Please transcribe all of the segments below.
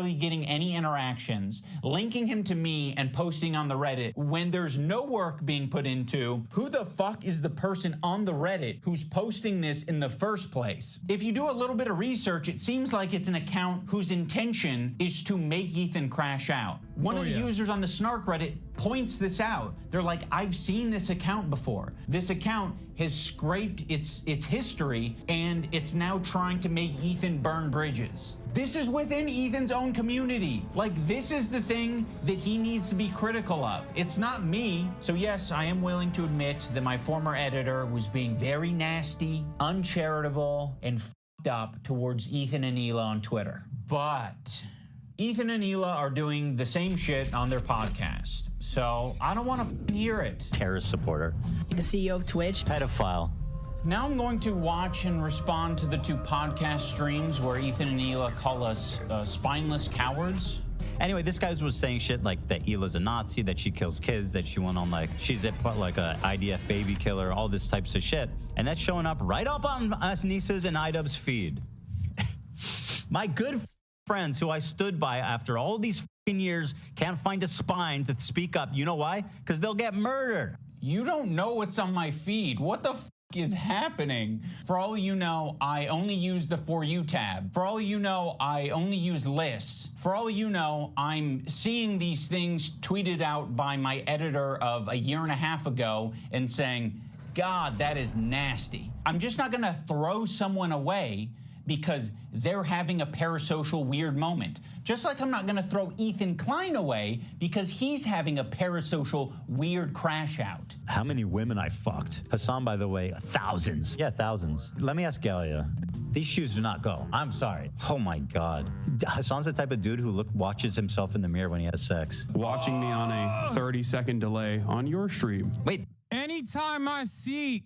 barely getting any interactions, linking him to me and posting on the Reddit when there's no work being put into who the fuck is the person on the Reddit who's posting this in the first place. If you do a little bit of research, it seems like it's an account whose intention is to make Ethan crash out. One of the users on the Snark Reddit points this out. They're like, I've seen this account before. This account has scraped its history and it's now trying to make Ethan burn bridges. This is within Ethan's own community. Like, this is the thing that he needs to be critical of. It's not me. So yes, I am willing to admit that my former editor was being very nasty, uncharitable, and f***ed up towards Ethan and Hila on Twitter. But Ethan and Hila are doing the same shit on their podcast. So I don't want to hear it. Terrorist supporter. The CEO of Twitch. Pedophile. Now I'm going to watch and respond to the 2 podcast streams where Ethan and Hila call us spineless cowards. Anyway, this guy was saying shit like that Hila's a Nazi, that she kills kids, that she went on like, she's like a IDF baby killer, all this types of shit. And that's showing up right up on us Nisa's and iDubbbz's feed. My good friends who I stood by after all these years can't find a spine to speak up. You know why? Because they'll get murdered. You don't know what's on my feed. What the f is happening? For all you know, I only use the For You tab. For all you know, I only use lists. For all you know, I'm seeing these things tweeted out by my editor of a year and a half ago and saying, God, that is nasty. I'm just not gonna throw someone away because they're having a parasocial weird moment. Just like I'm not gonna throw Ethan Klein away because he's having a parasocial weird crash out. How many women I fucked? Hassan, by the way, thousands. Yeah, thousands. Let me ask Galia. These shoes do not go. I'm sorry. Oh my God. Hassan's the type of dude who watches himself in the mirror when he has sex. Watching me on a 30-second delay on your stream. Wait. Anytime I see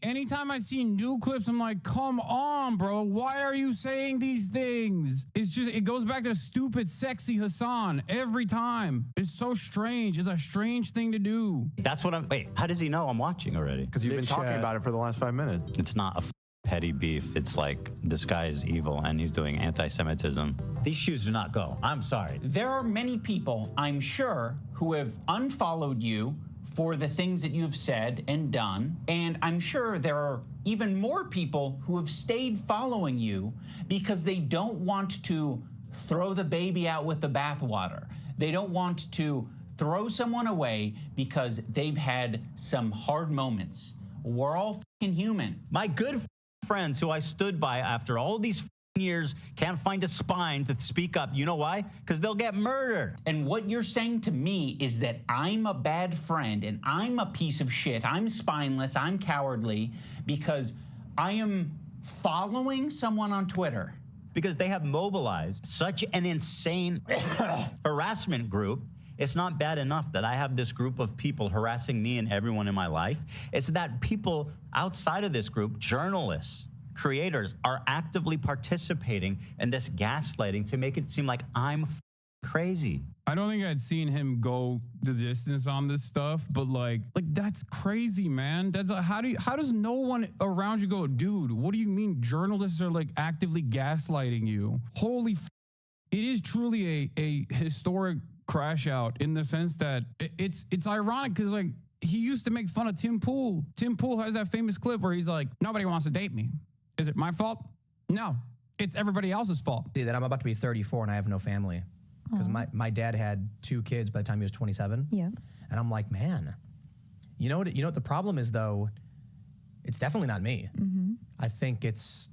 new clips, I'm like, come on, bro. Why are you saying these things? It's just, it goes back to stupid, sexy Hassan every time. It's so strange. It's a strange thing to do. That's what wait, how does he know I'm watching already? Because you've been talking about it for the last 5 minutes. It's not a petty beef. It's like, this guy is evil and he's doing anti-Semitism. These shoes do not go. I'm sorry. There are many people, I'm sure, who have unfollowed you for the things that you've said and done. And I'm sure there are even more people who have stayed following you because they don't want to throw the baby out with the bathwater. They don't want to throw someone away because they've had some hard moments. We're all fucking human. My good friends who I stood by after all these years can't find a spine to speak up. You know why? Because they'll get murdered. And what you're saying to me is that I'm a bad friend and I'm a piece of shit. I'm spineless. I'm cowardly because I am following someone on Twitter. Because they have mobilized such an insane harassment group. It's not bad enough that I have this group of people harassing me and everyone in my life. It's that people outside of this group, journalists, creators, are actively participating in this gaslighting to make it seem like I'm crazy. I don't think I'd seen him go the distance on this stuff, but like that's crazy, man. That's how does no one around you go, dude, what do you mean journalists are like actively gaslighting you? Holy it is truly a historic crash out in the sense that it's ironic because like he used to make fun of Tim Pool. Tim Pool has that famous clip where he's like, nobody wants to date me. Is it my fault? No, it's everybody else's fault. See that I'm about to be 34 and I have no family because my dad had 2 kids by the time he was 27. Yeah. And I'm like, man, you know what the problem is though? It's definitely not me. Mm-hmm. I think it's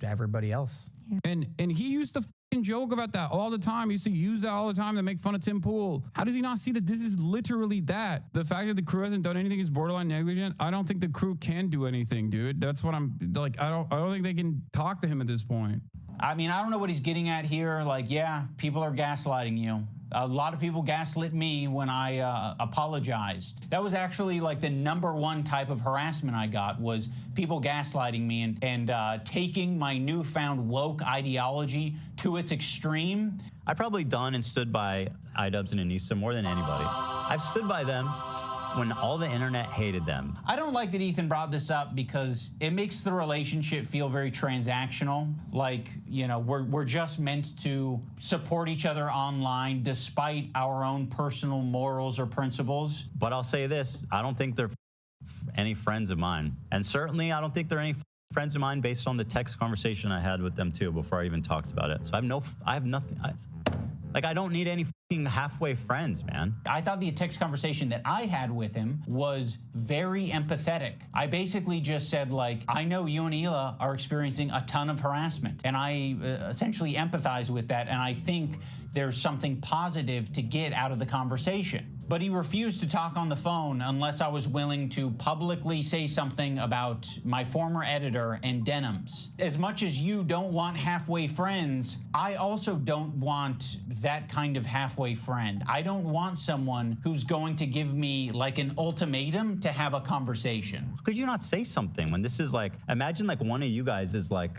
everybody else. Yeah. And he used to joke about that all the time. He used to use that all the time to make fun of Tim Pool. How does he not see that this is literally that? The fact that the crew hasn't done anything is borderline negligent. I don't think the crew can do anything, dude. That's what I'm like. I don't think they can talk to him at this point. I mean, I don't know what he's getting at here. Like, yeah, people are gaslighting you. A lot of people gaslit me when I apologized. That was actually like the #1 type of harassment I got was people gaslighting me and taking my newfound woke ideology to its extreme. I've probably done and stood by iDubbbz and Anissa more than anybody. I've stood by them when all the internet hated them. I don't like that Ethan brought this up because it makes the relationship feel very transactional. Like, you know, we're just meant to support each other online despite our own personal morals or principles. But I'll say this, I don't think they're any friends of mine. And certainly I don't think they're any friends of mine based on the text conversation I had with them too before I even talked about it. So I have nothing. I don't need any fucking halfway friends, man. I thought the text conversation that I had with him was very empathetic. I basically just said, like, I know you and Hila are experiencing a ton of harassment, and I essentially empathize with that, and I think there's something positive to get out of the conversation. But he refused to talk on the phone unless I was willing to publicly say something about my former editor and denims. As much as you don't want halfway friends, I also don't want that kind of halfway friend. I don't want someone who's going to give me like an ultimatum to have a conversation. Could you not say something when this is like, imagine like one of you guys is like,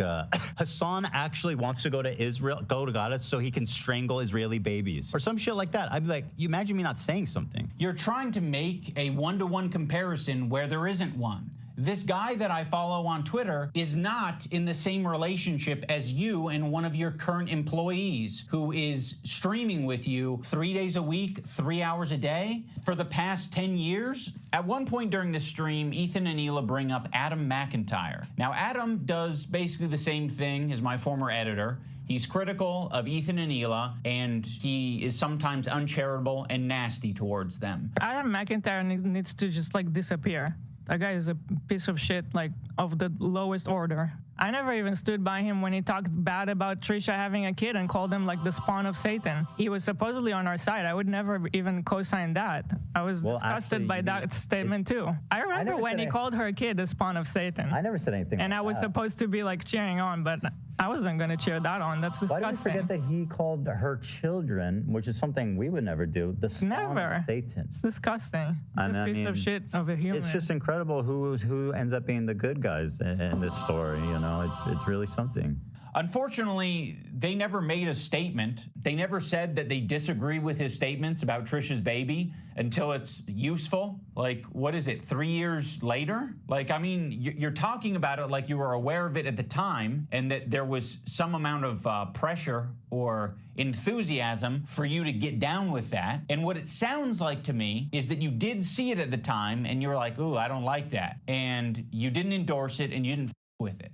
Hassan actually wants to go to Israel, go to Gaza so he can strangle Israeli babies or some shit like that. I'd be like, you imagine me not saying something. You're trying to make a one-to-one comparison where there isn't one. This guy that I follow on Twitter is not in the same relationship as you and one of your current employees who is streaming with you 3 days a week, 3 hours a day for the past 10 years. At one point during the stream, Ethan and Hila bring up Adam McIntyre. Now, Adam does basically the same thing as my former editor. He's critical of Ethan and Hila, and he is sometimes uncharitable and nasty towards them. Adam McIntyre needs to just like disappear. That guy is a piece of shit, like of the lowest order. I never even stood by him when he talked bad about Trisha having a kid and called him like the spawn of Satan. He was supposedly on our side. I would never even co-sign that. I was disgusted by that statement too. I remember when he called her kid the spawn of Satan. I never said anything and like I was that. supposed to be like cheering on, but I wasn't going to cheer that on. That's disgusting. Why do you forget that he called her children, which is something we would never do, the spawn of Satan? It's disgusting. It's a piece of shit of a human. It's just incredible who ends up being the good guys in this story. You know, it's really something. Unfortunately, they never made a statement. They never said that they disagree with his statements about Trisha's baby until it's useful. Like, what is it, 3 years later? Like, I mean, you're talking about it like you were aware of it at the time and that there was some amount of pressure or enthusiasm for you to get down with that. And what it sounds like to me is that you did see it at the time and you were like, ooh, I don't like that. And you didn't endorse it and you didn't with it.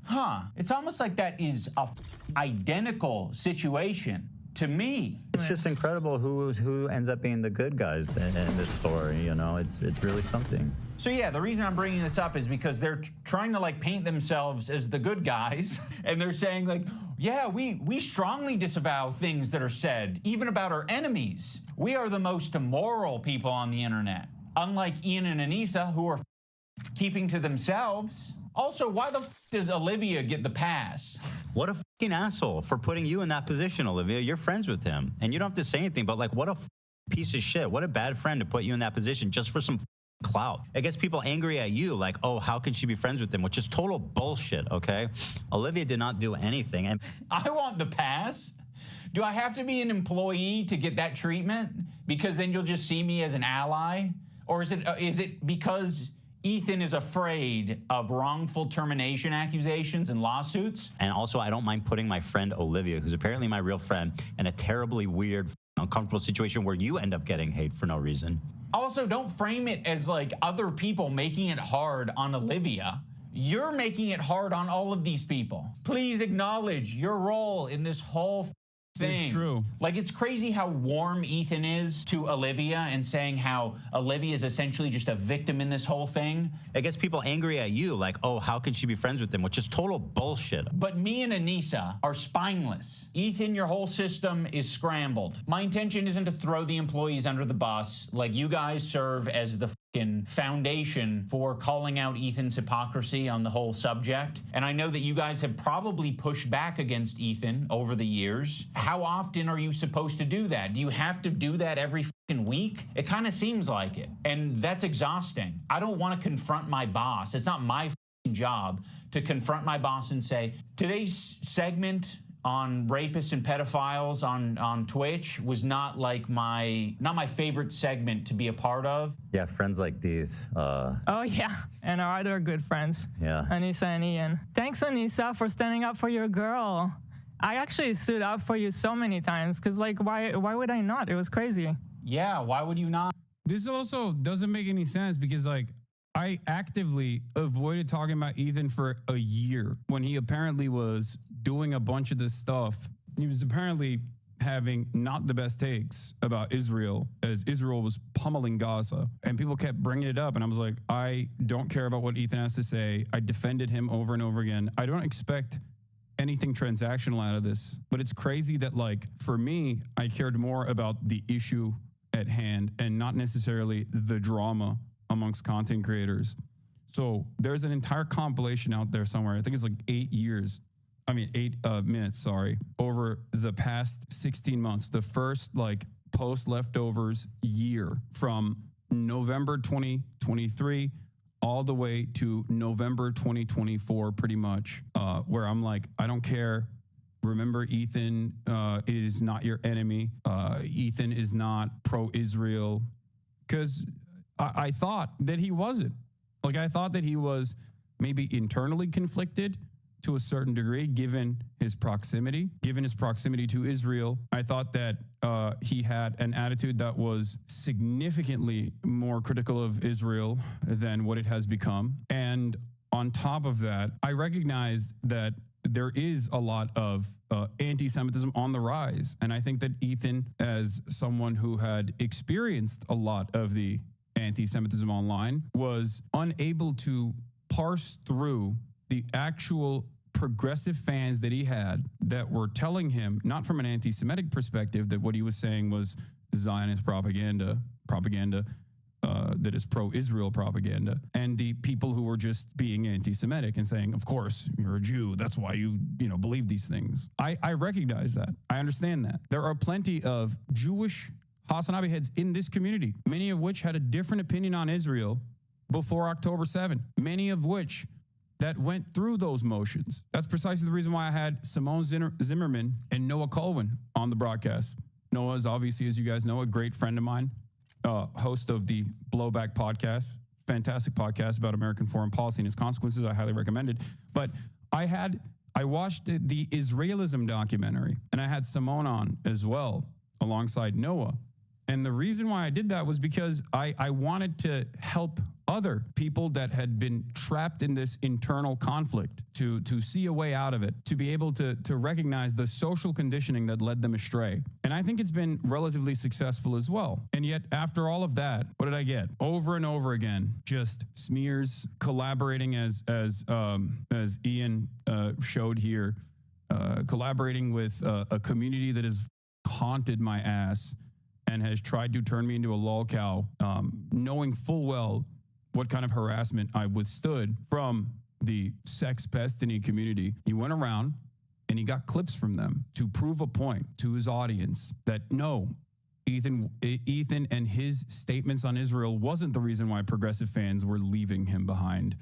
Huh. It's almost like that is a identical situation to me. It's just incredible who ends up being the good guys in this story. You know, it's really something. So yeah, the reason I'm bringing this up is because they're trying to like paint themselves as the good guys, and they're saying like, yeah, we strongly disavow things that are said, even about our enemies. We are the most immoral people on the internet, unlike Ian and Anissa, who are keeping to themselves. Also, why the does Olivia get the pass? What a fucking asshole for putting you in that position, Olivia. You're friends with him, and you don't have to say anything, but like, what a piece of shit. What a bad friend to put you in that position just for some clout. It gets people angry at you, like, oh, how can she be friends with him? Which is total bullshit, okay? Olivia did not do anything. And I want the pass. Do I have to be an employee to get that treatment? Because then you'll just see me as an ally? Or is it because Ethan is afraid of wrongful termination accusations and lawsuits? And also, I don't mind putting my friend Olivia, who's apparently my real friend, in a terribly weird, uncomfortable situation where you end up getting hate for no reason. Also, don't frame it as like other people making it hard on Olivia. You're making it hard on all of these people. Please acknowledge your role in this whole thing. It's true. Like, it's crazy how warm Ethan is to Olivia and saying how Olivia is essentially just a victim in this whole thing. It gets people angry at you, like, oh, how can she be friends with him? Which is total bullshit. But me and Anissa are spineless. Ethan, your whole system is scrambled. My intention isn't to throw the employees under the bus. Like, you guys serve as the foundation for calling out Ethan's hypocrisy on the whole subject. And I know that you guys have probably pushed back against Ethan over the years. How often are you supposed to do that? Do you have to do that every week? It kind of seems like it. And that's exhausting. I don't want to confront my boss. It's not my job to confront my boss and say, today's segment on rapists and pedophiles on Twitch was not like my favorite segment to be a part of. Yeah, friends like these. Oh, yeah. And our other good friends. Yeah. Anissa and Ian. Thanks, Anissa, for standing up for your girl. I actually stood up for you so many times because, like, why would I not? It was crazy. Yeah, why would you not? This also doesn't make any sense because, like, I actively avoided talking about Ethan for a year when he apparently was doing a bunch of this stuff. He was apparently having not the best takes about Israel as Israel was pummeling Gaza. And people kept bringing it up. And I was like, I don't care about what Ethan has to say. I defended him over and over again. I don't expect anything transactional out of this. But it's crazy that, like, for me, I cared more about the issue at hand and not necessarily the drama amongst content creators. So there's an entire compilation out there somewhere. I think it's like 8 minutes, over the past 16 months. The first, like, post leftovers year from November 2023 all the way to November 2024, pretty much, where I'm like, I don't care. Remember, Ethan is not your enemy. Ethan is not pro-Israel. Because I thought that he wasn't. Like, I thought that he was maybe internally conflicted to a certain degree, given his proximity to Israel. I thought that he had an attitude that was significantly more critical of Israel than what it has become. And on top of that, I recognized that there is a lot of anti-Semitism on the rise. And I think that Ethan, as someone who had experienced a lot of the anti-Semitism online, was unable to parse through the actual progressive fans that he had that were telling him, not from an anti-Semitic perspective, that what he was saying was Zionist propaganda that is pro-Israel propaganda, and the people who were just being anti-Semitic and saying, of course, you're a Jew, that's why you believe these things. I recognize that. I understand that. There are plenty of Jewish Hasanabi heads in this community, many of which had a different opinion on Israel before October 7, many of which that went through those motions. That's precisely the reason why I had Simone Zimmerman and Noah Colwyn on the broadcast. Noah is obviously, as you guys know, a great friend of mine, host of the Blowback podcast, fantastic podcast about American foreign policy and its consequences. I highly recommend it. But I watched the Israelism documentary, and I had Simone on as well alongside Noah. And the reason why I did that was because I wanted to help other people that had been trapped in this internal conflict to see a way out of it, to be able to recognize the social conditioning that led them astray. And I think it's been relatively successful as well. And yet, after all of that, what did I get? Over and over again, just smears, collaborating as Ian showed here, collaborating with a community that has haunted my ass and has tried to turn me into a lolcow, knowing full well what kind of harassment I withstood from the sex pestiny community. He went around and he got clips from them to prove a point to his audience that no, Ethan and his statements on Israel wasn't the reason why progressive fans were leaving him behind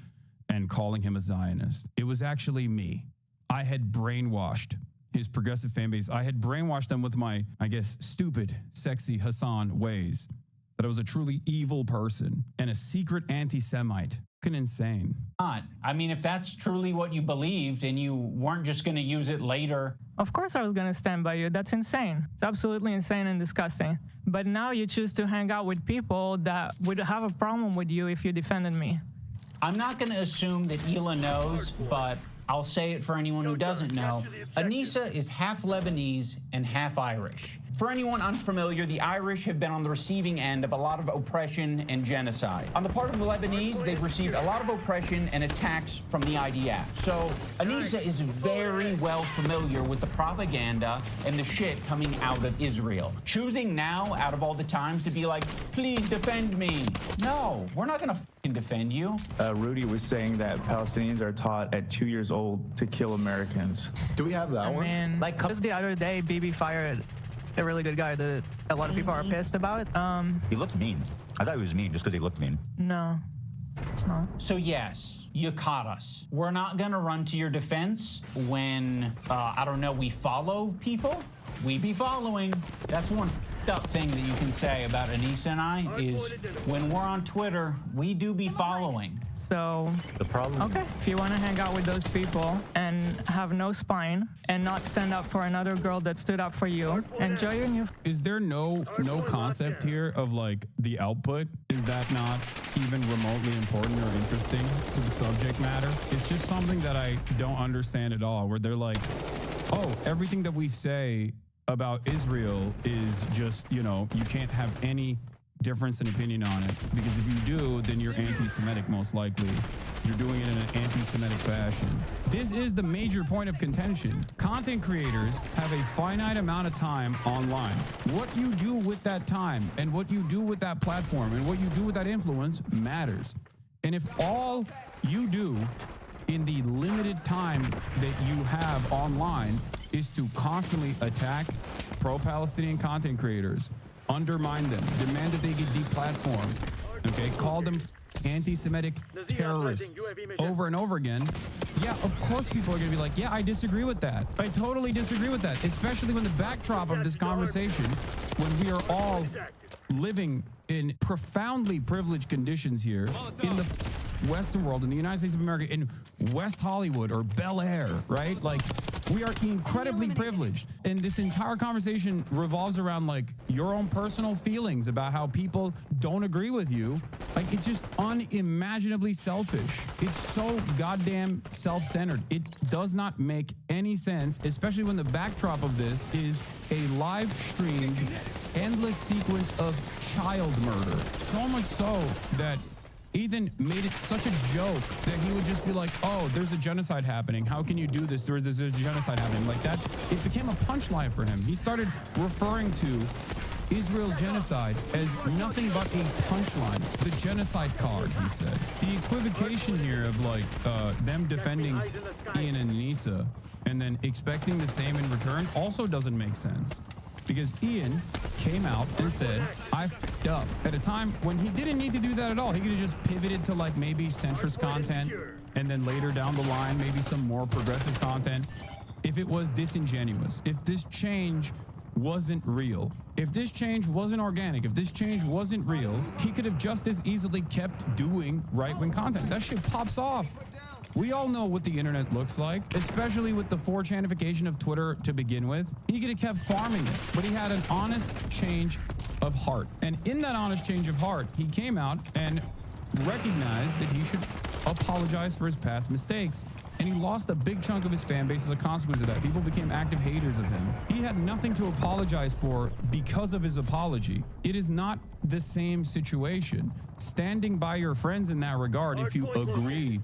and calling him a Zionist. It was actually me. I had brainwashed his progressive fan base. I had brainwashed them with my, I guess, stupid, sexy Hassan ways, that I was a truly evil person and a secret anti-Semite. Fucking insane. I mean, if that's truly what you believed and you weren't just going to use it later. Of course I was going to stand by you. That's insane. It's absolutely insane and disgusting. But now you choose to hang out with people that would have a problem with you if you defended me. I'm not going to assume that Hila knows, but I'll say it for anyone who doesn't know. Anissa is half Lebanese and half Irish. For anyone unfamiliar, the Irish have been on the receiving end of a lot of oppression and genocide. On the part of the Lebanese, they've received a lot of oppression and attacks from the IDF. So Anissa is very well familiar with the propaganda and the shit coming out of Israel. Choosing now, out of all the times, to be like, please defend me. No, we're not gonna fucking defend you. Rudy was saying that Palestinians are taught at 2 years old to kill Americans. Do we have that one? Man, like just the other day, Bibi fired a really good guy that a lot of people are pissed about. He looked mean. I thought he was mean just because he looked mean. No. It's not. So yes, you caught us. We're not gonna run to your defense when, I don't know, we follow people. We be following. That's one up thing that you can say about Anissa and I is when we're on Twitter, we do be following. So, The problem. okay, if you want to hang out with those people and have no spine and not stand up for another girl that stood up for you, enjoy your new. Is there no concept here of like the output? Is that not even remotely important or interesting to the subject matter? It's just something that I don't understand at all, where they're like, oh, everything that we say about Israel is just, you know, you can't have any difference in opinion on it, because if you do, then you're anti-Semitic most likely. You're doing it in an anti-Semitic fashion. This is the major point of contention. Content creators have a finite amount of time online. What you do with that time and what you do with that platform and what you do with that influence matters. And if all you do in the limited time that you have online is to constantly attack pro-Palestinian content creators, undermine them, demand that they get deplatformed, okay, call them anti-Semitic terrorists over and over again, yeah, of course people are going to be like, yeah, I disagree with that. I totally disagree with that, especially when the backdrop of this conversation, when we are all living in profoundly privileged conditions here in the Western world, in the United States of America, in West Hollywood or Bel Air, right? Like, we are incredibly privileged. And this entire conversation revolves around like your own personal feelings about how people don't agree with you. Like, it's just unimaginably selfish. It's so goddamn self-centered. It does not make any sense, especially when the backdrop of this is a live streamed endless sequence of child murder. So much so that Ethan made it such a joke that he would just be like, oh, there's a genocide happening. How can you do this? There's a genocide happening. Like that, it became a punchline for him. He started referring to Israel's genocide as nothing but a punchline. The genocide card, he said. The equivocation here of like them defending Ian and Anissa and then expecting the same in return also doesn't make sense. Because Ian came out and said, I f***ed up, at a time when he didn't need to do that at all. He could have just pivoted to like maybe centrist content and then later down the line, maybe some more progressive content. If it was disingenuous, if this change wasn't real, if this change wasn't organic, if this change wasn't real, he could have just as easily kept doing right-wing content. That shit pops off. We all know what the internet looks like, especially with the 4chanification of Twitter to begin with. He could have kept farming it, but he had an honest change of heart. And in that honest change of heart, he came out and recognized that he should apologize for his past mistakes. And he lost a big chunk of his fan base as a consequence of that. People became active haters of him. He had nothing to apologize for because of his apology. It is not the same situation. Standing by your friends in that regard, if you agree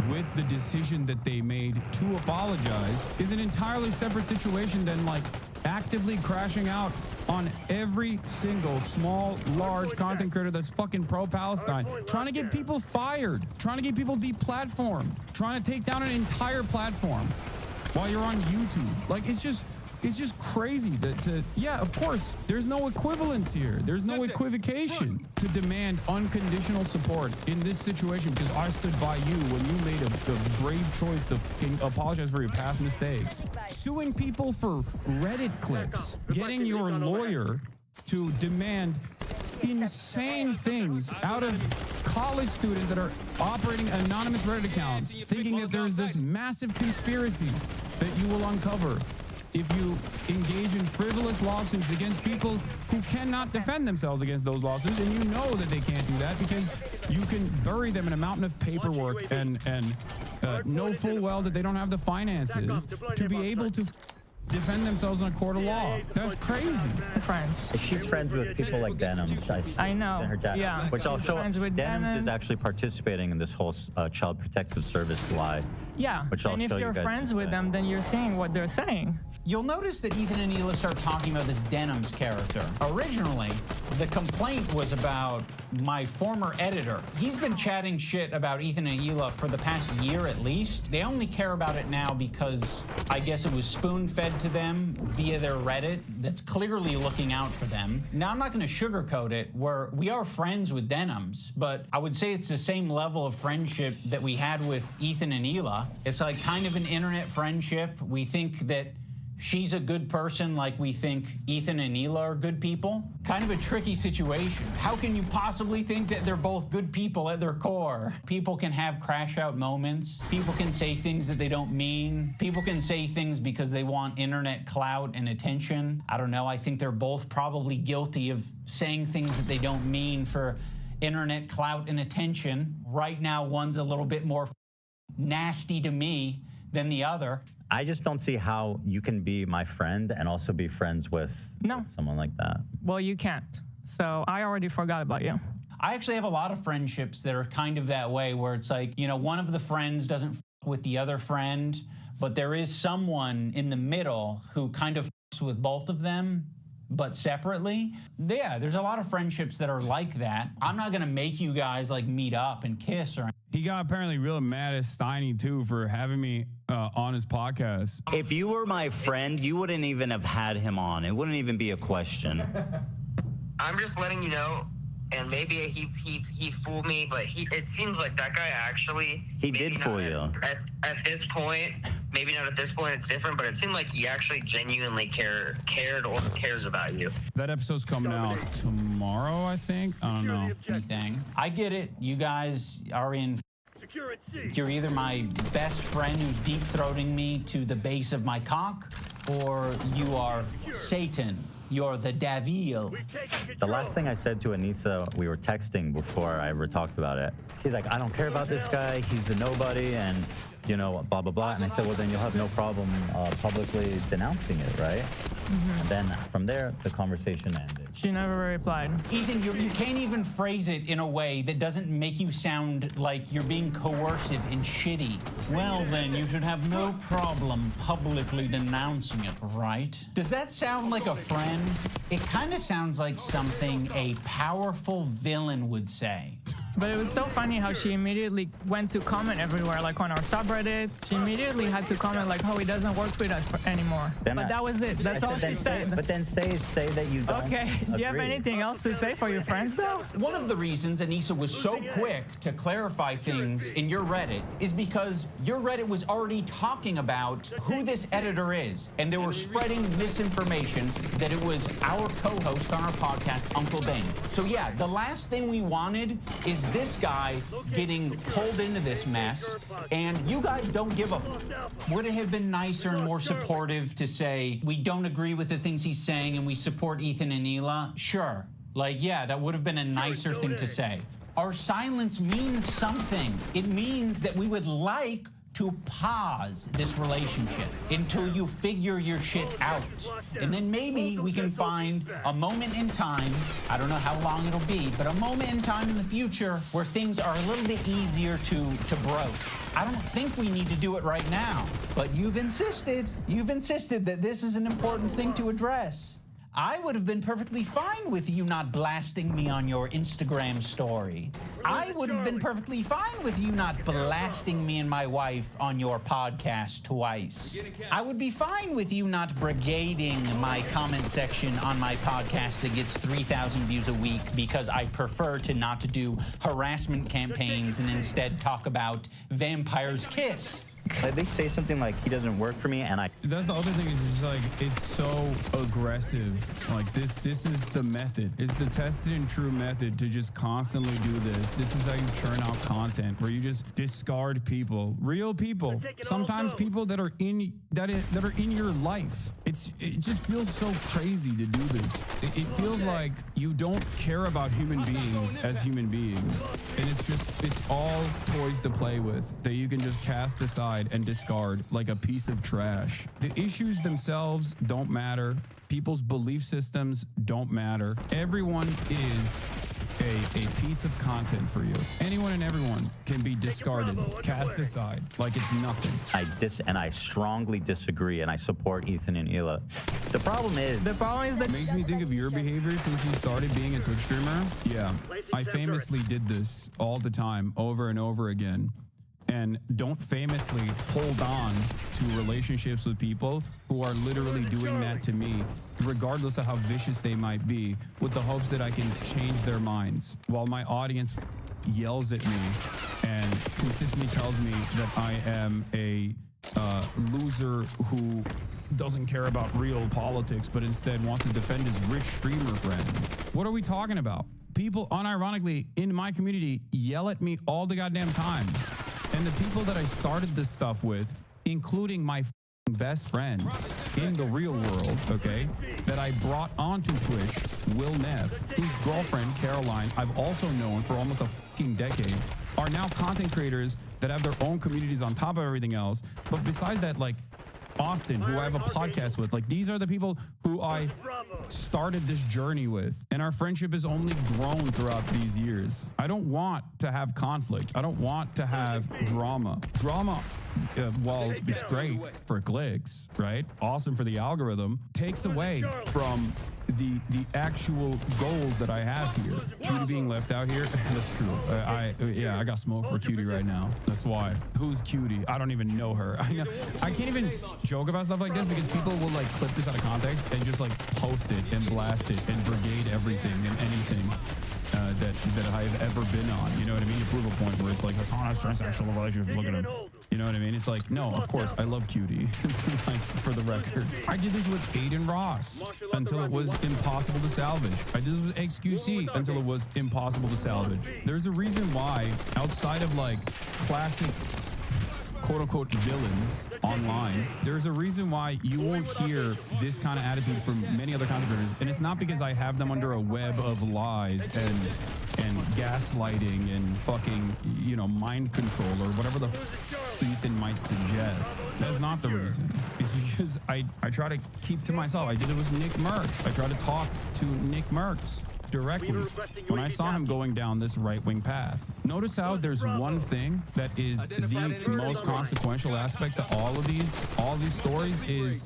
with the decision that they made to apologize, is an entirely separate situation than like actively crashing out on every single small, large content creator that's fucking pro-Palestine, trying to get people fired, trying to get people deplatformed, trying to take down an entire platform while you're on YouTube. Like, it's just crazy that yeah, of course, there's no equivalence here. There's no equivocation to demand unconditional support in this situation because I stood by you when you made a brave choice to apologize for your past mistakes. Suing people for Reddit clips, getting your lawyer to demand insane things out of college students that are operating anonymous Reddit accounts, thinking that there's this massive conspiracy that you will uncover if you engage in frivolous lawsuits against people who cannot defend themselves against those lawsuits, and you know that they can't do that because you can bury them in a mountain of paperwork and know full well that they don't have the finances to be able to defend themselves in a court of law. That's crazy. Friends. She's friends with people like Denims. I know. Yeah. Which I'll show. With Denims is actually participating in this whole child protective service lie. Yeah. Which I'll and if show you're you guys friends with them, then you're saying what they're saying. You'll notice that Ethan and Hila start talking about this Denims character. Originally, the complaint was about my former editor. He's been chatting shit about Ethan and Hila for the past year at least. They only care about it now because I guess it was spoon-fed to them via their Reddit that's clearly looking out for them. Now, I'm not going to sugarcoat it. We are friends with Denims, but I would say it's the same level of friendship that we had with Ethan and Hila. It's like kind of an internet friendship. We think that she's a good person like we think Ethan and Hila are good people. Kind of a tricky situation. How can you possibly think that they're both good people at their core? People can have crash out moments. People can say things that they don't mean. People can say things because they want internet clout and attention. I don't know, I think they're both probably guilty of saying things that they don't mean for internet clout and attention. Right now, one's a little bit more nasty to me than the other. I just don't see how you can be my friend and also be friends with someone like that. Well, you can't. So I already forgot about you. I actually have a lot of friendships that are kind of that way, where it's like, you know, one of the friends doesn't f with the other friend, but there is someone in the middle who kind of f with both of them, but separately. Yeah, there's a lot of friendships that are like that. I'm not gonna make you guys like meet up and kiss or anything. He got apparently real mad at Steiny too for having me on his podcast. If you were my friend, you wouldn't even have had him on. It wouldn't even be a question. I'm just letting you know, and maybe he fooled me, but it seems like that guy actually... He did fool you. At this point, maybe not at this point, it's different, but it seemed like he actually genuinely cared or cares about you. That episode's coming out tomorrow, I think. I don't know. Anything. I get it. You guys are in... You're either my best friend who's deep-throating me to the base of my cock, or you are Satan. You're the devil. The last thing I said to Anissa, we were texting before I ever talked about it. She's like, I don't care about this guy. He's a nobody, and, you know, blah, blah, blah. And I said, well, then you'll have no problem publicly denouncing it, right? Mm-hmm. And then from there, the conversation ended. She never replied. Ethan, you can't even phrase it in a way that doesn't make you sound like you're being coercive and shitty. Well, then, you should have no problem publicly denouncing it, right? Does that sound like a friend? It kind of sounds like something a powerful villain would say. But it was so funny how she immediately went to comment everywhere, like on our subreddit. She immediately had to comment like, oh, he doesn't work with us anymore. But that was it. That's all she said. But then say that you don't Okay. Do you have anything else to say for your friends, though? One of the reasons Anissa was so quick to clarify things in your Reddit is because your Reddit was already talking about who this editor is. And they were spreading misinformation that it was our co-host on our podcast, Uncle Bane. So yeah, the last thing we wanted is this guy getting pulled into this mess, and you guys don't give a Would it have been nicer and more supportive to say, we don't agree with the things he's saying and we support Ethan and Hila? Sure. Like, yeah, that would have been a nicer thing to say. Our silence means something. It means that we would like to pause this relationship until you figure your shit out. And then maybe we can find a moment in time, I don't know how long it'll be, but a moment in time in the future where things are a little bit easier to broach. I don't think we need to do it right now, but you've insisted that this is an important thing to address. I would have been perfectly fine with you not blasting me on your Instagram story. I would have been perfectly fine with you not blasting me and my wife on your podcast twice. I would be fine with you not brigading my comment section on my podcast that gets 3,000 views a week because I prefer to not to do harassment campaigns and instead talk about Vampire's Kiss. At least say something like, he doesn't work for me, and I... That's the other thing, is just like, it's so aggressive. Like, this is the method. It's the tested and true method to just constantly do this. This is how you churn out content, where you just discard people, real people. Sometimes people that are in your life. It just feels so crazy to do this. It feels like you don't care about human beings as human beings, and it's all toys to play with that you can just cast aside and discard like a piece of trash. The issues themselves don't matter. People's belief systems don't matter. Everyone is a piece of content for you. Anyone and everyone can be discarded, cast aside, like it's nothing. I strongly disagree, and I support Ethan and Hila. The problem is that makes me think of your behavior since you started being a Twitch streamer. Yeah, I famously did this all the time, over and over again. And don't famously hold on to relationships with people who are literally doing that to me, regardless of how vicious they might be, with the hopes that I can change their minds, while my audience yells at me and consistently tells me that I am a loser who doesn't care about real politics, but instead wants to defend his rich streamer friends. What are we talking about? People, unironically, in my community yell at me all the goddamn time. And the people that I started this stuff with, including my best friend in the real world, okay, that I brought onto Twitch, Will Neff, whose girlfriend, Caroline, I've also known for almost a fucking decade, are now content creators that have their own communities on top of everything else. But besides that, like Austin, who I have a podcast with, like these are the people who I started this journey with, and our friendship has only grown throughout these years. I don't want to have conflict. I don't want to have drama. While it's great for clicks, right? Awesome for the algorithm, takes away from the actual goals that I have here. Cutie being left out here, that's true. I got smoke for Cutie right now. That's why. Who's Cutie? I don't even know her. I can't even joke about stuff like this because people will like clip this out of context and just like post it and blast it and brigade everything and anything that I've ever been on. You know what I mean? To prove a point where it's like, Hassan has transsexual relationships. Look at him. You know what I mean? It's like, no, of course, I love Cutie. Like, for the record. I did this with Aiden Ross until it was impossible to salvage. I did this with XQC until it was impossible to salvage. There's a reason why, outside of like classic quote-unquote villains online, there's a reason why you won't hear this kind of attitude from many other content creators, and it's not because I have them under a web of lies and gaslighting and fucking, you know, mind control or whatever the Ethan might suggest. That's not the reason. It's because I try to keep to myself. I did it with Nick Merckx. I try to talk to Nick Merckx directly when I saw him going down this right-wing path. Notice how there's one thing that is the most consequential aspect to all of these stories is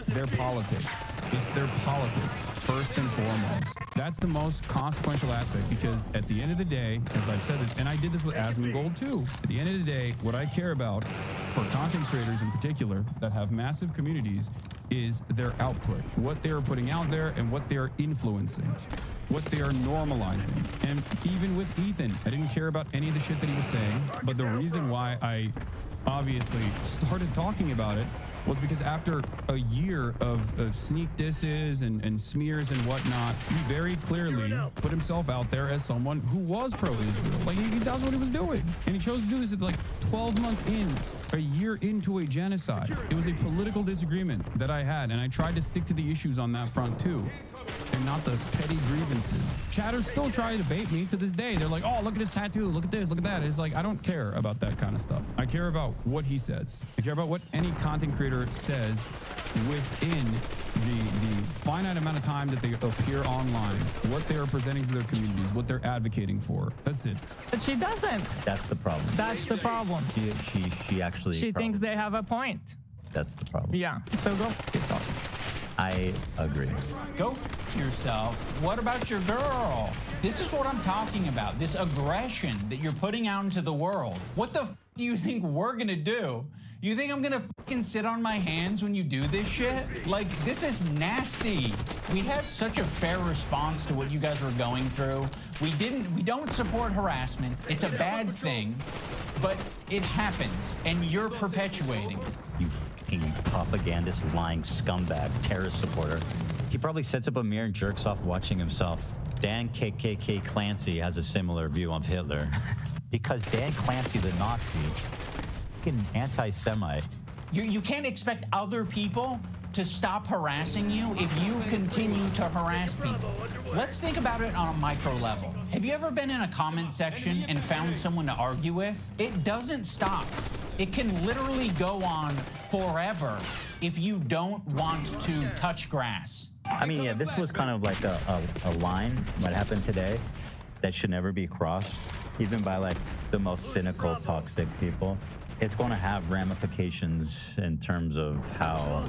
their politics. It's their politics, first and foremost. That's the most consequential aspect because at the end of the day, as I've said this, and I did this with Asmongold too, at the end of the day, what I care about for content creators in particular that have massive communities is their output, what they're putting out there and what they're influencing, what they are normalizing. And even with Ethan, I didn't care about any of the shit that he was saying, but the reason why I obviously started talking about it was because after a year of sneak disses and smears and whatnot, he very clearly put himself out there as someone who was pro-Israel. Like, he does what he was doing. And he chose to do this at like 12 months in, a year into a genocide. It was a political disagreement that I had, and I tried to stick to the issues on that front too, and not the petty grievances. Chatters still try to bait me to this day. They're like, oh, look at his tattoo, look at this, look at that. It's like, I don't care about that kind of stuff. I care about what he says. I care about what any content creator says within the finite amount of time that they appear online, what they are presenting to their communities, what they're advocating for. That's it. But she doesn't. That's the problem. That's the problem. She actually... She thinks they have a point. That's the problem. Yeah, so go f yourself. I agree. Go f yourself. What about your girl? This is what I'm talking about. This aggression that you're putting out into the world. What the f do you think we're gonna do? You think I'm gonna fucking sit on my hands when you do this shit? Like, this is nasty. We had such a fair response to what you guys were going through. We don't support harassment. It's a bad thing, but it happens, and you're perpetuating it. You fucking propagandist, lying scumbag, terrorist supporter. He probably sets up a mirror and jerks off watching himself. Dan KKK Clancy has a similar view of Hitler. Because Dan Clancy, the Nazi, fucking anti-Semite. You can't expect other people to stop harassing you if you continue to harass people. Let's think about it on a micro level. Have you ever been in a comment section and found someone to argue with? It doesn't stop. It can literally go on forever if you don't want to touch grass. I mean, yeah, this was kind of like a line, what happened today. that should never be crossed, even by like the most cynical, toxic people. It's going to have ramifications in terms of how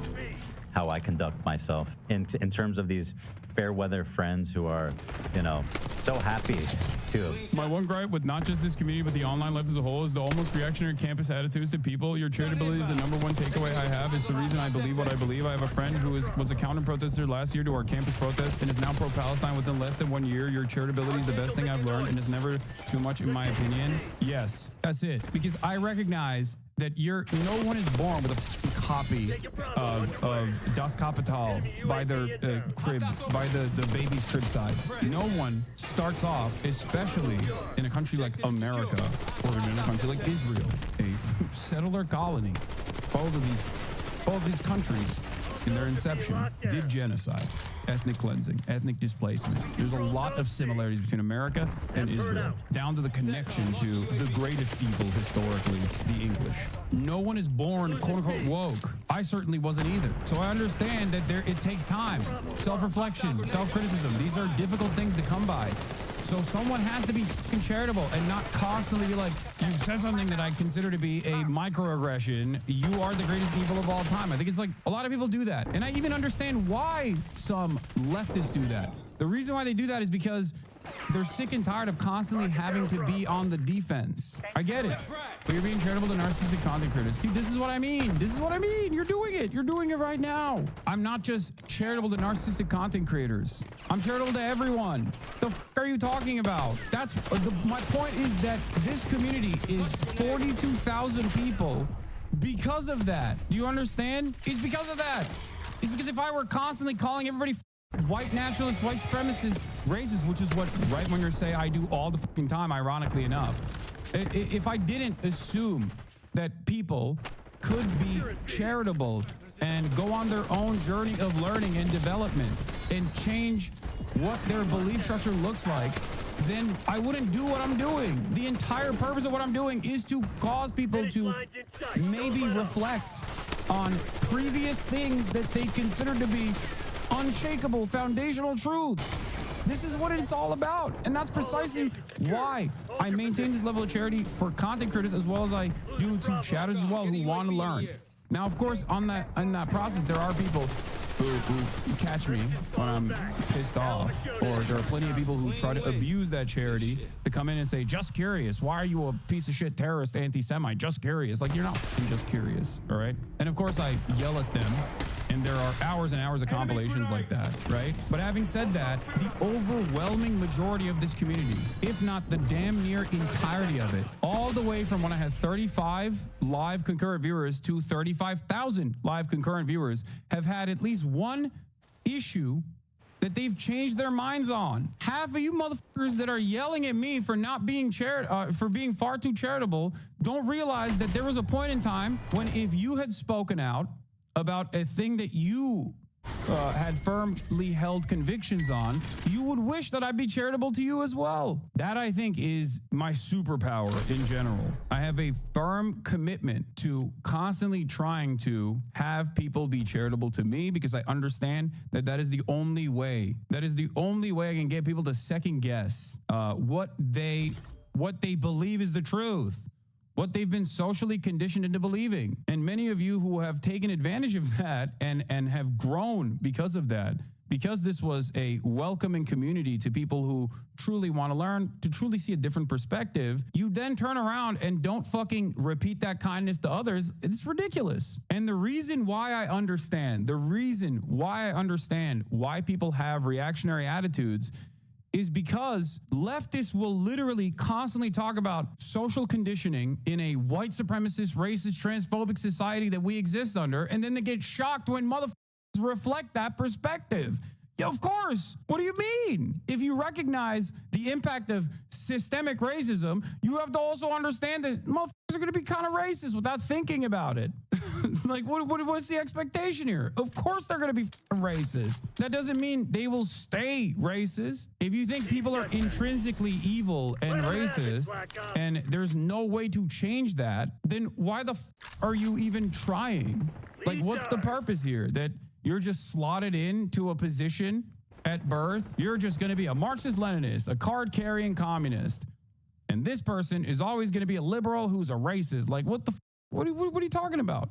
I conduct myself, in terms of these fair weather friends who are, you know, so happy to. My one gripe with not just this community, but the online left as a whole is the almost reactionary campus attitudes to people. Your charitability is the number one takeaway I have. It's the reason I believe what I believe. I have a friend who was a counter protester last year to our campus protest and is now pro-Palestine within less than 1 year. Your charitability is the best thing I've learned, and it's never too much in my opinion. Yes, that's it. Because I recognize that no one is born with a copy of Das Kapital by their crib, by the baby's crib side. No one starts off, especially in a country like America or in a country like Israel, a settler colony. Both of these countries in their inception did genocide, ethnic cleansing, ethnic displacement. There's a lot of similarities between America and Israel, down to the connection to the greatest evil historically, the English. No one is born quote-unquote woke. I certainly wasn't either. So I understand that it takes time, self-reflection, self-criticism. These are difficult things to come by. So someone has to be fucking charitable and not constantly be like, you said something that I consider to be a microaggression. You are the greatest evil of all time. I think it's like a lot of people do that. And I even understand why some leftists do that. The reason why they do that is because they're sick and tired of constantly having to be on the defense. I get it. But you're being charitable to narcissistic content creators. See, this is what I mean. This is what I mean. You're doing it. You're doing it right now. I'm not just charitable to narcissistic content creators. I'm charitable to everyone. The f are you talking about? That's my point is that this community is 42,000 people because of that. Do you understand? It's because of that. It's because if I were constantly calling everybody white nationalists, white supremacists, racist, which is what right wingers say I do all the fucking time, ironically enough. If I didn't assume that people could be charitable and go on their own journey of learning and development and change what their belief structure looks like, then I wouldn't do what I'm doing. The entire purpose of what I'm doing is to cause people to maybe reflect on previous things that they consider to be unshakable foundational truths. This is what it's all about, and that's precisely why I maintain this level of charity for content creators as well as I do to chatters as well who want to learn. Now, of course, in that process, there are people who catch me when I'm pissed off, or there are plenty of people who try to abuse that charity to come in and say, just curious, why are you a piece of shit terrorist anti-Semite? Just curious. Like, you're not just curious, all right? And of course, I yell at them, and there are hours and hours of compilations like that, right? But having said that, the overwhelming majority of this community, if not the damn near entirety of it, all the way from when I had 35 live concurrent viewers to 35,000 live concurrent viewers, have had at least one issue that they've changed their minds on. Half of you motherfuckers that are yelling at me for not being for being far too charitable don't realize that there was a point in time when if you had spoken out about a thing that you had firmly held convictions on, you would wish that I'd be charitable to you as well. That, I think, is my superpower in general. I have a firm commitment to constantly trying to have people be charitable to me because I understand that that is the only way. That is the only way I can get people to second guess what they believe is the truth, what they've been socially conditioned into believing. And many of you who have taken advantage of that and have grown because of that, because this was a welcoming community to people who truly want to learn, to truly see a different perspective, you then turn around and don't fucking repeat that kindness to others. It's ridiculous. And the reason why I understand why people have reactionary attitudes is because leftists will literally constantly talk about social conditioning in a white supremacist, racist, transphobic society that we exist under, and then they get shocked when motherfuckers reflect that perspective. Yeah, of course. What do you mean? If you recognize the impact of systemic racism, you have to also understand that motherfuckers are going to be kind of racist without thinking about it. Like, what's the expectation here? Of course they're going to be racist. That doesn't mean they will stay racist. If you think people are intrinsically evil and racist, and there's no way to change that, then why the are you even trying? Like, what's the purpose here? That you're just slotted into a position at birth, you're just going to be a Marxist-Leninist, a card-carrying communist. And this person is always going to be a liberal who's a racist. Like, what are you talking about?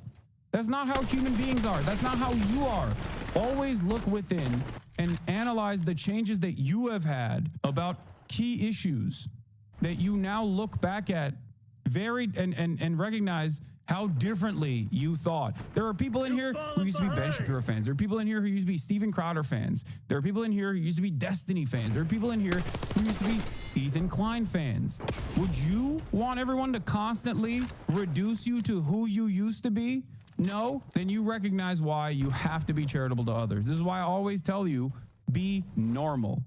That's not how human beings are. That's not how you are. Always look within and analyze the changes that you have had about key issues that you now look back at and recognize how differently you thought. There are people in here who used to be Ben Shapiro fans. There are people in here who used to be Steven Crowder fans. There are people in here who used to be Destiny fans. There are people in here who used to be Ethan Klein fans. Would you want everyone to constantly reduce you to who you used to be? No? Then you recognize why you have to be charitable to others. This is why I always tell you, be normal.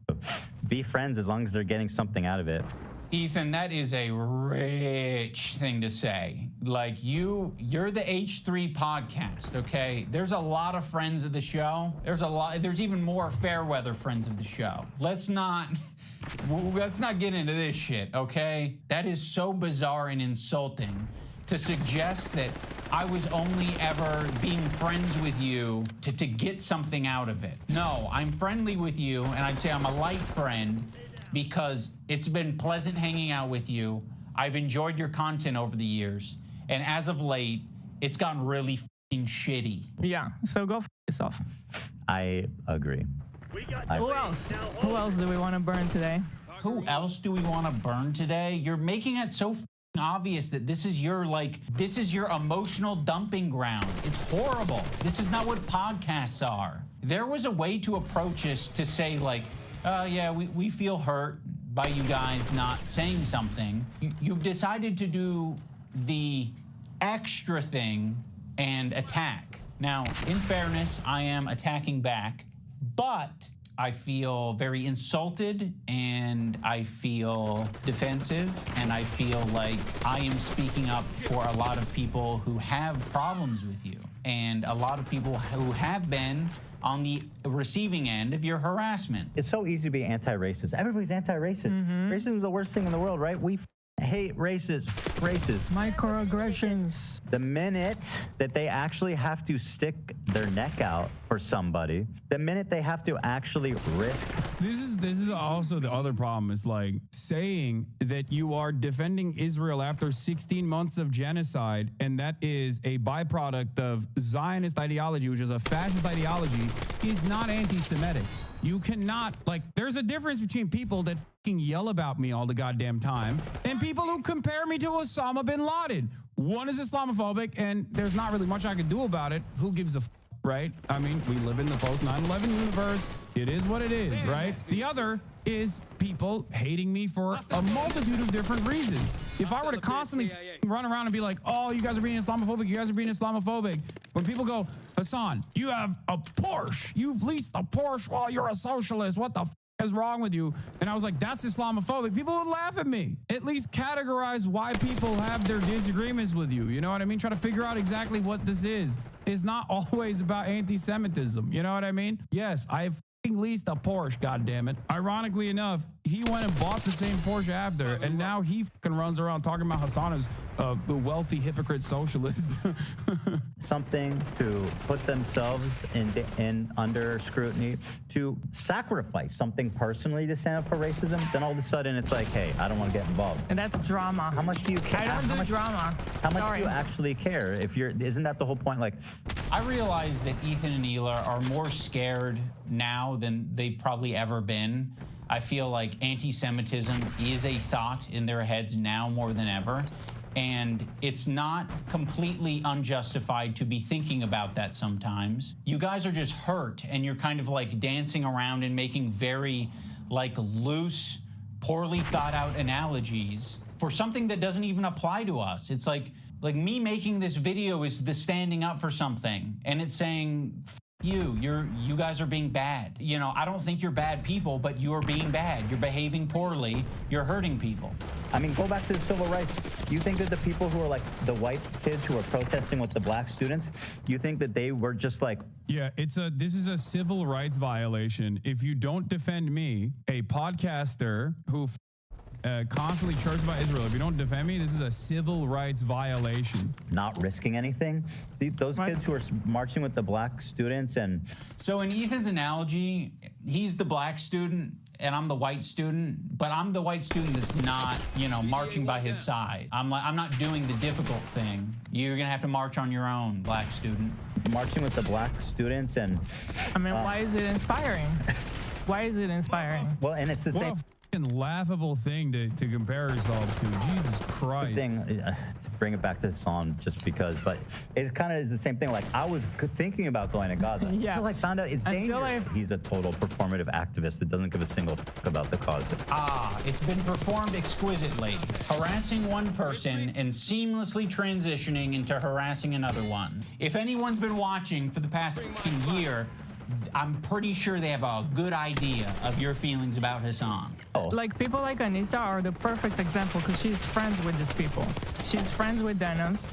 Be friends as long as they're getting something out of it. Ethan, that is a rich thing to say. Like, you're the H3 podcast, okay? There's a lot of friends of the show. There's even more fair weather friends of the show. Let's not get into this shit, okay? That is so bizarre and insulting to suggest that I was only ever being friends with you to get something out of it. No, I'm friendly with you, and I'd say I'm a light friend, because it's been pleasant hanging out with you. I've enjoyed your content over the years. And as of late, it's gotten really fucking shitty. Yeah, so go f yourself. I agree. Who else? Who else do we want to burn today? Who else do we want to burn today? You're making it so obvious that this is your emotional dumping ground. It's horrible. This is not what podcasts are. There was a way to approach this to say, like, yeah, we feel hurt by you guys not saying something. You've decided to do the extra thing and attack. Now, in fairness, I am attacking back, but I feel very insulted, and I feel defensive, and I feel like I am speaking up for a lot of people who have problems with you, and a lot of people who have been on the receiving end of your harassment. It's so easy to be anti-racist. Everybody's anti-racist. Racism is the worst thing in the world, right? We hate racists. Microaggressions. The minute that they actually have to stick their neck out for somebody, the minute they have to actually risk. This is also the other problem, is like saying that you are defending Israel after 16 months of genocide, and that is a byproduct of Zionist ideology, which is a fascist ideology, is not anti-Semitic. You cannot, like, there's a difference between people that fucking yell about me all the goddamn time and people who compare me to Osama bin Laden. One is Islamophobic, and there's not really much I can do about it. Who gives a right? I mean, we live in the post-9/11 universe. It is what it is, right? The other is people hating me for a multitude of different reasons. If I were to constantly run around and be like, oh, you guys are being Islamophobic, you guys are being Islamophobic. When people go, Hassan, you have a Porsche. You've leased a Porsche while you're a socialist. What the f is wrong with you? And I was like, that's Islamophobic. People would laugh at me. At least categorize why people have their disagreements with you. You know what I mean? Try to figure out exactly what this is. It's not always about anti-Semitism. You know what I mean? Yes, I've leased a Porsche, goddammit. Ironically enough, he went and bought the same Porsche after, and now he fucking runs around talking about Hassan as a wealthy hypocrite socialist. Something to put themselves in under scrutiny, to sacrifice something personally to stand up for racism, then all of a sudden it's like, hey, I don't want to get involved. And that's drama. How much do you care? I don't do drama. How much do you actually care? Isn't that the whole point? Like, I realize that Ethan and Hila are more scared now than they've probably ever been. I feel like anti-Semitism is a thought in their heads now more than ever. And it's not completely unjustified to be thinking about that sometimes. You guys are just hurt, and you're kind of like dancing around and making very like loose, poorly thought out analogies for something that doesn't even apply to us. It's like me making this video is the standing up for something, and it's saying, you guys are being bad. You know, I don't think you're bad people, but you're being bad. You're behaving poorly. You're hurting people. I mean, go back to the civil rights. You think that the people who are like the white kids who are protesting with the black students, you think that they were just like... Yeah, this is a civil rights violation. If you don't defend me, a podcaster who constantly chirps about Israel. If you don't defend me, this is a civil rights violation. Not risking anything. Those kids who are marching with the black students and... So in Ethan's analogy, he's the black student and I'm the white student, but I'm the white student that's not, you know, marching by his side. I'm not doing the difficult thing. You're gonna have to march on your own, black student. Marching with the black students and... I mean, why is it inspiring? Why is it inspiring? Well, and it's the same... laughable thing to compare yourself to. Jesus Christ. Thing to bring it back to the song just because, but it kind of is the same thing. Like I was thinking about going to Gaza until I found out it's dangerous. He's a total performative activist that doesn't give a single fuck about the cause. It's been performed exquisitely, harassing one person and seamlessly transitioning into harassing another one. If anyone's been watching for the past year, I'm pretty sure they have a good idea of your feelings about Hassan. Like people like Anissa are the perfect example because she's friends with these people. She's friends with Denims.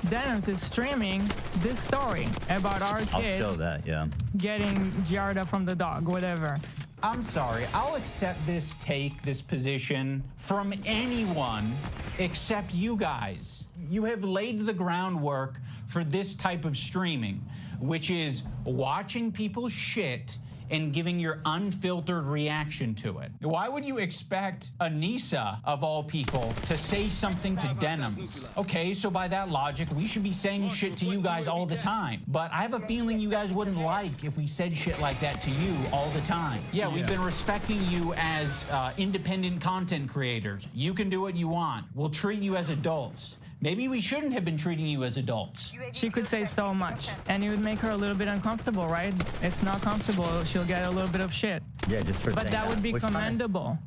Denims is streaming this story about our kid I'll show that, yeah. getting Giarda from the dog, whatever. I'm sorry, I'll accept this this position from anyone except you guys. You have laid the groundwork for this type of streaming, which is watching people's shit and giving your unfiltered reaction to it. Why would you expect Anissa, of all people, to say something to Denims? Okay, so by that logic, we should be saying shit to you guys all the time. But I have a feeling you guys wouldn't like if we said shit like that to you all the time. Yeah, we've been respecting you as independent content creators. You can do what you want. We'll treat you as adults. Maybe we shouldn't have been treating you as adults. She could say so much, and it would make her a little bit uncomfortable, right? It's not comfortable. She'll get a little bit of shit. Yeah, just for But saying that would be commendable.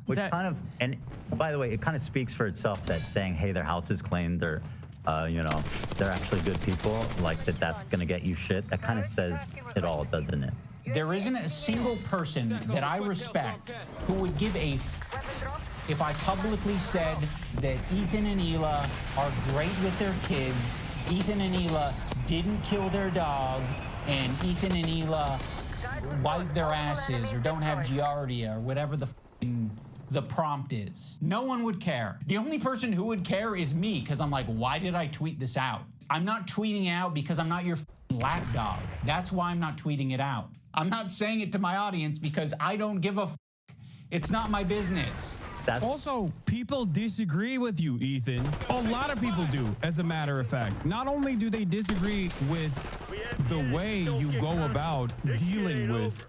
And by the way, it kind of speaks for itself that saying, hey, their house is clean, they're, you know, they're actually good people, like that's gonna get you shit. That kind of says it all, doesn't it? There isn't a single person that I respect who would give a if I publicly said that Ethan and Hila are great with their kids, Ethan and Hila didn't kill their dog, and Ethan and Hila wipe their asses or don't have giardia or whatever the prompt is. No one would care. The only person who would care is me, because I'm like, why did I tweet this out? I'm not tweeting out because I'm not your lapdog. That's why I'm not tweeting it out. I'm not saying it to my audience because I don't give a It's not my business. Also, people disagree with you, Ethan. A lot of people do, as a matter of fact. Not only do they disagree with the way you go about dealing with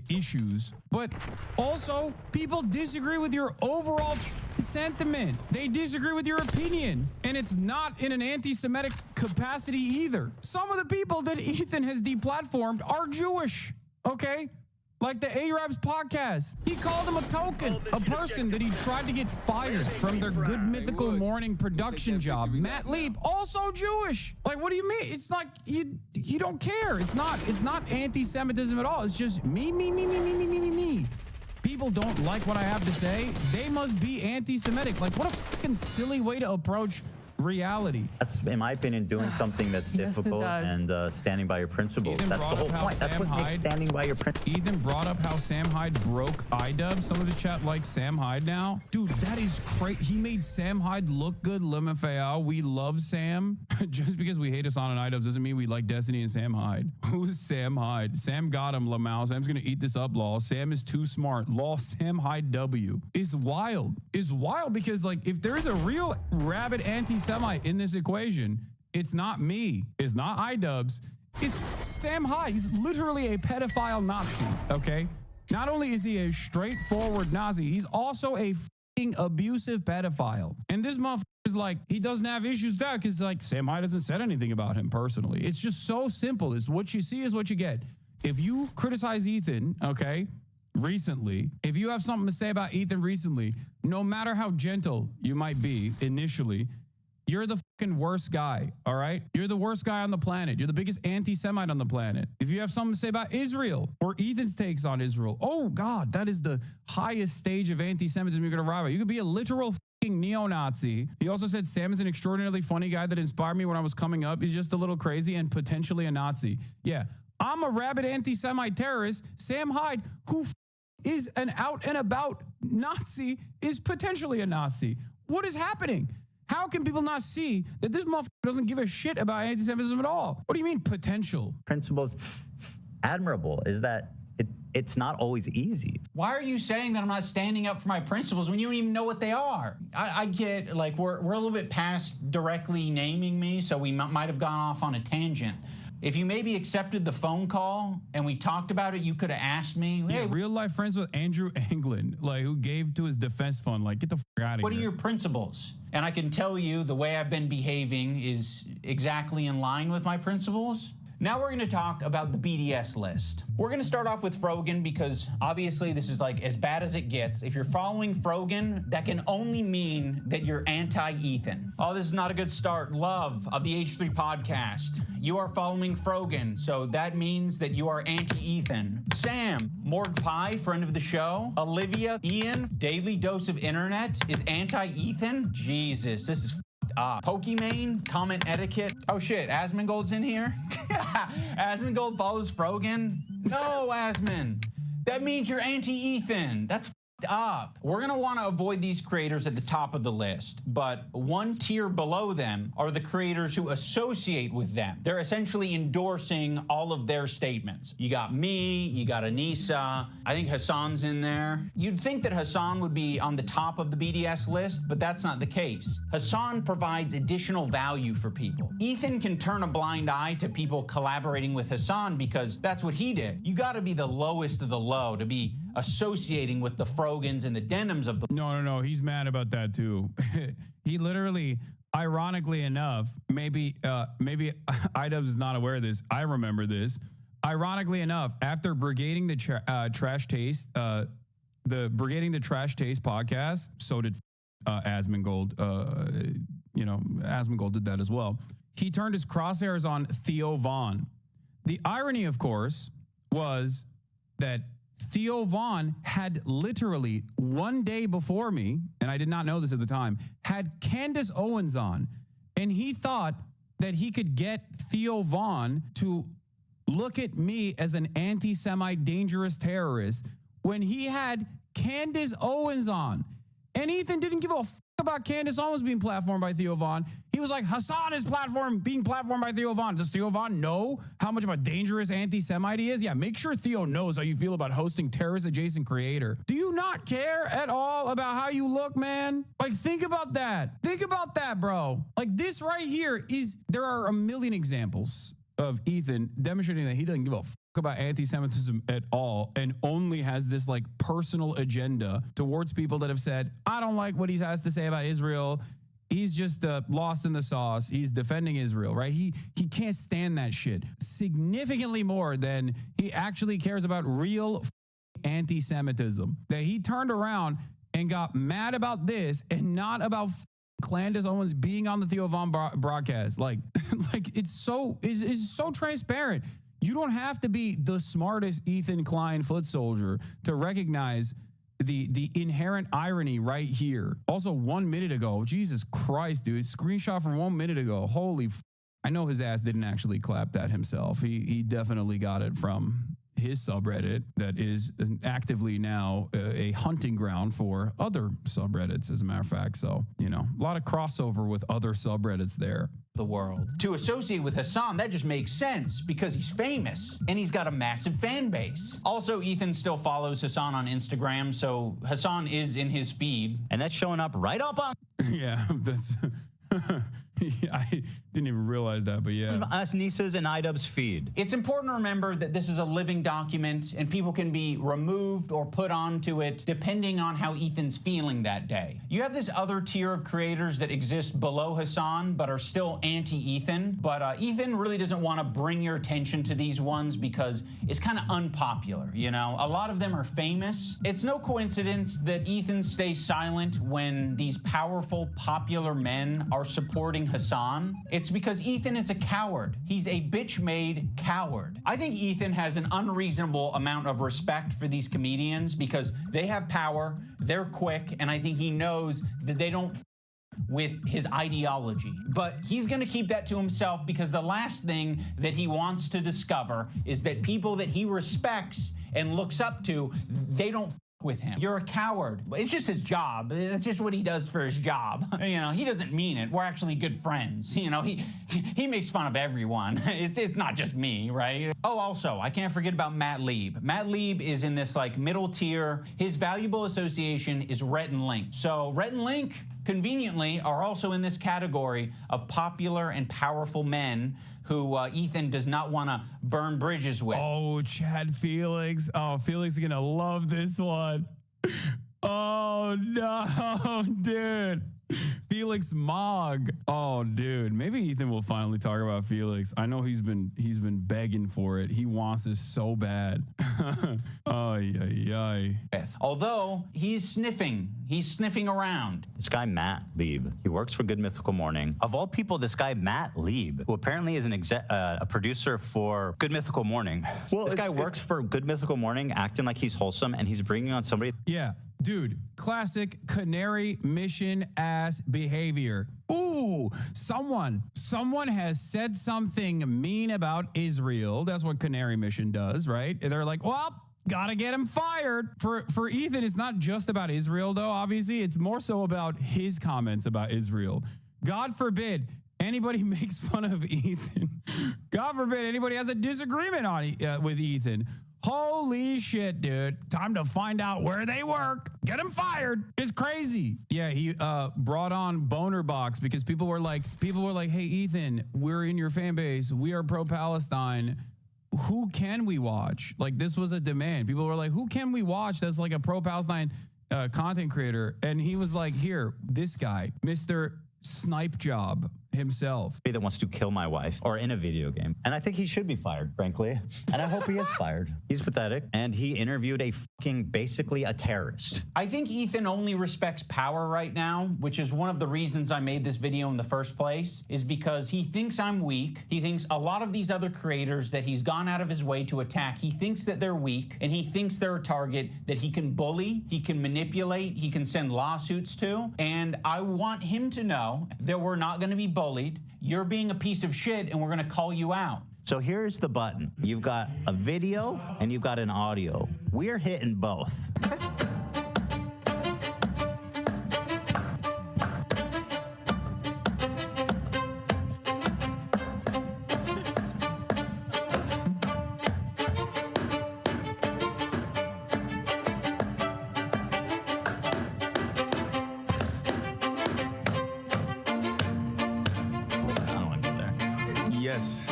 issues, but also people disagree with your overall sentiment. They disagree with your opinion, and it's not in an anti-Semitic capacity either. Some of the people that Ethan has deplatformed are Jewish, okay? Like the Arabs podcast. He called him a token, a person that he tried to get fired from their Good Mythical Morning production job. Matt Leap, also Jewish. Like, what do you mean? It's like you don't care. It's not anti-Semitism at all. It's just me. People don't like what I have to say. They must be anti-Semitic. Like, what a fucking silly way to approach reality. That's, in my opinion, doing something that's difficult and standing by your principles. That's the whole point. That's what makes standing by your principles. Ethan brought up how Sam Hyde broke iDub. Some of the chat likes Sam Hyde now. Dude, that is crazy. He made Sam Hyde look good. Lemafayal. We love Sam. Just because we hate Hassan and iDubs doesn't mean we like Destiny and Sam Hyde. Who's Sam Hyde? Sam got him, Lamau. Sam's gonna eat this up, lol. Sam is too smart. Lol, Sam Hyde W. Is wild. Is wild because, like, if there's a real rabid anti-Semite in this equation, it's not me, it's not iDubbbz, it's Sam Hyde. He's literally a pedophile Nazi, okay? Not only is he a straightforward Nazi, he's also a fucking abusive pedophile. And this motherfucker is like, he doesn't have issues with that because, like, Sam Hyde hasn't said anything about him personally. It's just so simple. It's what you see is what you get. If you criticize Ethan, okay, recently, if you have something to say about Ethan recently, no matter how gentle you might be initially, you're the fucking worst guy, all right? You're the worst guy on the planet. You're the biggest anti-Semite on the planet. If you have something to say about Israel or Ethan's takes on Israel, oh God, that is the highest stage of anti-Semitism you're gonna arrive at. You could be a literal fucking neo-Nazi. He also said Sam is an extraordinarily funny guy that inspired me when I was coming up. He's just a little crazy and potentially a Nazi. Yeah, I'm a rabid anti-Semite terrorist. Sam Hyde, who is an out and about Nazi is potentially a Nazi. What is happening? How can people not see that this motherfucker doesn't give a shit about anti-Semitism at all? What do you mean potential? Principles admirable is that it's not always easy. Why are you saying that I'm not standing up for my principles when you don't even know what they are? I get, like, we're a little bit past directly naming me, so we might have gone off on a tangent. If you maybe accepted the phone call and we talked about it, you could have asked me, hey, Yeah, real life friends with Andrew Anglin, like, who gave to his defense fund. Like, get the fuck out of here. what are your principles? And I can tell you the way I've been behaving is exactly in line with my principles. Now we're going to talk about the BDS list. We're going to start off with Frogan because obviously this is like as bad as it gets. If you're following Frogan, that can only mean that you're anti-Ethan. Oh, this is not a good start. Love of the H3 podcast. You are following Frogan, so that means that you are anti-Ethan. Sam, Morg Pie, friend of the show. Olivia, Ian, Daily Dose of Internet is anti-Ethan. Jesus, this is Pokimane, comment etiquette. Oh shit, Asmongold's in here. Asmongold follows Frogan. No, Asmon. That means you're anti-Ethan. That's up. We're going to want to avoid these creators at the top of the list, but one tier below them are the creators who associate with them. They're essentially endorsing all of their statements. You got me, you got Anissa, I think Hassan's in there. You'd think that Hassan would be on the top of the BDS list, but that's not the case. Hassan provides additional value for people. Ethan can turn a blind eye to people collaborating with Hassan because that's what he did. You got to be the lowest of the low to be associating with the Frogans and the Denims of the... No. He's mad about that too. He literally, ironically enough, maybe Idubs is not aware of this. I remember this. Ironically enough, after brigading the Trash Taste, the Brigading the Trash Taste podcast, so did Asmongold. Asmongold did that as well. He turned his crosshairs on Theo Von. The irony, of course, was that Theo Von had literally one day before me, and I did not know this at the time, had Candace Owens on, and he thought that he could get Theo Von to look at me as an anti-Semite dangerous terrorist when he had Candace Owens on. And Ethan didn't give a fuck about Candace Owens being platformed by Theo Von. He was like, Hassan is being platformed by Theo Von. Does Theo Von know how much of a dangerous anti-Semite he is? Yeah, make sure Theo knows how you feel about hosting terrorist-adjacent creator. Do you not care at all about how you look, man? Like, think about that. Think about that, bro. Like, this right here there are a million examples of Ethan demonstrating that he doesn't give a fuck about anti-Semitism at all and only has this like personal agenda towards people that have said, I don't like what he has to say about Israel. He's just lost in the sauce. He's defending Israel, right? He can't stand that shit significantly more than he actually cares about real anti-Semitism. That he turned around and got mad about this and not about Candace Owens being on the Theo Von broadcast. Like it's so transparent. You don't have to be the smartest Ethan Klein foot soldier to recognize the inherent irony right here. Also, 1 minute ago, Jesus Christ, dude, screenshot from 1 minute ago. Holy I know his ass didn't actually clap that himself. He definitely got it from his subreddit that is actively now a hunting ground for other subreddits, as a matter of fact. So, a lot of crossover with other subreddits there. The world. To associate with Hassan, that just makes sense because he's famous and he's got a massive fan base. Also, Ethan still follows Hassan on Instagram, so Hassan is in his feed. And that's showing up right up on... Yeah, that's... I didn't even realize that, but yeah. Us Nisa's and Idub's feed. It's important to remember that this is a living document and people can be removed or put onto it depending on how Ethan's feeling that day. You have this other tier of creators that exist below Hassan but are still anti-Ethan, but Ethan really doesn't want to bring your attention to these ones because it's kind of unpopular, A lot of them are famous. It's no coincidence that Ethan stays silent when these powerful, popular men are supporting Hassan. It's because Ethan is a coward. He's a bitch-made coward. I think Ethan has an unreasonable amount of respect for these comedians because they have power, they're quick, and I think he knows that they don't with his ideology. But he's going to keep that to himself because the last thing that he wants to discover is that people that he respects and looks up to, they don't with him. You're a coward. It's just his job. It's just what he does for his job. You know, he doesn't mean it. We're actually good friends. You know, he makes fun of everyone. It's not just me, right? Oh, also, I can't forget about Matt Lieb. Matt Lieb is in this like middle tier. His valuable association is Rhett and Link. So Rhett and Link, conveniently, are also in this category of popular and powerful men who Ethan does not want to burn bridges with. Oh, Chad Felix. Oh, Felix is going to love this one. Oh, no, dude. Felix Mogg. Oh, dude. Maybe Ethan will finally talk about Felix. I know he's been begging for it. He wants this so bad. Although he's sniffing around. This guy, Matt Lieb, he works for Good Mythical Morning. Of all people, this guy, Matt Lieb, who apparently is a producer for Good Mythical Morning. Well, this guy works for Good Mythical Morning, acting like he's wholesome, and he's bringing on somebody. Yeah, dude, classic Canary Mission ass behavior. Ooh, someone has said something mean about Israel. That's what Canary Mission does, right? They're like, well, gotta get him fired. For Ethan, it's not just about Israel, though, obviously. It's more so about his comments about Israel. God forbid anybody makes fun of Ethan. God forbid anybody has a disagreement with Ethan. Holy shit, dude. Time to find out where they work. Get him fired. It's crazy. Yeah, he brought on Boner Box because people were like, hey, Ethan, we're in your fan base. We are pro-Palestine. Who can we watch? Like, this was a demand. People were like, who can we watch that's like a pro-Palestine content creator? And he was like, here, this guy, Mr. Snipe Job himself. That wants to kill my wife or in a video game. And I think he should be fired, frankly. And I hope he is fired. He's pathetic. And he interviewed basically a terrorist. I think Ethan only respects power right now, which is one of the reasons I made this video in the first place, is because he thinks I'm weak. He thinks a lot of these other creators that he's gone out of his way to attack, he thinks that they're weak, and he thinks they're a target that he can bully, he can manipulate, he can send lawsuits to. And I want him to know that we're not going to be bullied. You're being a piece of shit, and we're going to call you out. So here's the button. You've got a video and you've got an audio. We're hitting both. Yes.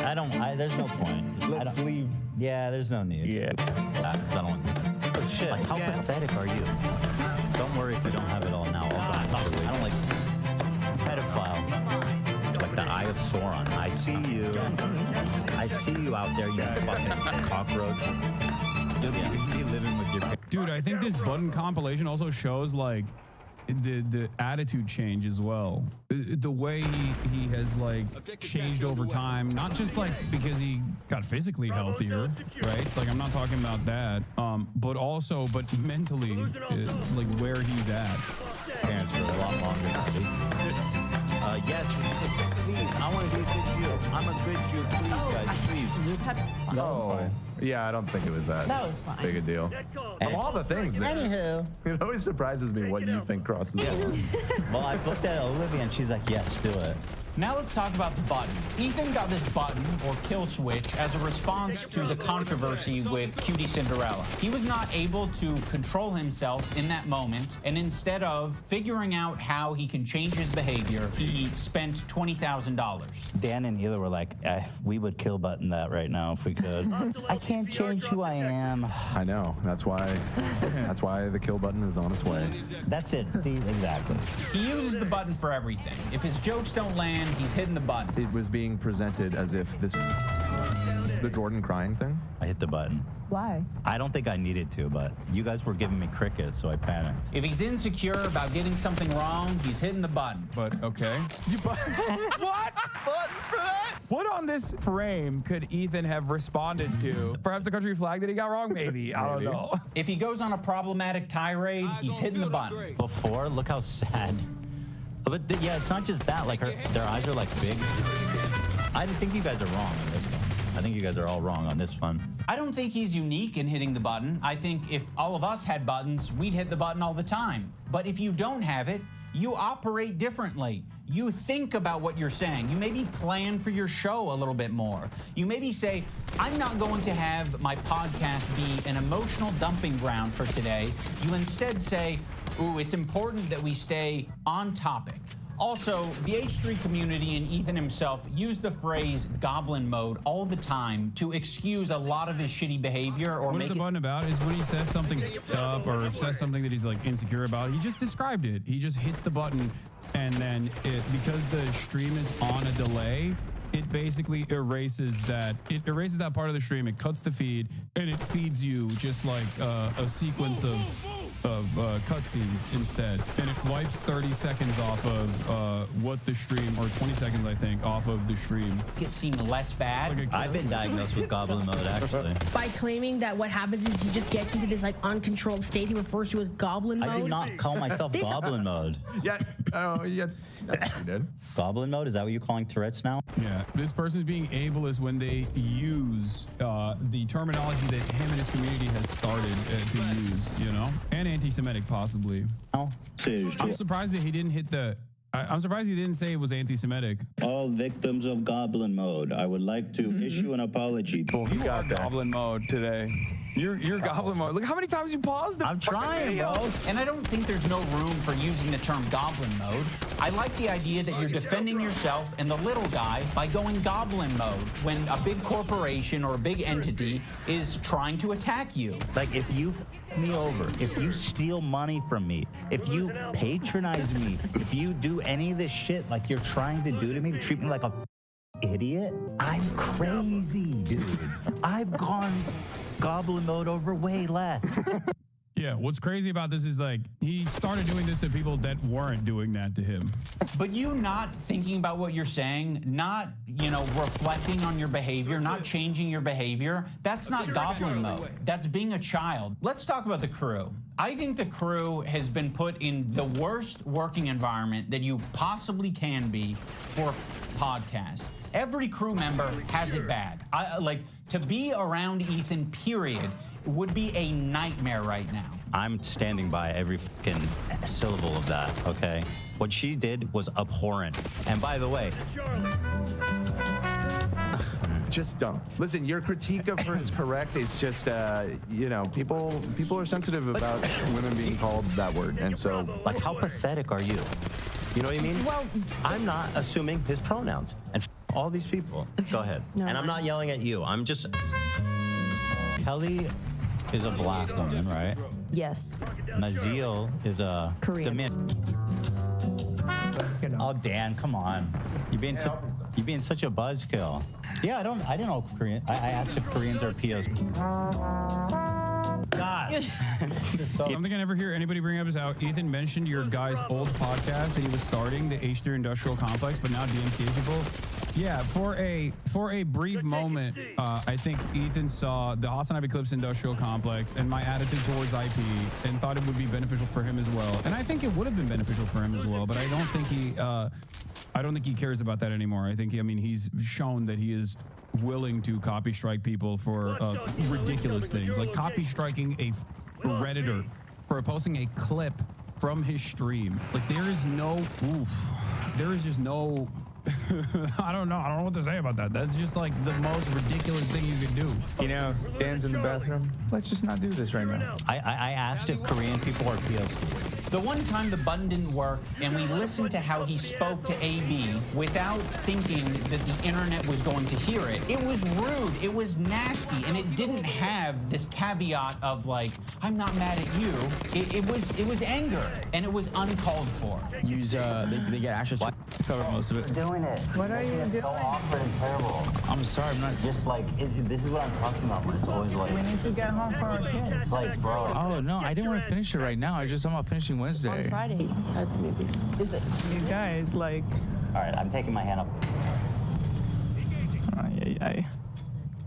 There's no point. Let's leave. Yeah, there's no need. Yeah. I don't want to. But shit, like, how pathetic are you? Don't worry if you don't have it all now. I don't like pedophile. Like the Eye of Sauron. I see you. I see you out there, you fucking cockroach. Dude, you be living with your... Dude, I think this button compilation also shows like the attitude change as well. The way he has like changed over time, not just like because he got physically healthier, right? Like I'm not talking about that, but mentally, like where he's at. Parents for a lot longer, buddy. Yes, please. I want to be a good Jew. I'm a good Jew. Please, guys, please. Oh, yeah, I don't think it was that big a deal. Of all the things, Anywho. It always surprises me what you think crosses the line. Well, I looked at Olivia and she's like, yes, do it. Now let's talk about the button. Ethan got this button, or kill switch, as a response to the controversy with Cutie Cinderella. He was not able to control himself in that moment, and instead of figuring out how he can change his behavior, he spent $20,000. Dan and Hila were like, we would kill button that right now if we could. I can't change who I am. I know. That's why the kill button is on its way. That's it. See, exactly. He uses the button for everything. If his jokes don't land, he's hitting the button. It was being presented as if the Jordan crying thing. I hit the button. Why? I don't think I needed to, but you guys were giving me crickets, so I panicked. If he's insecure about getting something wrong, he's hitting the button. But okay. What? Button for that? What on this frame could Ethan have responded to? Perhaps the country flag that he got wrong? Maybe. I don't know. If he goes on a problematic tirade, he's hitting the button. Before, look how sad. But yeah, it's not just that. Like their eyes are like big. I think you guys are wrong on this one. I think you guys are all wrong on this one. I don't think he's unique in hitting the button. I think if all of us had buttons, we'd hit the button all the time. But if you don't have it, you operate differently. You think about what you're saying. You maybe plan for your show a little bit more. You maybe say, I'm not going to have my podcast be an emotional dumping ground for today. You instead say, ooh, it's important that we stay on topic. Also, the H3 community and Ethan himself use the phrase goblin mode all the time to excuse a lot of his shitty behavior or what make is the button about is when he says something up or says something that he's like insecure about. He just described it. He just hits the button, and then because the stream is on a delay, it basically erases that. It erases that part of the stream. It cuts the feed, and it feeds you just like a sequence of cutscenes instead, and it wipes 30 seconds off of what the stream, or 20 seconds I think, off of the stream. It seemed less bad. Like I've been diagnosed with goblin mode actually. By claiming that what happens is he just gets into this like uncontrolled state he refers to as goblin mode. I did not call myself goblin mode. Yeah. Oh, yeah. You did. Goblin mode? Is that what you're calling Tourette's now? Yeah, this person's being ableist when they use the terminology that him and his community has started to use, you know, and anti-Semitic possibly. Oh, I'm surprised that he didn't hit the. I'm surprised he didn't say it was anti-Semitic. All victims of goblin mode, I would like to issue an apology. You got goblin mode today. You're goblin mode. Look how many times you paused the I'm trying, bro. And I don't think there's no room for using the term goblin mode. I like the idea that you're defending yourself and the little guy by going goblin mode when a big corporation or a big entity is trying to attack you. Like if you f me over, if you steal money from me, if you patronize me, if you do any of this shit like you're trying to do to me, treat me like a idiot, I'm crazy, dude. I've gone goblin mode over way less. Yeah, what's crazy about this is like he started doing this to people that weren't doing that to him. But you not thinking about what you're saying, not, you know, reflecting on your behavior, not changing your behavior, that's not goblin mode. That's being a child. Let's talk about the crew. I think the crew has been put in the worst working environment that you possibly can be for a podcast. Every crew member has it bad. Like, to be around Ethan, period, would be a nightmare right now. I'm standing by every fucking syllable of that, okay? What she did was abhorrent. And by the way, Just don't. Listen, your critique of her is correct. It's just, you know, people are sensitive about women being called that word. And so, like, how pathetic are you? You know what I mean? Well, I'm not assuming his pronouns. And All these people. Go ahead. and I'm not yelling at you. I'm just... Kelly is a black woman, right? yes. Maziel is a Korean. Oh, Dan, come on. You're being such a buzzkill. Yeah, I didn't know Korean. I asked if Koreans are POs. God. Something I never hear anybody bring up is how Ethan mentioned your guy's old podcast that he was starting, the H3 Industrial Complex, but now DMCA people. Yeah, for a brief moment, I think Ethan saw the Austin Eclipse Industrial Complex and my attitude towards IP and thought it would be beneficial for him as well. And I think it would have been beneficial for him as well, but I don't think he cares about that anymore. I think he's shown that he is willing to copy strike people for ridiculous things, like copy striking a Redditor for posting a clip from his stream. Like there is just no I don't know what to say about that. That's just like the most ridiculous thing you could do. You know, Dan's in the bathroom. Let's just not do this right now. I asked if Korean people are POs. The one time the button didn't work and we listened to how he spoke to AB without thinking that the internet was going to hear it, it was rude, it was nasty, and it didn't have this caveat of like, I'm not mad at you. It was anger, and it was uncalled for. Use they get access to cover most of it. Doing it. What are you doing? So awkward and terrible. I'm sorry, I'm not. Just like this is what I'm talking about. When it's always like We need to get home for our kids. it's like, bro. Oh no, I didn't want to finish it right now. I just I'm about finishing Wednesday. On Friday, maybe. Is it? You guys, like, All right, I'm taking my hand up. ay.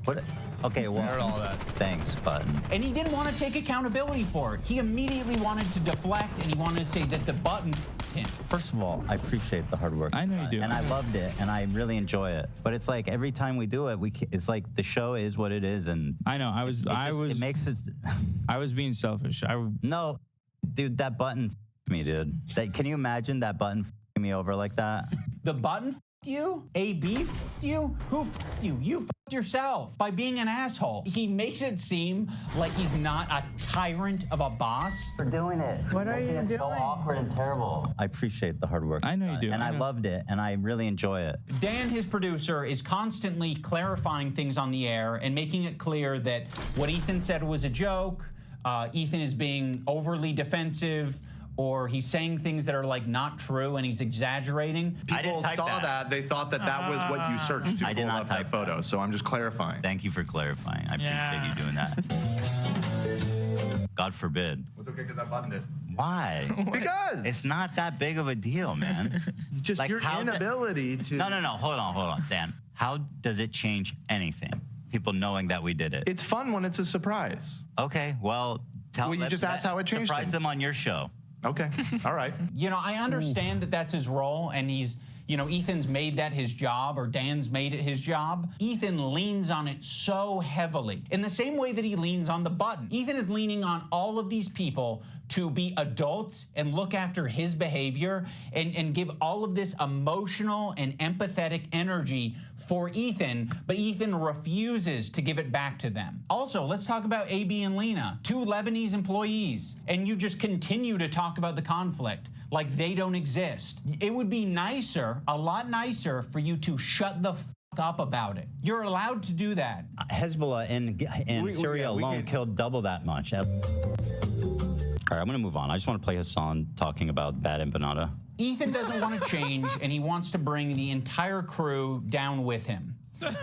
What? Okay, well, all that. thanks, Button. And he didn't want to take accountability for it. He immediately wanted to deflect, and he wanted to say that the button him. First of all, I appreciate the hard work. I know you do. And I loved it, and I really enjoy it. But it's like every time we do it, it's like the show is what it is, and I know. it makes it. I was being selfish. No, dude, that button me, dude. Can you imagine that button me over like that? The button you? AB you? Who you? You yourself by being an asshole. He makes it seem like he's not a tyrant of a boss. For doing it. What are you Making it doing? so awkward and terrible. I appreciate the hard work. I know you do. And I loved it, and I really enjoy it. Dan, his producer, is constantly clarifying things on the air and making it clear that what Ethan said was a joke. Ethan is being overly defensive, or he's saying things that are like not true and he's exaggerating. People saw that. They thought that that was what you searched to I did pull not up type that photo. So I'm just clarifying. Thank you for clarifying. I appreciate you doing that. God forbid. It's okay because I buttoned it. Why? Because it's not that big of a deal, man. Just like your inability to. No. Hold on, Dan. How does it change anything? People knowing that we did it. It's fun when it's a surprise. Okay, well, you just asked how it changed. Surprise them on your show. Okay, all right. You know, I understand that that's his role, and he's, you know, Ethan's made that his job, or Dan's made it his job. Ethan leans on it so heavily, in the same way that he leans on the button. Ethan is leaning on all of these people to be adults and look after his behavior and give all of this emotional and empathetic energy for Ethan, but Ethan refuses to give it back to them. Also, let's talk about AB and Lena, 2 Lebanese employees, and you just continue to talk about the conflict like they don't exist. It would be nicer, a lot nicer, for you to shut the up about it. You're allowed to do that. Hezbollah in Syria alone killed double that much. All right, I'm gonna move on. I just want to play Hassan talking about bad empanada. Ethan doesn't want to change, and he wants to bring the entire crew down with him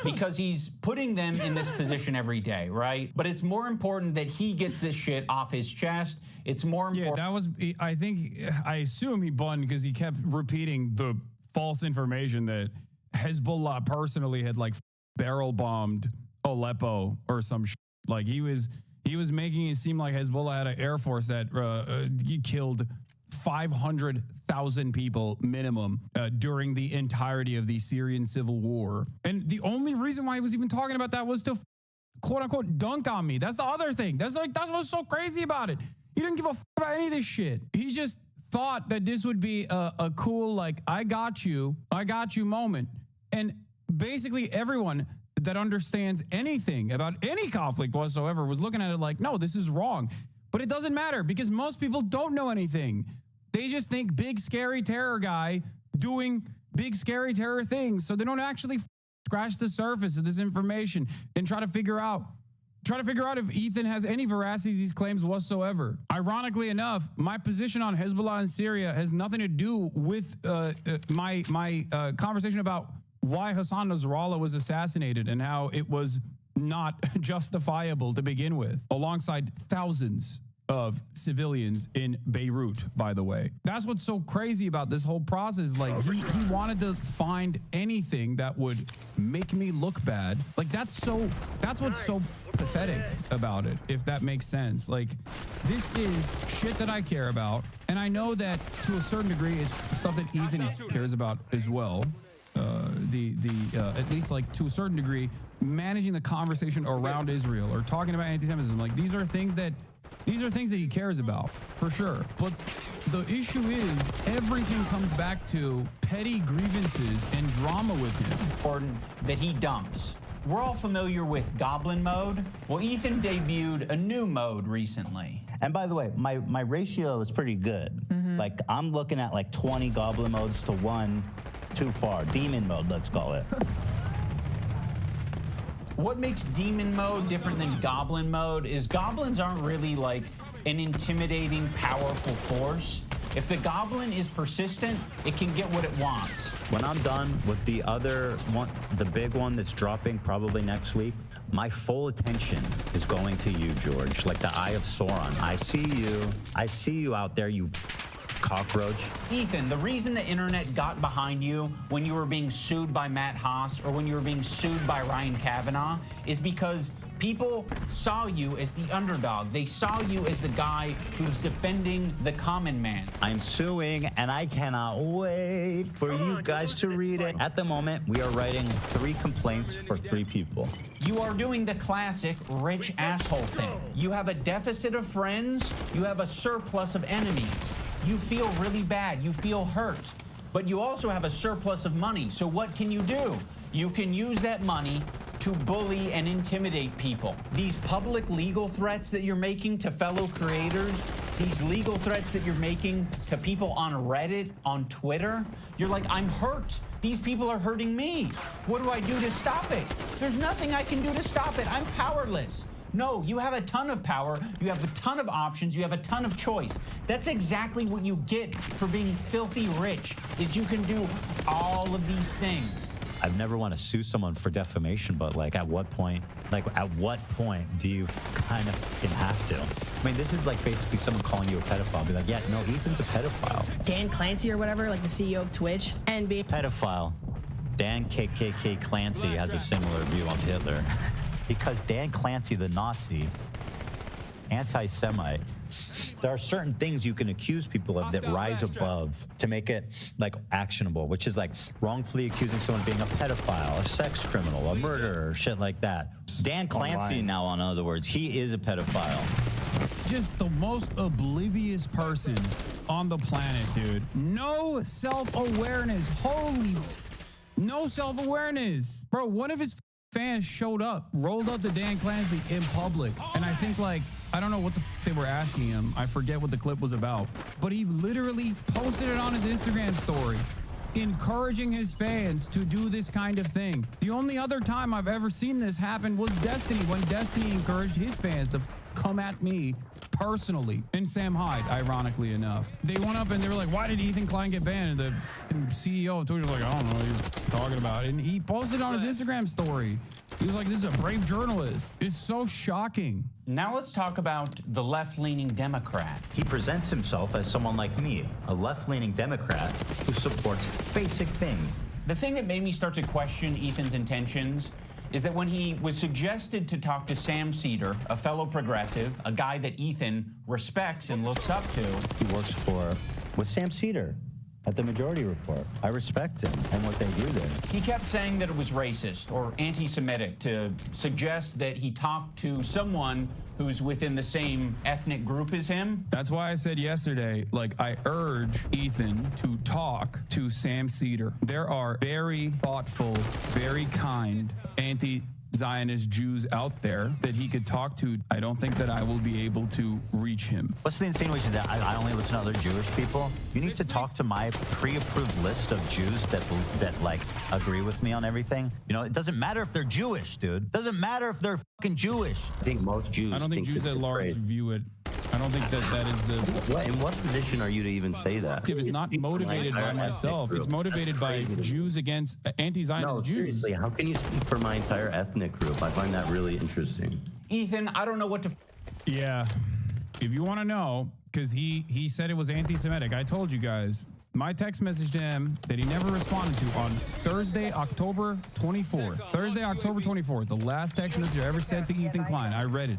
because he's putting them in this position every day, right? But it's more important that he gets this shit off his chest. It's more important. Yeah, that was, I assume he buttoned because he kept repeating the false information that Hezbollah personally had like barrel bombed Aleppo or some shit. Like he was making it seem like Hezbollah had an air force that killed 500,000 people minimum during the entirety of the Syrian civil war. And the only reason why he was even talking about that was to quote unquote dunk on me. That's the other thing. That's what's so crazy about it. He didn't give a about any of this shit. He just thought that this would be a cool, like, I got you moment. And basically everyone that understands anything about any conflict whatsoever was looking at it like, no, this is wrong. But it doesn't matter because most people don't know anything. They just think big, scary terror guy doing big, scary terror things. So they don't actually scratch the surface of this information and try to figure out if Ethan has any veracity to these claims whatsoever. Ironically enough, my position on Hezbollah in Syria has nothing to do with my conversation about why Hassan Nasrallah was assassinated and how it was not justifiable to begin with, alongside thousands of civilians in Beirut, by the way. That's what's so crazy about this whole process. Like, he wanted to find anything that would make me look bad. Like, that's what's so pathetic about it, if that makes sense. Like, this is shit that I care about, and I know that to a certain degree it's stuff that Ethan cares about as well. At least, like, to a certain degree, managing the conversation around Israel or talking about anti-Semitism, like, these are things that he cares about, for sure. But the issue is everything comes back to petty grievances and drama with him. Important that he dumps. We're all familiar with Goblin mode. Well, Ethan debuted a new mode recently. And by the way, my ratio is pretty good. Like, I'm looking at like 20 Goblin modes to 1 too far. Demon mode, let's call it. What makes demon mode different than goblin mode is goblins aren't really like an intimidating, powerful force. If the goblin is persistent, it can get what it wants. When I'm done with the other one, the big one that's dropping probably next week, my full attention is going to you, George, like the Eye of Sauron. I see you out there, you cockroach. Ethan, the reason the internet got behind you when you were being sued by Matt Haas or when you were being sued by Ryan Kavanaugh is because People saw you as the underdog. They saw you as the guy who's defending the common man. I'm suing, and I cannot wait for you guys to read it. At the moment, we are writing 3 complaints for 3 people. You are doing the classic rich asshole thing. You have a deficit of friends. You have a surplus of enemies. You feel really bad. You feel hurt. But you also have a surplus of money. So what can you do? You can use that money to bully and intimidate people. These public legal threats that you're making to fellow creators, these legal threats that you're making to people on Reddit, on Twitter, you're like, I'm hurt. These people are hurting me. What do I do to stop it? There's nothing I can do to stop it. I'm powerless. No, you have a ton of power. You have a ton of options. You have a ton of choice. That's exactly what you get for being filthy rich, is you can do all of these things. I've never want to sue someone for defamation, but like at what point do you kind of fucking have to? I mean, this is like basically someone calling you a pedophile. Be like, yeah, no, Ethan's a pedophile. Dan Clancy or whatever, like the CEO of Twitch, and be Pedophile. Dan KKK Clancy has a similar view on Hitler. Because Dan Clancy, the Nazi, anti-Semite, there are certain things you can accuse people of that rise above to make it like actionable, which is like wrongfully accusing someone of being a pedophile, a sex criminal, a murderer, shit like that. Dan Clancy now, in other words, he is a pedophile. Just the most oblivious person on the planet, dude. No self-awareness. No self-awareness. Bro, one of his fans showed up, rolled up to Dan Clancy in public, and I think like, I don't know what the they were asking him. I forget what the clip was about, but he literally posted it on his Instagram story, encouraging his fans to do this kind of thing. The only other time I've ever seen this happen was Destiny, when Destiny encouraged his fans to come at me personally, and Sam Hyde, ironically enough. They went up and they were like, why did Ethan Klein get banned? And the CEO of Twitch was like, I don't know what he's talking about. And he posted on his Instagram story. He was like, this is a brave journalist. It's so shocking. Now let's talk about the left-leaning Democrat. He presents himself as someone like me, a left-leaning Democrat who supports basic things. The thing that made me start to question Ethan's intentions is that when he was suggested to talk to Sam Cedar, a fellow progressive, a guy that Ethan respects and looks up to. He works with Sam Cedar at the Majority Report. I respect him and what they do there. He kept saying that it was racist or anti-Semitic to suggest that he talked to someone who's within the same ethnic group as him. That's why I said yesterday, like, I urge Ethan to talk to Sam Cedar. There are very thoughtful, very kind anti-Zionist Jews out there that he could talk to. I don't think that I will be able to reach him. What's the insinuation that I only listen to other Jewish people? You need to talk to my pre-approved list of Jews that like agree with me on everything. You know, it doesn't matter if they're Jewish, dude. It doesn't matter if they're fucking Jewish. I think most Jews. I don't think Jews at large view it. I don't think that is the... In what position are you to even say that? It's not motivated by myself. It's motivated by Jews against anti-Zionist Jews. Seriously, how can you speak for my entire ethnic group? I find that really interesting. Ethan, I don't know what to... Yeah, if you want to know, because he said it was anti-Semitic. I told you guys. My text message to him that he never responded to on Thursday, October 24th. Thursday, October 24th, the last text message I ever sent to Ethan Klein. I read it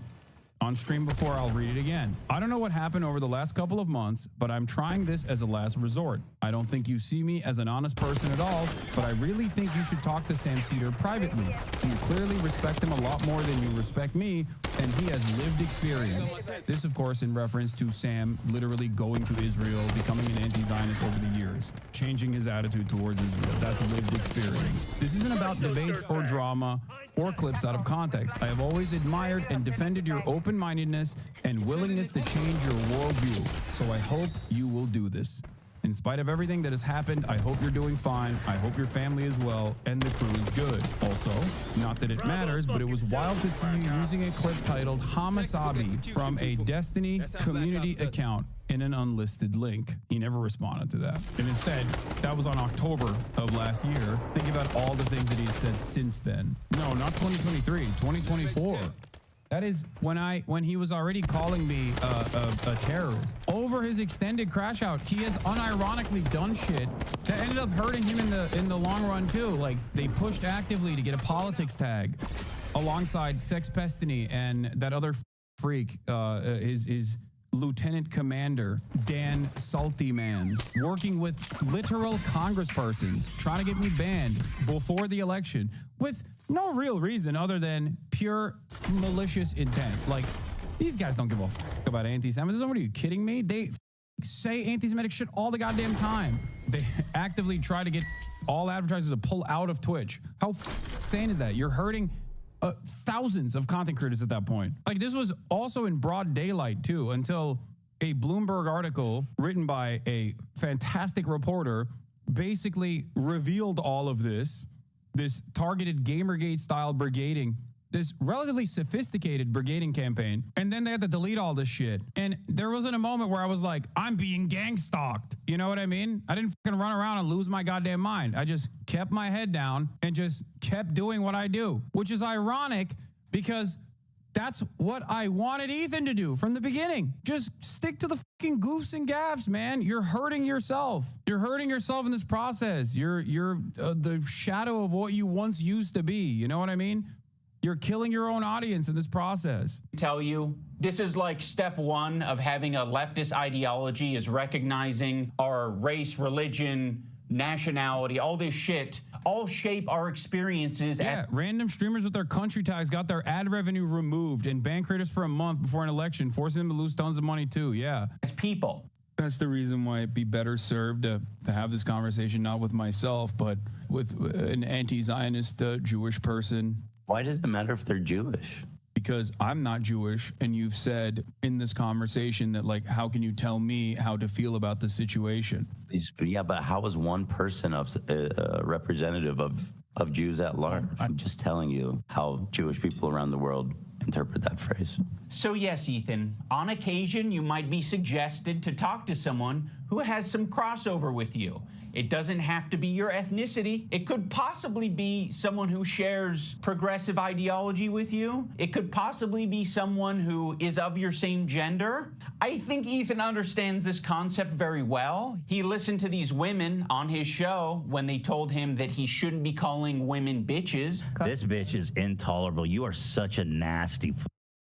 on stream before. I'll read it again. I don't know what happened over the last couple of months, but I'm trying this as a last resort. I don't think you see me as an honest person at all, but I really think you should talk to Sam Cedar privately. You clearly respect him a lot more than you respect me, and he has lived experience. This, of course, in reference to Sam literally going to Israel, becoming an anti-Zionist over the years, changing his attitude towards Israel. That's lived experience. This isn't about debates or drama or clips out of context. I have always admired and defended your open-mindedness and willingness to change your worldview. So I hope you will do this. In spite of everything that has happened, I hope you're doing fine. I hope your family is well and the crew is good. Also, not that it matters, but it was wild to see you using a clip titled Hamasabi from a Destiny community account in an unlisted link. He never responded to that. And instead, that was on October of last year. Think about all the things that he said since then. No, not 2023, 2024. That is when he was already calling me a terrorist. Over his extended crash out, he has unironically done shit that ended up hurting him in the long run too. Like, they pushed actively to get a politics tag. alongside Sex Pestiny and that other freak, is Lieutenant Commander Dan Salty Man, working with literal congresspersons trying to get me banned before the election with no real reason other than pure malicious intent. Like, these guys don't give a fuck about anti-Semitism. What are you kidding me? They say anti-Semitic shit all the goddamn time. They actively try to get all advertisers to pull out of Twitch. How insane is that? You're hurting thousands of content creators at that point. Like, this was also in broad daylight too, until a Bloomberg article written by a fantastic reporter basically revealed all of this targeted Gamergate style brigading, this relatively sophisticated brigading campaign. And then they had to delete all this shit. And there wasn't a moment where I was like, I'm being gang stalked. You know what I mean? I didn't fucking run around and lose my goddamn mind. I just kept my head down and just kept doing what I do, which is ironic because that's what I wanted Ethan to do from the beginning. Just stick to the fucking goofs and gaffs, man. You're hurting yourself. You're hurting yourself in this process. You're the shadow of what you once used to be. You know what I mean? You're killing your own audience in this process. Tell you, this is like step one of having a leftist ideology, is recognizing our race, religion, nationality, all this shit, all shape our experiences. Yeah, random streamers with their country tags got their ad revenue removed and banned creators for a month before an election, forcing them to lose tons of money too. Yeah. As people. That's the reason why it'd be better served to have this conversation not with myself, but with an anti-Zionist Jewish person. Why does it matter if they're Jewish? Because I'm not Jewish, and you've said in this conversation that, like, how can you tell me how to feel about the situation? Yeah, but how is one person a representative of Jews at large? I'm just telling you how Jewish people around the world interpret that phrase. So yes, Ethan, on occasion you might be suggested to talk to someone who has some crossover with you. It doesn't have to be your ethnicity. It could possibly be someone who shares progressive ideology with you. It could possibly be someone who is of your same gender. I think Ethan understands this concept very well. He listened to these women on his show when they told him that he shouldn't be calling women bitches. This bitch is intolerable. You are such a nasty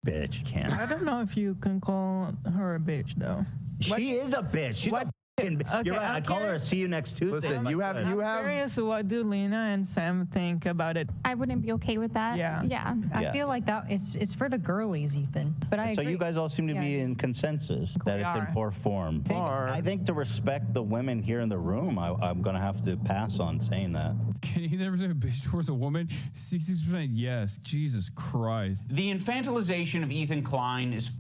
bitch, Ken. I don't know if you can call her a bitch, though. She is a bitch. She's a You're right. I call her a see you next Tuesday. Listen, I'm curious what do Lena and Sam think about it. I wouldn't be okay with that. Yeah. I feel like that it's for the girlies, Ethan. But I So agree. you guys all seem to be in consensus that it's in poor form. I think to respect the women here in the room, I'm going to have to pass on saying that. Can he never say a bitch towards a woman? 60% yes. Jesus Christ. The infantilization of Ethan Klein is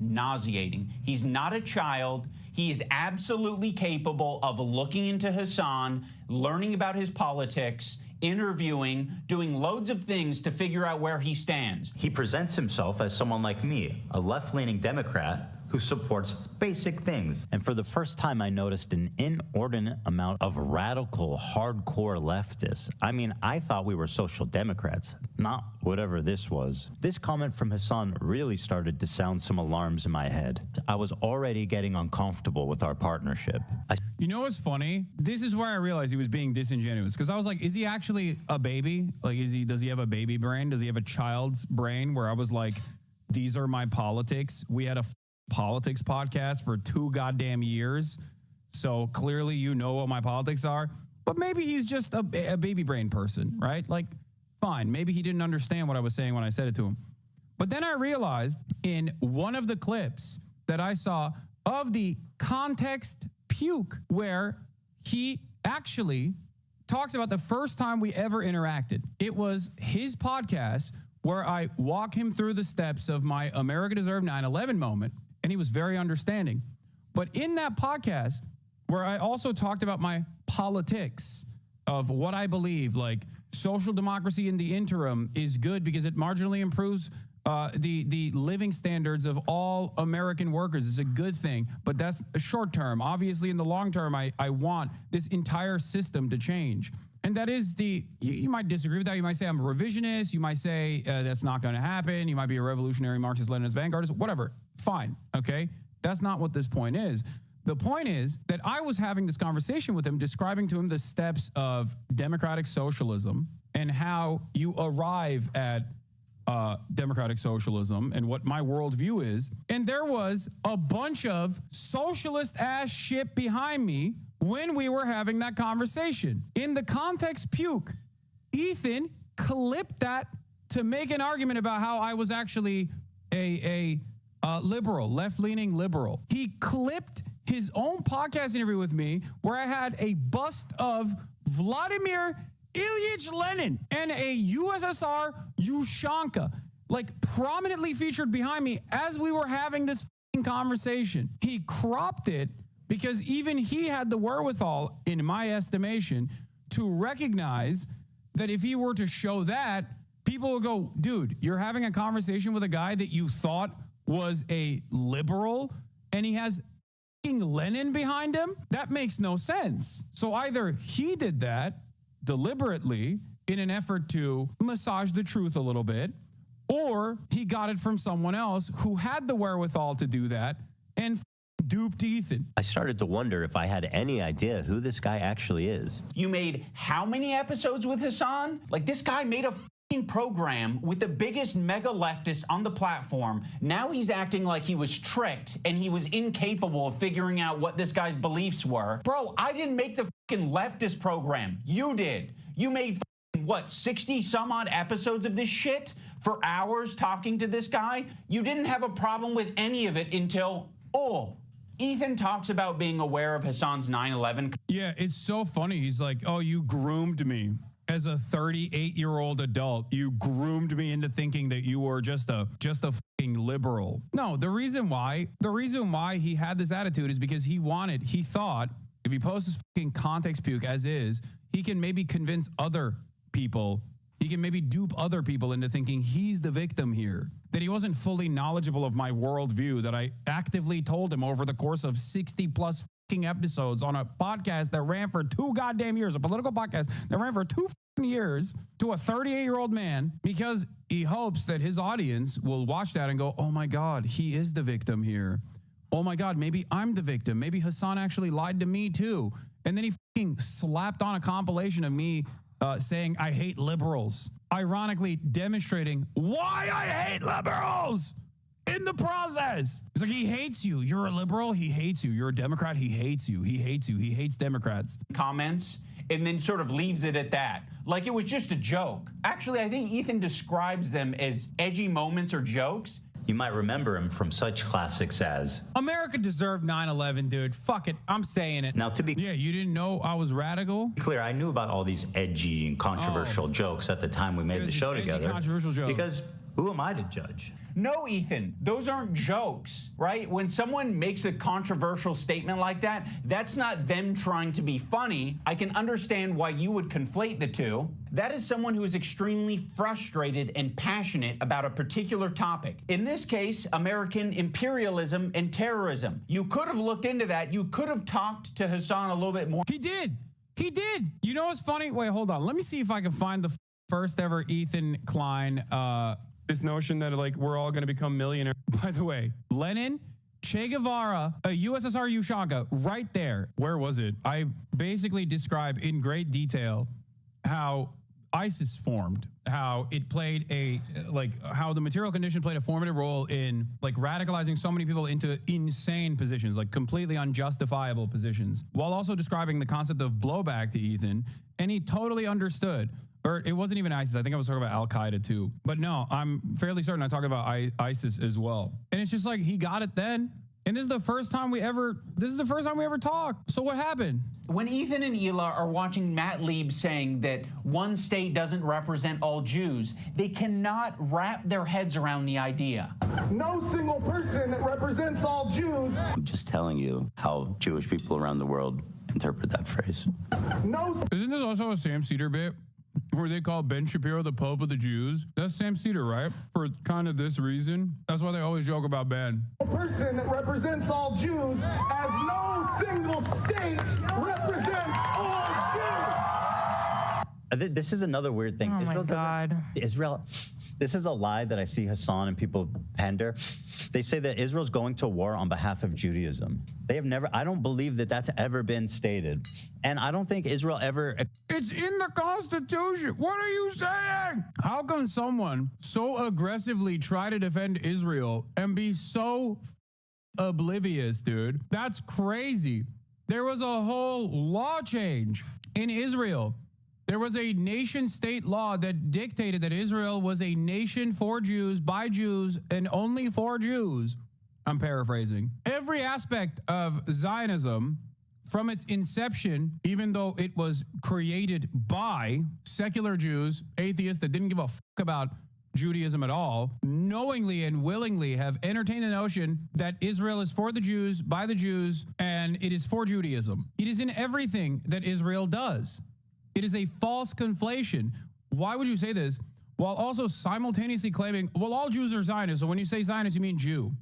nauseating. He's not a child. He is absolutely capable of looking into Hassan, learning about his politics, interviewing, doing loads of things to figure out where he stands. He presents himself as someone like me, a left-leaning Democrat who supports basic things. And for the first time, I noticed an inordinate amount of radical, hardcore leftists. I mean, I thought we were social democrats, not whatever this was. This comment from Hassan really started to sound some alarms in my head. I was already getting uncomfortable with our partnership. You know what's funny? This is where I realized he was being disingenuous, because I was like, is he actually a baby? Like, does he have a baby brain? Does he have a child's brain? Where I was like, these are my politics. We had a politics podcast for 2 goddamn years, so clearly you know what my politics are. But maybe he's just a baby brain person, right? Like, fine, maybe he didn't understand what I was saying when I said it to him. But then I realized in one of the clips that I saw of the context puke, where he actually talks about the first time we ever interacted. It was his podcast where I walk him through the steps of my America Deserved 9/11 moment, and he was very understanding. But in that podcast, where I also talked about my politics of what I believe, like social democracy in the interim is good because it marginally improves the living standards of all American workers. It's a good thing, but that's a short term. Obviously, in the long term, I want this entire system to change. And that is you might disagree with that. You might say I'm a revisionist. You might say that's not going to happen. You might be a revolutionary Marxist-Leninist vanguardist, whatever. Fine, okay? That's not what this point is. The point is that I was having this conversation with him, describing to him the steps of democratic socialism and how you arrive at democratic socialism and what my worldview is. And there was a bunch of socialist ass shit behind me when we were having that conversation. In the context puke, Ethan clipped that to make an argument about how I was actually a liberal, left-leaning liberal. He clipped his own podcast interview with me where I had a bust of Vladimir Ilyich Lenin and a USSR Ushanka, like prominently featured behind me as we were having this conversation. He cropped it because even he had the wherewithal, in my estimation, to recognize that if he were to show that, people would go, dude, you're having a conversation with a guy that you thought was a liberal and he has Lenin behind him? That makes no sense. So either he did that deliberately in an effort to massage the truth a little bit, or he got it from someone else who had the wherewithal to do that and duped Ethan. I started to wonder if I had any idea who this guy actually is. You made how many episodes with Hassan? Like, this guy made a program with the biggest mega leftist on the platform. Now he's acting like he was tricked and he was incapable of figuring out what this guy's beliefs were. Bro, I didn't make the leftist program. You did. You made what, 60 some odd episodes of this shit for hours talking to this guy? You didn't have a problem with any of it until, Ethan talks about being aware of Hassan's 9/11. Yeah, it's so funny. He's like, oh, you groomed me. As a 38-year-old adult, you groomed me into thinking that you were just a fucking liberal. No, the reason why he had this attitude is because he thought if he posts his fucking context puke as is, he can maybe convince other people, he can maybe dupe other people into thinking he's the victim here. That he wasn't fully knowledgeable of my worldview that I actively told him over the course of 60 plus episodes on a podcast that ran for 2 goddamn years, a political podcast that ran for 2 years to a 38-year-old man, because he hopes that his audience will watch that and go, oh my God, he is the victim here. Oh my God, maybe I'm the victim. Maybe Hassan actually lied to me too. And then he fucking slapped on a compilation of me saying I hate liberals, ironically demonstrating why I hate liberals. In the process, it's like he hates you. You're a liberal. He hates you. You're a Democrat. He hates you. He hates you. He hates Democrats. Comments and then sort of leaves it at that. Like it was just a joke. Actually, I think Ethan describes them as edgy moments or jokes. You might remember him from such classics as America deserved 9/11, dude. Fuck it. I'm saying it. Now, to be you didn't know I was radical? clear, I knew about all these edgy and controversial jokes at the time we made the show together. Controversial jokes. Because who am I to judge? No, Ethan, those aren't jokes, right? When someone makes a controversial statement like that, that's not them trying to be funny. I can understand why you would conflate the two. That is someone who is extremely frustrated and passionate about a particular topic. In this case, American imperialism and terrorism. You could have looked into that. You could have talked to Hassan a little bit more. He did. He did. You know what's funny? Wait, hold on. Let me see if I can find the first ever Ethan Klein this notion that like we're all going to become millionaires. By the way, Lenin, Che Guevara, a USSR Ushanka, right there. Where was it? I basically describe in great detail how ISIS formed, how it played how the material condition played a formative role in like radicalizing so many people into insane positions, like completely unjustifiable positions, while also describing the concept of blowback to Ethan. And he totally understood. Or it wasn't even ISIS. I think I was talking about Al-Qaeda too. But no, I'm fairly certain I talked about ISIS as well. And it's just like he got it then. And this is the first time we ever talked. So what happened? When Ethan and Hila are watching Matt Lieb saying that one state doesn't represent all Jews, they cannot wrap their heads around the idea. No single person represents all Jews. I'm just telling you how Jewish people around the world interpret that phrase. Isn't this also a Sam Cedar bit? Where they call Ben Shapiro the Pope of the Jews? That's Sam Cedar, right? For kind of this reason. That's why they always joke about Ben. A person that represents all Jews, as no single state represents all Jews. This is another weird thing. Oh my God. Israel, this is a lie that I see Hassan and people pander. They say that Israel's going to war on behalf of Judaism. They have never, I don't believe that that's ever been stated. And I don't think Israel ever... It's in the Constitution. What are you saying? How can someone so aggressively try to defend Israel and be so oblivious, dude? That's crazy. There was a whole law change in Israel. There was a nation-state law that dictated that Israel was a nation for Jews, by Jews, and only for Jews. I'm paraphrasing. Every aspect of Zionism, from its inception, even though it was created by secular Jews, atheists that didn't give a fuck about Judaism at all, knowingly and willingly have entertained the notion that Israel is for the Jews, by the Jews, and it is for Judaism. It is in everything that Israel does. It is a false conflation. Why would you say this while also simultaneously claiming, well, all Jews are Zionists, so when you say Zionist, you mean Jew?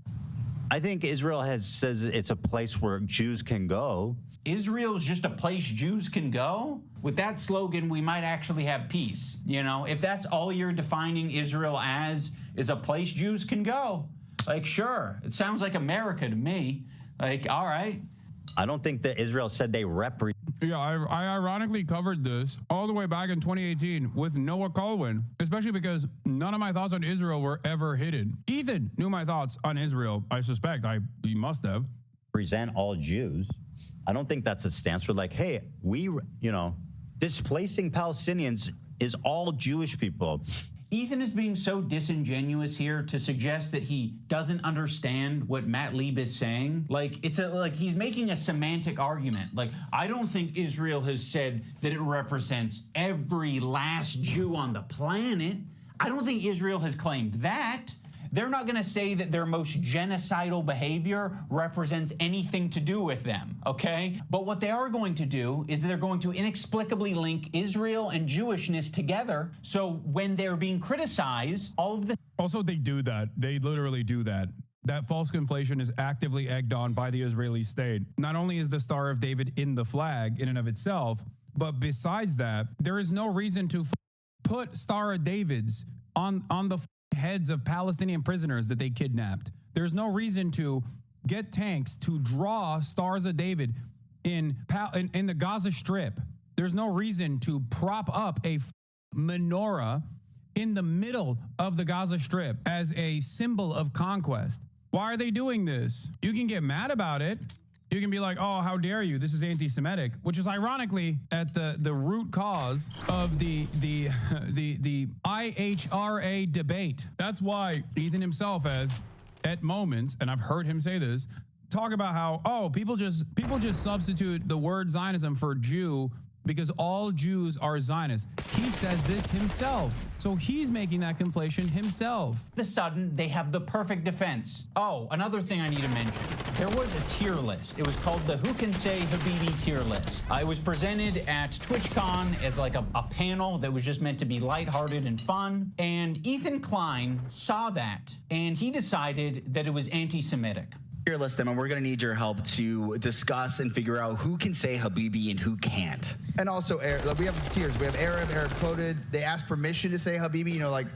I think Israel says it's a place where Jews can go. Israel's just a place Jews can go? With that slogan, we might actually have peace. You know, if that's all you're defining Israel as, is a place Jews can go, like, sure, it sounds like America to me. Like, all right. I don't think that Israel said they represent. Yeah, I ironically covered this all the way back in 2018 with Noah Colwin, especially because none of my thoughts on Israel were ever hidden. Ethan knew my thoughts on Israel. I suspect he must have. Present all Jews. I don't think that's a stance. We're like, hey, displacing Palestinians is all Jewish people. Ethan is being so disingenuous here to suggest that he doesn't understand what Matt Lieb is saying. Like, he's making a semantic argument. Like, I don't think Israel has said that it represents every last Jew on the planet. I don't think Israel has claimed that. They're not going to say that their most genocidal behavior represents anything to do with them, okay? But what they are going to do is they're going to inexplicably link Israel and Jewishness together. So when they're being criticized, all of the... Also, they do that. They literally do that. That false conflation is actively egged on by the Israeli state. Not only is the Star of David in the flag in and of itself, but besides that, there is no reason to put Star of Davids on the heads of Palestinian prisoners that they kidnapped. There's no reason to get tanks to draw Stars of David in the Gaza Strip. There's no reason to prop up a menorah in the middle of the Gaza Strip as a symbol of conquest. Why are they doing this? You can get mad about it. You can be like, oh, how dare you? This is anti-Semitic, which is ironically at the root cause of the IHRA debate. That's why Ethan himself has, at moments, and I've heard him say this, talk about how, oh, people just substitute the word Zionism for Jew because all Jews are Zionists. He says this himself. So he's making that conflation himself. All of a sudden, they have the perfect defense. Oh, another thing I need to mention. There was a tier list. It was called the Who Can Say Habibi tier list. It was presented at TwitchCon as like a panel that was just meant to be lighthearted and fun. And Ethan Klein saw that, and he decided that it was anti-Semitic. Tier list them, and we're going to need your help to discuss and figure out who can say Habibi and who can't. And also, we have tiers. We have Arab coded. They ask permission to say Habibi. You know, like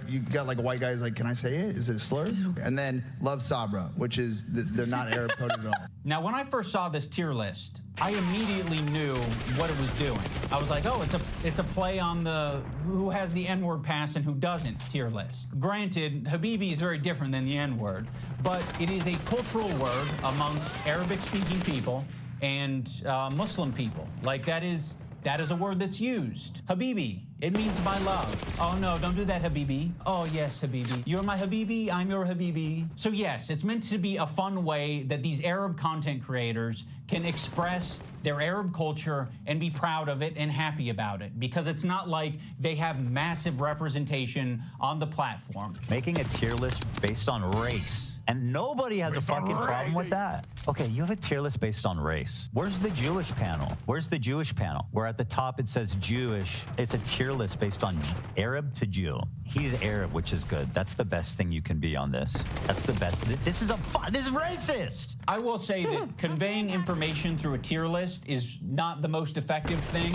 you got like a white guy's like, can I say it? Is it a slur? And then Love Sabra, which is they're not Arab coded at all. Now, when I first saw this tier list, I immediately knew what it was doing. I was like, oh, it's a play on the who has the N-word pass and who doesn't tier list. Granted, Habibi is very different than the N-word, but it is a cultural word amongst Arabic-speaking people and Muslim people. Like, that is a word that's used. Habibi, it means my love. Oh no, don't do that, Habibi. Oh yes, Habibi. You're my Habibi, I'm your Habibi. So yes, it's meant to be a fun way that these Arab content creators can express their Arab culture and be proud of it and happy about it, because it's not like they have massive representation on the platform. Making a tier list based on race And nobody has a fucking problem with that. Okay, you have a tier list based on race. Where's the Jewish panel? Where's the Jewish panel? Where at the top it says Jewish. It's a tier list based on Arab to Jew. He's Arab, which is good. That's the best thing you can be on this. That's the best. This is racist. I will say that conveying information through a tier list is not the most effective thing,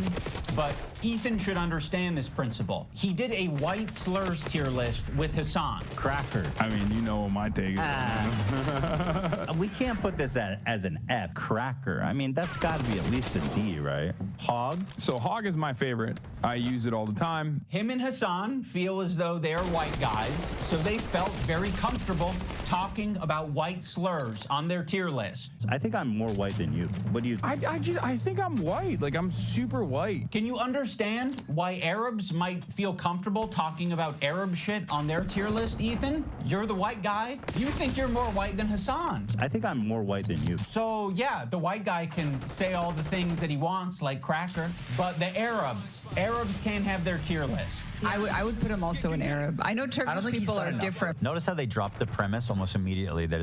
but Ethan should understand this principle. He did a white slurs tier list with Hassan. Cracker. I mean, you know what my take is. We can't put this as an F. Cracker. I mean, that's got to be at least a D, right? Hog. So Hog is my favorite. I use it all the time. Him and Hassan feel as though they're white guys, so they felt very comfortable talking about white slurs on their tier list. I think I'm more white than you. What do you think? I think I'm white. Like, I'm super white. Can you understand why Arabs might feel comfortable talking about Arab shit on their tier list, Ethan? You're the white guy. You think you're more white than Hassan. I think I'm more white than you. So, yeah, the white guy can say all the things that he wants, like cracker, but the Arabs can't have their tier list. I would put him also in Arab. I know Turkish people are different. Notice how they dropped the premise almost immediately that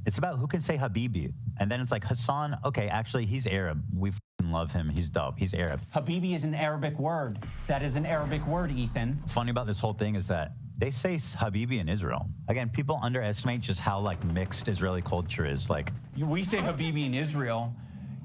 it's about who can say Habibi. And then it's like Hassan, okay, actually he's Arab. We love him. He's dope. He's Arab. Habibi is an Arabic word. That is an Arabic word, Ethan. Funny about this whole thing is that they say Habibi in Israel. Again, people underestimate just how like mixed Israeli culture is. Like we say Habibi in Israel.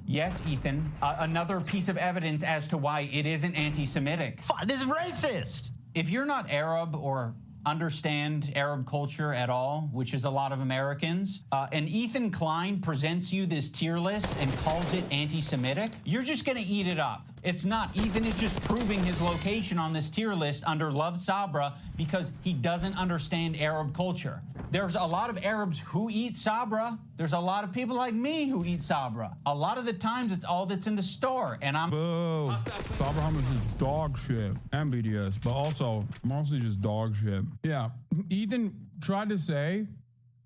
Yes, Ethan. Another piece of evidence as to why it isn't anti-Semitic. This is racist. If you're not Arab or understand Arab culture at all, which is a lot of Americans, and Ethan Klein presents you this tier list and calls it anti-Semitic, you're just gonna eat it up. It's not. Ethan is just proving his location on this tier list under Love Sabra because he doesn't understand Arab culture. There's a lot of Arabs who eat Sabra. There's a lot of people like me who eat Sabra. A lot of the times it's all that's in the store, and I'm... Boo. Sabra hummus is dog shit. And BDS, but also mostly just dog shit. Yeah, Ethan tried to say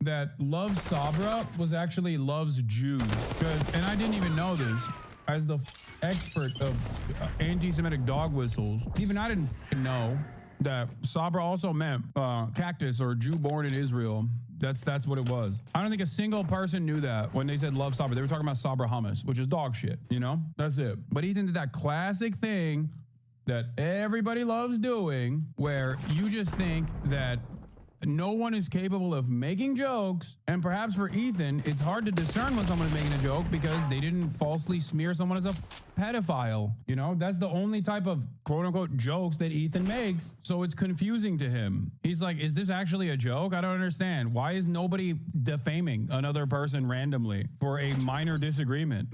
that Love Sabra was actually Loves Jews. And I didn't even know this. As the expert of anti-Semitic dog whistles, even I didn't know that Sabra also meant cactus or Jew born in Israel. That's what it was. I don't think a single person knew that when they said Love Sabra. They were talking about Sabra hummus, which is dog shit, you know? That's it. But Ethan did that classic thing that everybody loves doing where you just think that no one is capable of making jokes, and perhaps for Ethan, it's hard to discern when someone is making a joke because they didn't falsely smear someone as a pedophile. You know, that's the only type of quote-unquote jokes that Ethan makes, so it's confusing to him. He's like, is this actually a joke? I don't understand. Why is nobody defaming another person randomly for a minor disagreement?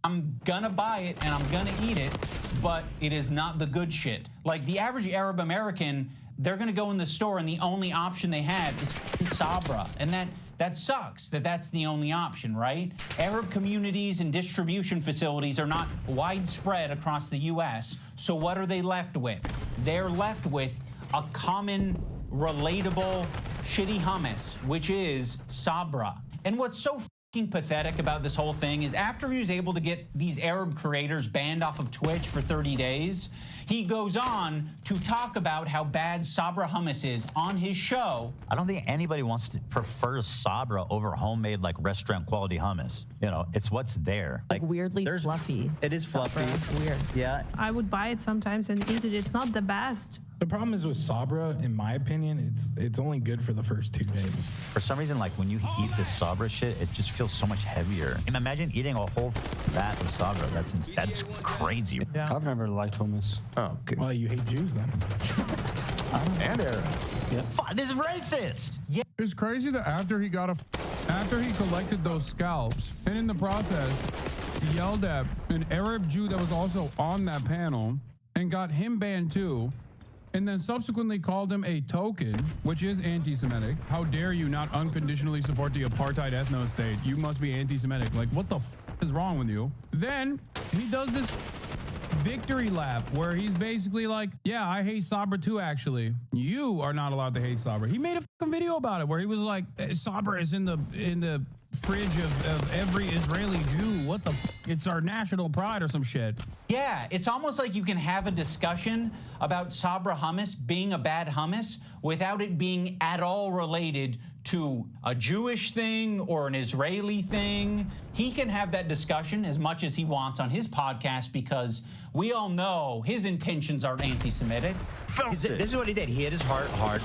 I'm gonna buy it and I'm gonna eat it, but it is not the good shit. Like the average Arab American, they're gonna go in the store and the only option they have is Sabra. And that sucks that that's the only option, right? Arab communities and distribution facilities are not widespread across the US. So what are they left with? They're left with a common, relatable, shitty hummus, which is Sabra. And what's so pathetic about this whole thing is after he was able to get these Arab creators banned off of Twitch for 30 days, he goes on to talk about how bad Sabra hummus is on his show. I don't think anybody wants to prefer Sabra over homemade like restaurant quality hummus. You know, it's what's there. Like weirdly fluffy. It is fluffy. Weird. Yeah. I would buy it sometimes and eat it. It's not the best. The problem is with Sabra, in my opinion, it's only good for the first 2 days. For some reason, like when you eat the Sabra shit, it just feels so much heavier. And imagine eating a whole vat of Sabra. That's crazy. Yeah. I've never liked hummus. Oh, okay. Well, you hate Jews then. And Arab. Yeah. This is racist. Yeah. It's crazy that after he collected those scalps, and in the process, yelled at an Arab Jew that was also on that panel and got him banned too. And then subsequently called him a token, which is anti-Semitic. How dare you not unconditionally support the apartheid ethno-state? You must be anti-Semitic. Like, what the is wrong with you? Then he does this victory lap where he's basically like, yeah, I hate Sabra too, actually. You are not allowed to hate Sabra. He made a fucking video about it where he was like, Sabra is in the fridge of every Israeli Jew. What the it's our national pride or some shit. Yeah, it's almost like you can have a discussion about Sabra hummus being a bad hummus without it being at all related to a Jewish thing or an Israeli thing. He can have that discussion as much as he wants on his podcast because we all know his intentions are anti-Semitic. This is what he did. He hit his heart hard.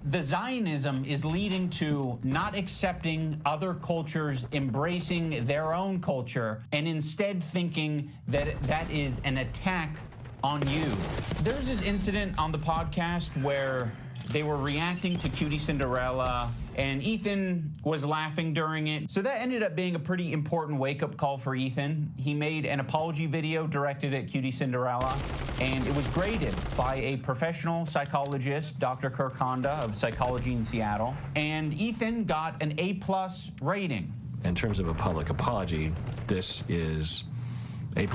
The Zionism is leading to not accepting other cultures, embracing their own culture, and instead thinking that that is an attack on you. There's this incident on the podcast where they were reacting to Cutie Cinderella, and Ethan was laughing during it. So that ended up being a pretty important wake-up call for Ethan. He made an apology video directed at Cutie Cinderella, and it was graded by a professional psychologist, Dr. Kirk Honda of Psychology in Seattle, and Ethan got an A+ rating. In terms of a public apology, this is A+.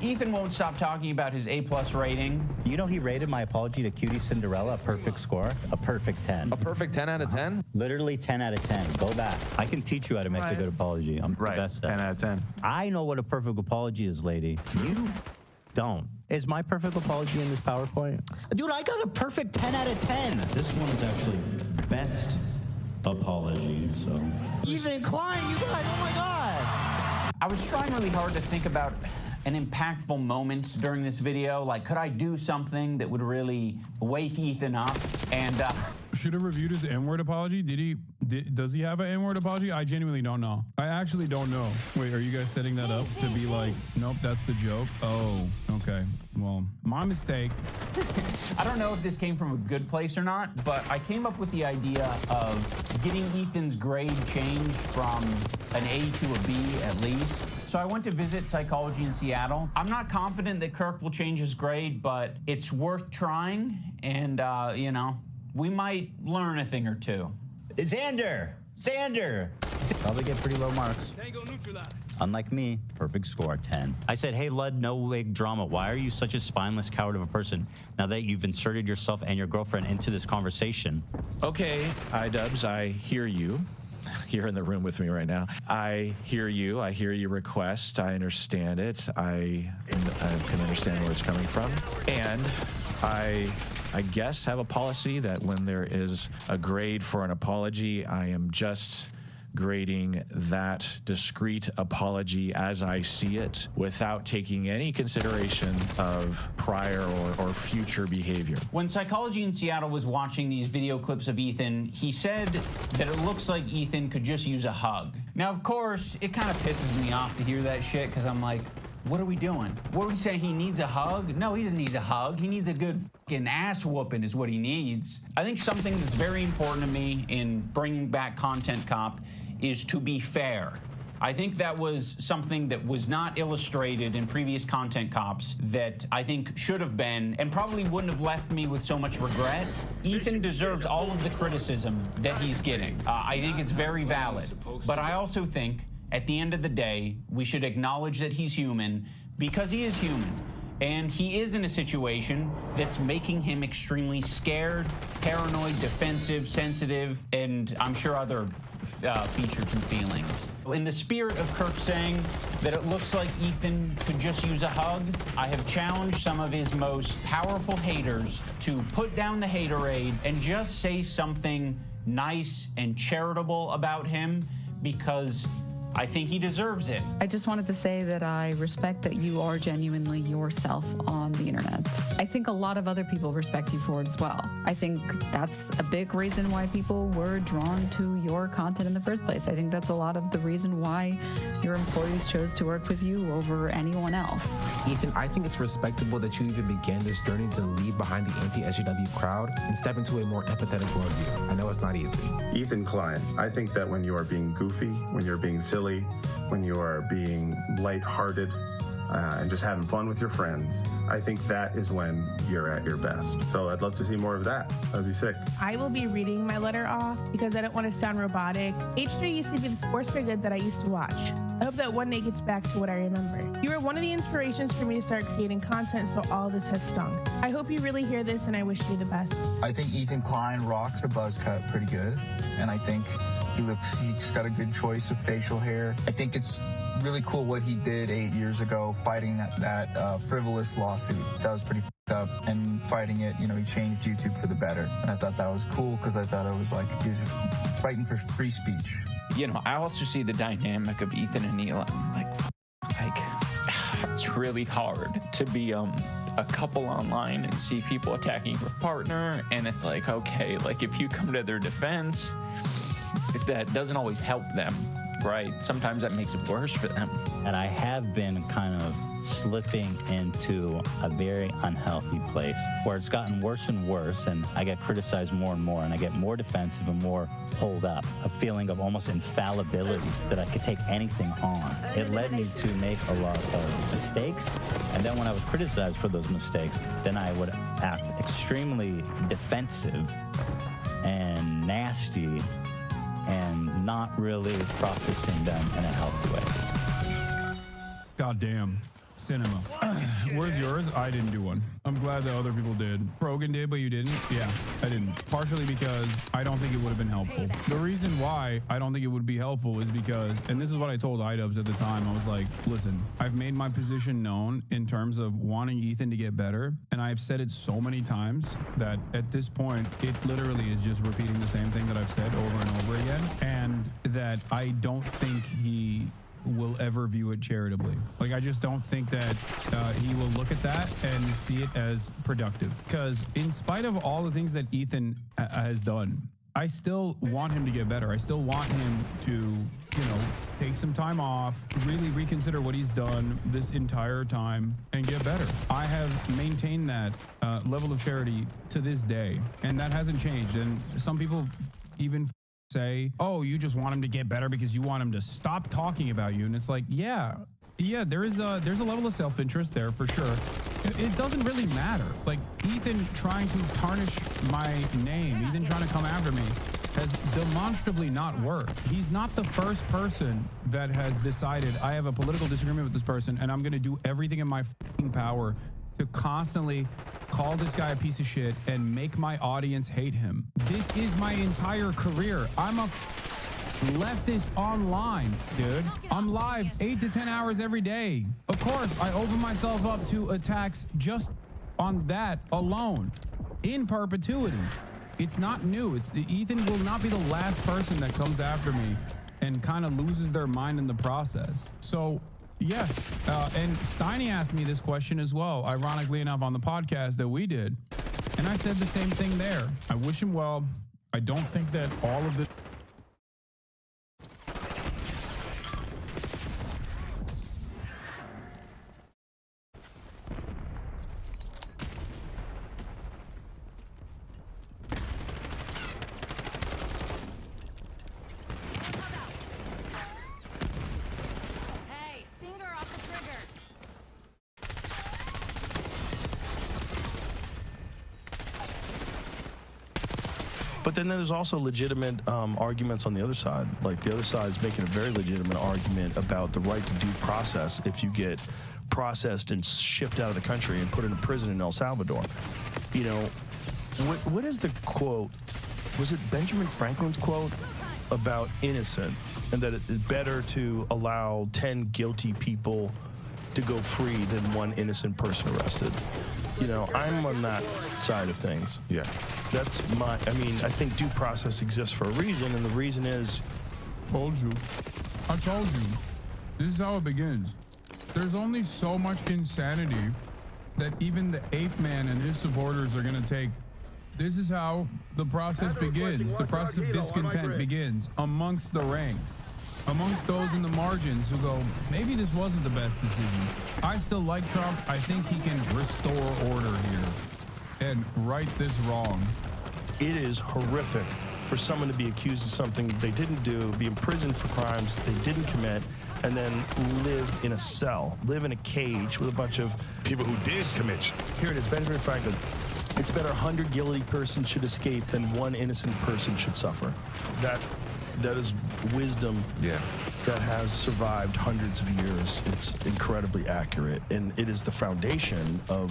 Ethan won't stop talking about his A+ rating. You know, he rated my apology to Cutie Cinderella a perfect score, a perfect 10. A perfect 10 out of 10? Literally 10 out of 10. Go back. I can teach you how to make a good apology. I'm the best at it. 10 out of 10. I know what a perfect apology is, lady. You don't. Is my perfect apology in this PowerPoint? Dude, I got a perfect 10 out of 10. This one's actually best apology, so. Ethan Klein, you guys, oh my God. I was trying really hard to think about an impactful moment during this video. Like, could I do something that would really wake Ethan up? And should have reviewed his N-word apology. Does he have an N-word apology? I genuinely don't know. I actually don't know. Wait, are you guys setting that up to be like, nope, that's the joke? Oh, okay. Well, my mistake. I don't know if this came from a good place or not, but I came up with the idea of getting Ethan's grade changed from an A to a B at least. So I went to visit Psychology in Seattle. I'm not confident that Kirk will change his grade, but it's worth trying, and, you know, we might learn a thing or two. Xander! Probably get pretty low marks. Unlike me, perfect score, 10. I said, hey, Lud, no wig drama. Why are you such a spineless coward of a person now that you've inserted yourself and your girlfriend into this conversation? Okay, iDubbbz, I hear you. You're in the room with me right now. I hear you. I hear your request. I understand it. I can understand where it's coming from. And I guess have a policy that when there is a grade for an apology, I am just grading that discrete apology as I see it without taking any consideration of prior or future behavior. When Psychology in Seattle was watching these video clips of Ethan, he said that it looks like Ethan could just use a hug. Now, of course, it kind of pisses me off to hear that shit because I'm like, what are we doing? What are we saying? He needs a hug? No, he doesn't need a hug. He needs a good fucking ass whooping is what he needs. I think something that's very important to me in bringing back Content Cop is to be fair. I think that was something that was not illustrated in previous Content Cops that I think should have been and probably wouldn't have left me with so much regret. Ethan deserves all of the criticism that he's getting. I think it's very valid. But I also think at the end of the day, we should acknowledge that he's human because he is human. And he is in a situation that's making him extremely scared, paranoid, defensive, sensitive, and I'm sure other features and feelings. In the spirit of Kirk saying that it looks like Ethan could just use a hug, I have challenged some of his most powerful haters to put down the haterade and just say something nice and charitable about him because I think he deserves it. I just wanted to say that I respect that you are genuinely yourself on the internet. I think a lot of other people respect you for it as well. I think that's a big reason why people were drawn to your content in the first place. I think that's a lot of the reason why your employees chose to work with you over anyone else. Ethan, I think it's respectable that you even began this journey to leave behind the anti-SJW crowd and step into a more empathetic worldview. I know it's not easy. Ethan Klein, I think that when you are being goofy, when you're being silly, when you are being lighthearted and just having fun with your friends, I think that is when you're at your best. So I'd love to see more of that. That'd be sick. I will be reading my letter off because I don't want to sound robotic. H3 used to be the sports for good that I used to watch. I hope that one day gets back to what I remember. You were one of the inspirations for me to start creating content, so all this has stung. I hope you really hear this, and I wish you the best. I think Ethan Klein rocks a buzz cut pretty good, and I think He's got a good choice of facial hair. I think it's really cool what he did 8 years ago, fighting that frivolous lawsuit. That was pretty up, and fighting it, he changed YouTube for the better. And I thought that was cool because I thought it was like he was fighting for free speech. I also see the dynamic of Ethan and Neil. Like it's really hard to be a couple online and see people attacking your partner, and it's like, okay, like if you come to their defense, that doesn't always help them, right? Sometimes that makes it worse for them. And I have been kind of slipping into a very unhealthy place where it's gotten worse and worse, and I get criticized more and more, and I get more defensive and more pulled up, a feeling of almost infallibility that I could take anything on. It led me to make a lot of mistakes, and then when I was criticized for those mistakes, then I would act extremely defensive and nasty and not really processing them in a healthy way. Goddamn. Cinema. Where's yours? I didn't do one. I'm glad that other people did. Rogan did, but you didn't? Yeah, I didn't. Partially because I don't think it would have been helpful. The reason why I don't think it would be helpful is because, and this is what I told iDubbbz at the time, I was like, listen, I've made my position known in terms of wanting Ethan to get better, and I've said it so many times that at this point, it literally is just repeating the same thing that I've said over and over again, and that I don't think he will ever view it charitably. Like, I just don't think that he will look at that and see it as productive. Because in spite of all the things that Ethan has done, I still want him to get better. I still want him to, take some time off, really reconsider what he's done this entire time and get better. I have maintained that level of charity to this day, and that hasn't changed. And some people even say, oh, you just want him to get better because you want him to stop talking about you. And it's like, yeah, there's a level of self-interest there for sure. It doesn't really matter. Like, Ethan trying to tarnish my name, Ethan trying to come after me, has demonstrably not worked. He's not the first person that has decided, I have a political disagreement with this person and I'm going to do everything in my fucking power to constantly call this guy a piece of shit and make my audience hate him. This is my entire career. I'm a leftist online, dude. I'm live 8 to 10 hours every day. Of course, I open myself up to attacks just on that alone in perpetuity. It's not new. Ethan will not be the last person that comes after me and kind of loses their mind in the process. So yes, and Steiny asked me this question as well, ironically enough, on the podcast that we did. And I said the same thing there. I wish him well. I don't think that all of this... But then there's also legitimate arguments on the other side. Like, the other side is making a very legitimate argument about the right to due process if you get processed and shipped out of the country and put in a prison in El Salvador. What is the quote? Was it Benjamin Franklin's quote about innocent, and that it's better to allow 10 guilty people to go free than one innocent person arrested? I'm on that side of things. Yeah. That's I think due process exists for a reason, and the reason is... I told you. This is how it begins. There's only so much insanity that even the ape man and his supporters are going to take. This is how the process begins. The process of discontent begins amongst the ranks. Amongst those in the margins who go, maybe this wasn't the best decision. I still like Trump. I think he can restore order here and right this wrong. It is horrific for someone to be accused of something they didn't do, be imprisoned for crimes they didn't commit, and then live in a cell, live in a cage with a bunch of people who did commit. Here it is, Benjamin Franklin. It's better 100 guilty persons should escape than one innocent person should suffer. That is wisdom that has survived hundreds of years. It's incredibly accurate, and it is the foundation of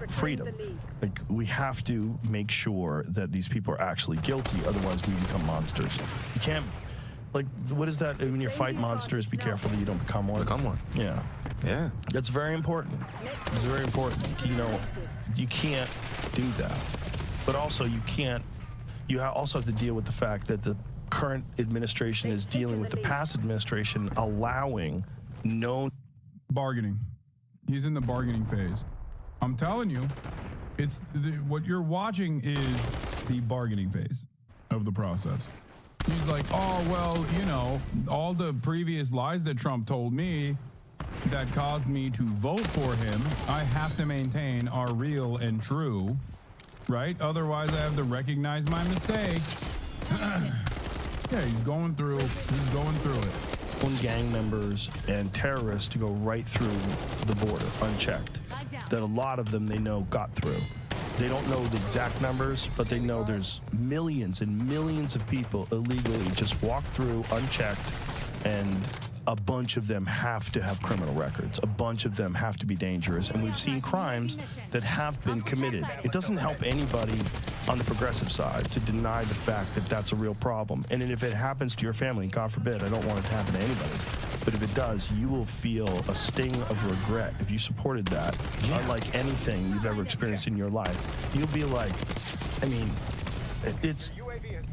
freedom. Like, we have to make sure that these people are actually guilty, otherwise we become monsters. Like, what is that? When you fight monsters, be careful that you don't become one. Become one. Yeah. Yeah. That's very important. It's very important. You know, you can't do that. But also, you also have to deal with the fact that the current administration is dealing with the past administration allowing known bargaining. He's in the bargaining phase. I'm telling you, what you're watching is the bargaining phase of the process. He's like, oh, well, you know, all the previous lies that Trump told me that caused me to vote for him, I have to maintain are real and true, right? Otherwise, I have to recognize my mistake. Yeah, he's going through it. Gang members and terrorists to go right through the border unchecked. That a lot of them they know got through. They don't know the exact numbers, but they know there's millions and millions of people illegally just walk through unchecked, and a bunch of them have to have criminal records. A bunch of them have to be dangerous, and we've seen crimes that have been committed. It doesn't help anybody on the progressive side to deny the fact that that's a real problem. And if it happens to your family, God forbid, I don't want it to happen to anybody's, but if it does, you will feel a sting of regret if you supported that, unlike anything you've ever experienced in your life. You'll be like, I mean, it's,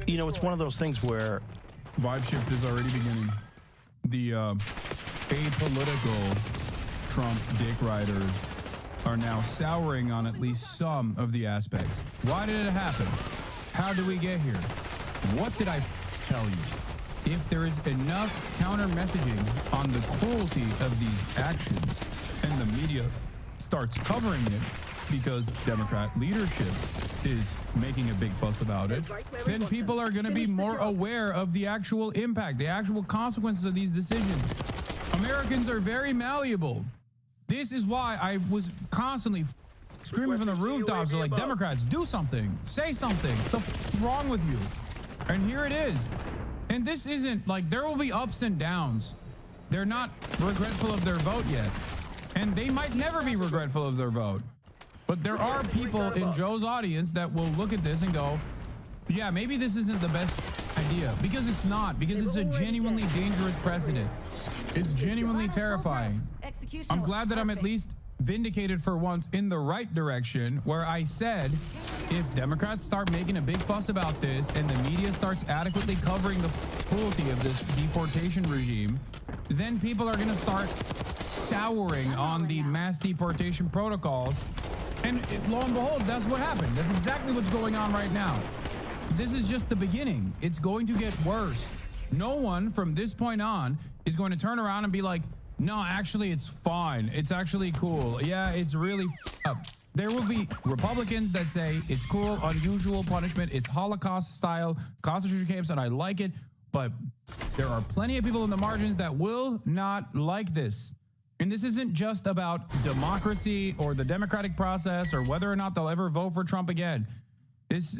you know, it's one of those things where vibe shift is already beginning. The apolitical Trump dick riders are now souring on at least some of the aspects. Why did it happen? How did we get here? What did I tell you? If there is enough counter messaging on the cruelty of these actions and the media starts covering it because Democrat leadership is making a big fuss about it, then people are going to be more aware of the actual impact, the actual consequences of these decisions. Americans are very malleable. This is why I was constantly screaming from the rooftops to, like, Democrats, do something, say something. What's wrong with you? And here it is. And this isn't like, there will be ups and downs. They're not regretful of their vote yet. And they might never be regretful of their vote. But there are people in Joe's audience that will look at this and go, yeah, maybe this isn't the best idea. Because it's not. Because it's a genuinely dangerous precedent. It's genuinely terrifying. I'm glad that I'm at least vindicated for once in the right direction, where I said, if Democrats start making a big fuss about this and the media starts adequately covering the cruelty of this deportation regime, then people are going to start souring on the mass deportation protocols. And lo and behold, that's what happened. That's exactly what's going on right now. This is just the beginning. It's going to get worse. No one from this point on is going to turn around and be like, no, actually, it's fine. It's actually cool. Yeah, it's really up. There will be Republicans that say it's cool, unusual punishment. It's Holocaust style concentration camps, and I like it. But there are plenty of people in the margins that will not like this. And this isn't just about democracy or the democratic process or whether or not they'll ever vote for Trump again.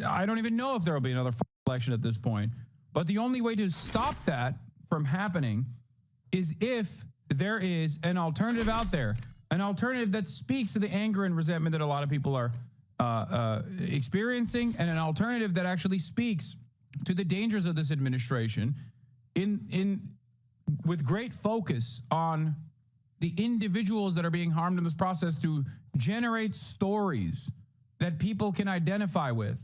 I don't even know if there will be another election at this point. But the only way to stop that from happening is if there is an alternative out there, an alternative that speaks to the anger and resentment that a lot of people are experiencing, and an alternative that actually speaks to the dangers of this administration with great focus on the individuals that are being harmed in this process, to generate stories that people can identify with.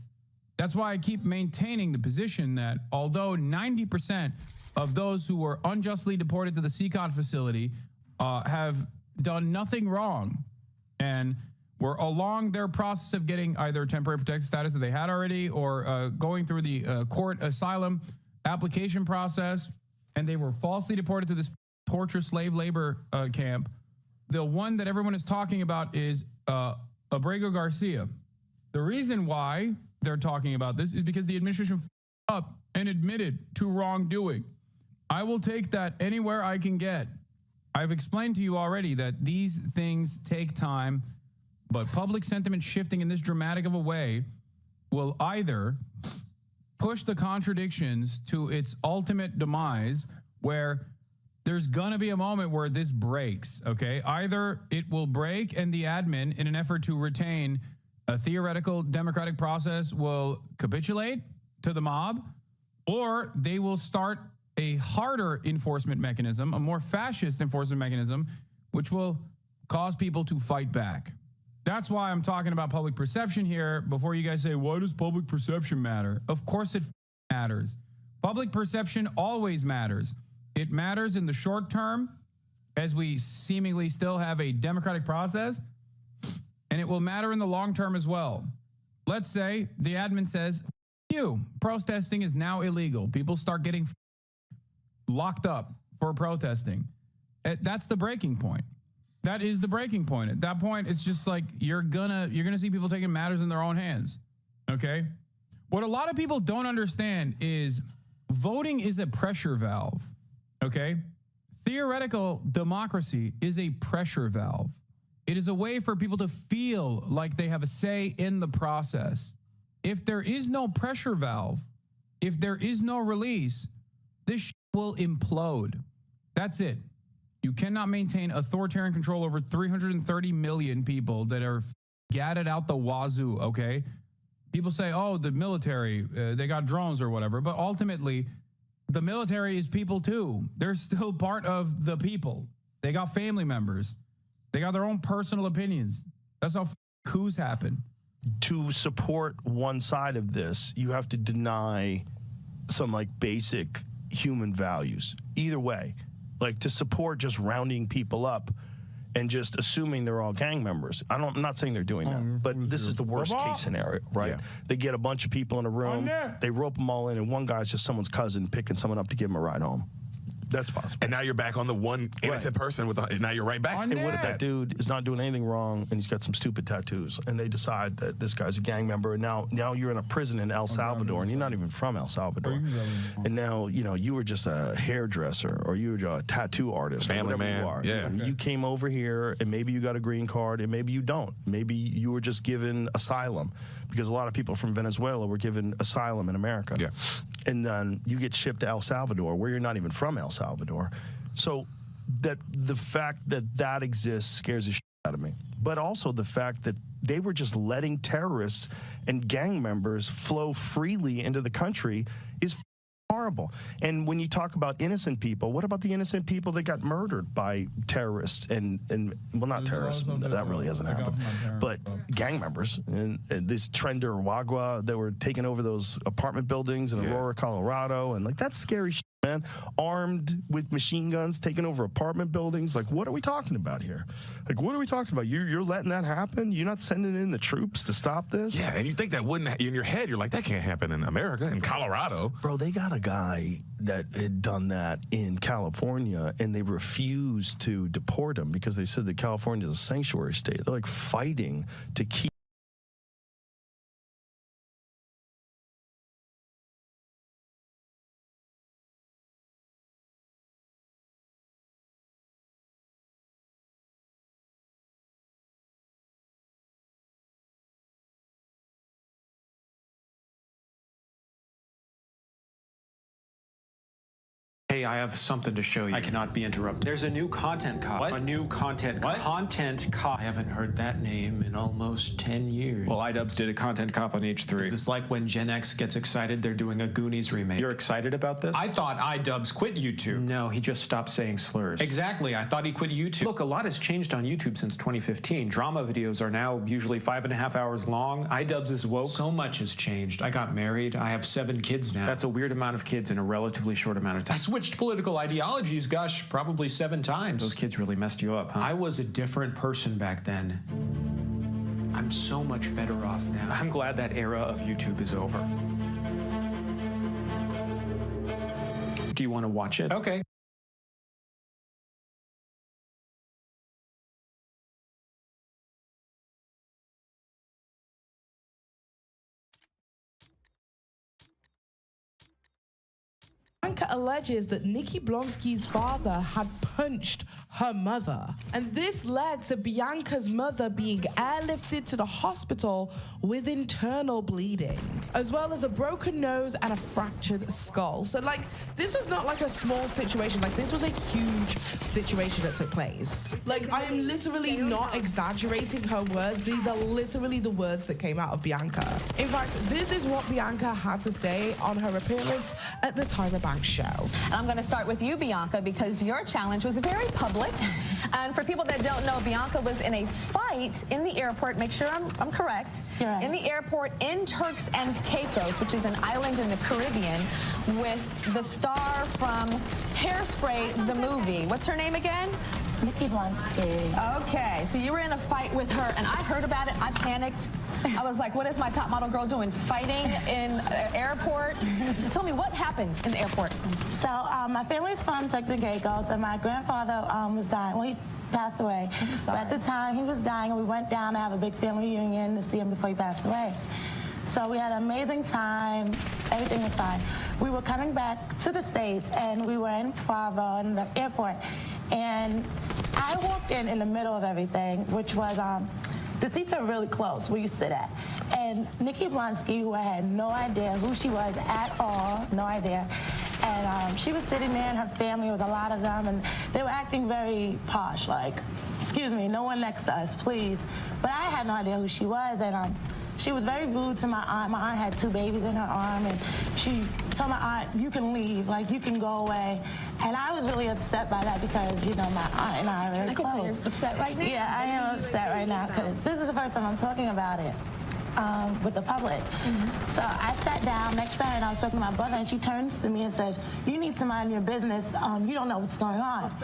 That's why I keep maintaining the position that although 90% of those who were unjustly deported to the CCOT facility have done nothing wrong and were along their process of getting either temporary protected status that they had already, or going through the court asylum application process, and they were falsely deported to this torture slave labor camp. The one that everyone is talking about is Abrego Garcia. The reason why they're talking about this is because the administration f***ed up and admitted to wrongdoing. I will take that anywhere I can get. I've explained to you already that these things take time, but public sentiment shifting in this dramatic of a way will either push the contradictions to its ultimate demise, where there's gonna be a moment where this breaks, okay? Either it will break and the admin, in an effort to retain a theoretical democratic process, will capitulate to the mob, or they will start a harder enforcement mechanism, a more fascist enforcement mechanism, which will cause people to fight back. That's why I'm talking about public perception here before you guys say, why does public perception matter? Of course it matters. Public perception always matters. It matters in the short term as we seemingly still have a democratic process, and it will matter in the long term as well. Let's say the admin says, protesting is now illegal. People start getting locked up for protesting. That's the breaking point. That is the breaking point. At that point, it's just like you're gonna see people taking matters in their own hands. Okay? What a lot of people don't understand is voting is a pressure valve. Okay? Theoretical democracy is a pressure valve. It is a way for people to feel like they have a say in the process. If there is no pressure valve, if there is no release, this will implode. That's it. You cannot maintain authoritarian control over 330 million people that are gadded out the wazoo, okay? People say, oh, the military, they got drones or whatever, but ultimately, the military is people too. They're still part of the people. They got family members. They got their own personal opinions. That's how coups happen. To support one side of this, you have to deny some like basic human values. Either way, like to support just rounding people up and just assuming they're all gang members. I'm not saying they're doing that, but this is the worst case scenario, right? Yeah. They get a bunch of people in a room, they rope them all in, and one guy's just someone's cousin picking someone up to give him a ride home. That's possible. And now you're back on the one innocent person and now you're right back. And what if that dude is not doing anything wrong and he's got some stupid tattoos and they decide that this guy's a gang member and now you're in a prison in El Salvador and you're not even from El Salvador. And now, you were just a hairdresser or you were a tattoo artist. Family man. You are. Yeah. And you came over here and maybe you got a green card and maybe you don't. Maybe you were just given asylum because a lot of people from Venezuela were given asylum in America. Yeah. And then you get shipped to El Salvador where you're not even from El Salvador. So that the fact that exists scares the shit out of me. But also the fact that they were just letting terrorists and gang members flow freely into the country is horrible. And when you talk about innocent people, what about the innocent people that got murdered by terrorists and well, not terrorists, that really hasn't happened, but gang members and this Trender Wagwa that were taking over those apartment buildings in Aurora, Colorado, and like that's scary shit, man. Armed with machine guns, taking over apartment buildings. Like, what are we talking about here? Like, what are we talking about? You're letting that happen? You're not sending in the troops to stop this? Yeah, and you think that wouldn't, in your head, you're like, that can't happen in America, in Colorado. Bro, they got a guy that had done that in California, and they refused to deport him because they said that California is a sanctuary state. They're like fighting to keep. Hey, I have something to show you. I cannot be interrupted. There's a new content cop. What? A new content cop. Content cop. I haven't heard that name in almost 10 years. Well, iDubbbz did a content cop on H3. Is this like when Gen X gets excited they're doing a Goonies remake? You're excited about this? I thought iDubbbz quit YouTube. No, he just stopped saying slurs. Exactly. I thought he quit YouTube. Look, a lot has changed on YouTube since 2015. Drama videos are now usually 5.5 hours long. iDubbbz is woke. So much has changed. I got married. I have 7 kids now. That's a weird amount of kids in a relatively short amount of time. I switched political ideologies, gosh, probably 7 times. Those kids really messed you up, huh? I was a different person back then. I'm so much better off now. I'm glad that era of YouTube is over. Do you want to watch it? Okay. Bianca alleges that Nikki Blonsky's father had punched her mother. And this led to Bianca's mother being airlifted to the hospital with internal bleeding, as well as a broken nose and a fractured skull. So like, this was not like a small situation. Like, this was a huge situation that took place. Like, I am literally not exaggerating her words. These are literally the words that came out of Bianca. In fact, this is what Bianca had to say on her appearance at the Tyra Banks dog show. And I'm going to start with you, Bianca, because your challenge was very public. And for people that don't know, Bianca was in a fight in the airport. Make sure I'm correct. Right. In the airport in Turks and Caicos, which is an island in the Caribbean, with the star from Hairspray, the movie. What's her name again? Nikki Blonsky. Okay, so you were in a fight with her, and I heard about it. I panicked. I was like, what is my top model girl doing fighting in an airport? Tell me, what happens in the airport? So my family's from Turks and Caicos, and my grandfather was dying. Well, he passed away. But at the time, he was dying, and we went down to have a big family reunion to see him before he passed away. So we had an amazing time. Everything was fine. We were coming back to the States, and we were in Fargo in the airport. And I walked in the middle of everything, which was, the seats are really close where you sit at. And Nikki Blonsky, who I had no idea who she was at all, no idea. And she was sitting there, and her family, was a lot of them, and they were acting very posh, like, excuse me, no one next to us, please. But I had no idea who she was, and she was very rude to my aunt. My aunt had 2 babies in her arm, and she told my aunt, you can leave, like, you can go away. And I was really upset by that because, you know, my aunt and I are very close. I can tell you're upset right now. Yeah, I am upset right now because this is the first time I'm talking about it with the public. So I sat down next to her, and I was talking to my brother, and she turns to me and says, you need to mind your business. You don't know what's going on.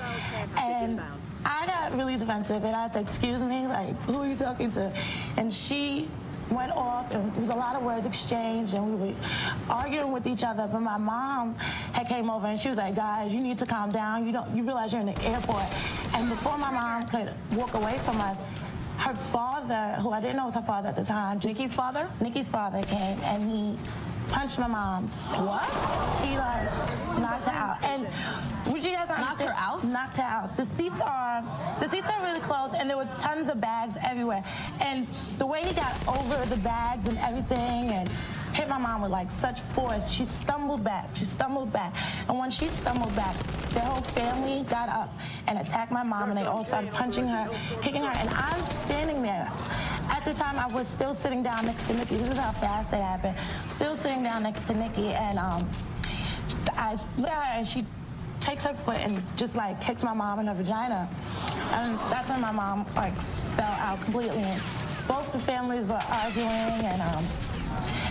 And I got really defensive, and I said, excuse me, like, who are you talking to? And she went off, and there was a lot of words exchanged, and we were arguing with each other. But my mom had came over, and she was like, guys, you need to calm down. You realize you're in the airport. And before my mom could walk away from us, her father, who I didn't know was her father at the time. Nikki's father? Nikki's father came, and he punched my mom. What? He, like, knocked her out. And would you guys knocked her out? Knocked her out. The seats are really close, and there were tons of bags everywhere. And the way he got over the bags and everything, and hit my mom with, like, such force, she stumbled back. She stumbled back. And when she stumbled back, their whole family got up and attacked my mom, and they all started punching her, kicking her, and I'm standing there. At the time, I was still sitting down next to Nikki. This is how fast it happened. Still sitting down next to Nikki, and I look at her, and she takes her foot and just, like, kicks my mom in her vagina. And that's when my mom, like, fell out completely. And both the families were arguing, and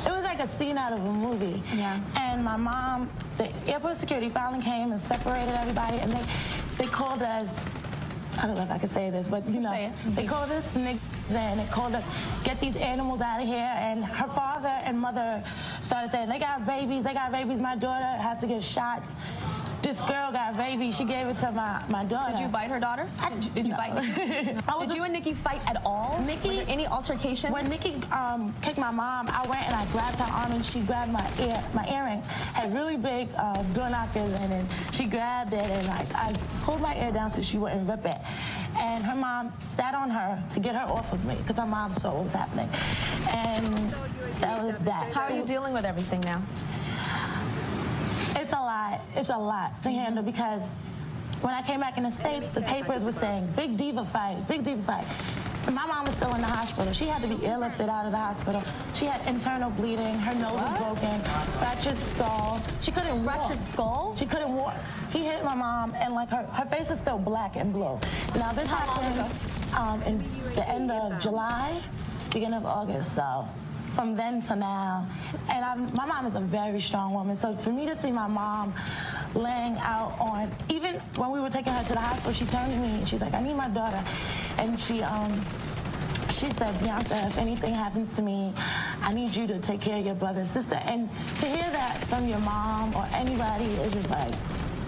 it was like a scene out of a movie. Yeah. And my mom, the airport security finally came and separated everybody, and they called us, I don't know if I can say this, but, you know, they called us niggas, and they called us, get these animals out of here. And her father and mother started saying, they got babies, my daughter has to get shots. This girl got a baby. She gave it to my daughter. Did you bite her daughter? Did you bite Nikki? Did you and Nikki fight at all? Nikki, were there any altercations? When Nikki kicked my mom, I went and I grabbed her arm, and she grabbed my earring. Had really big door knockers in it. She grabbed it, and, like, I pulled my ear down so she wouldn't rip it. And her mom sat on her to get her off of me because her mom saw what was happening. And that was that. How are you dealing with everything now? It's a lot to handle because when I came back in the States, the papers were saying, big diva fight, big diva fight. And my mom was still in the hospital. She had to be airlifted out of the hospital. She had internal bleeding. Her nose was broken, fractured skull. She couldn't walk. Fractured skull? She couldn't walk. He hit my mom, and, like, her face is still black and blue. Now, this happened in the end of July, beginning of August, so from then to now. And my mom is a very strong woman, so for me to see my mom laying out on, even when we were taking her to the hospital, she turned to me and she's like, I need my daughter. And she said, Bianca, if anything happens to me, I need you to take care of your brother and sister. And to hear that from your mom or anybody is just like,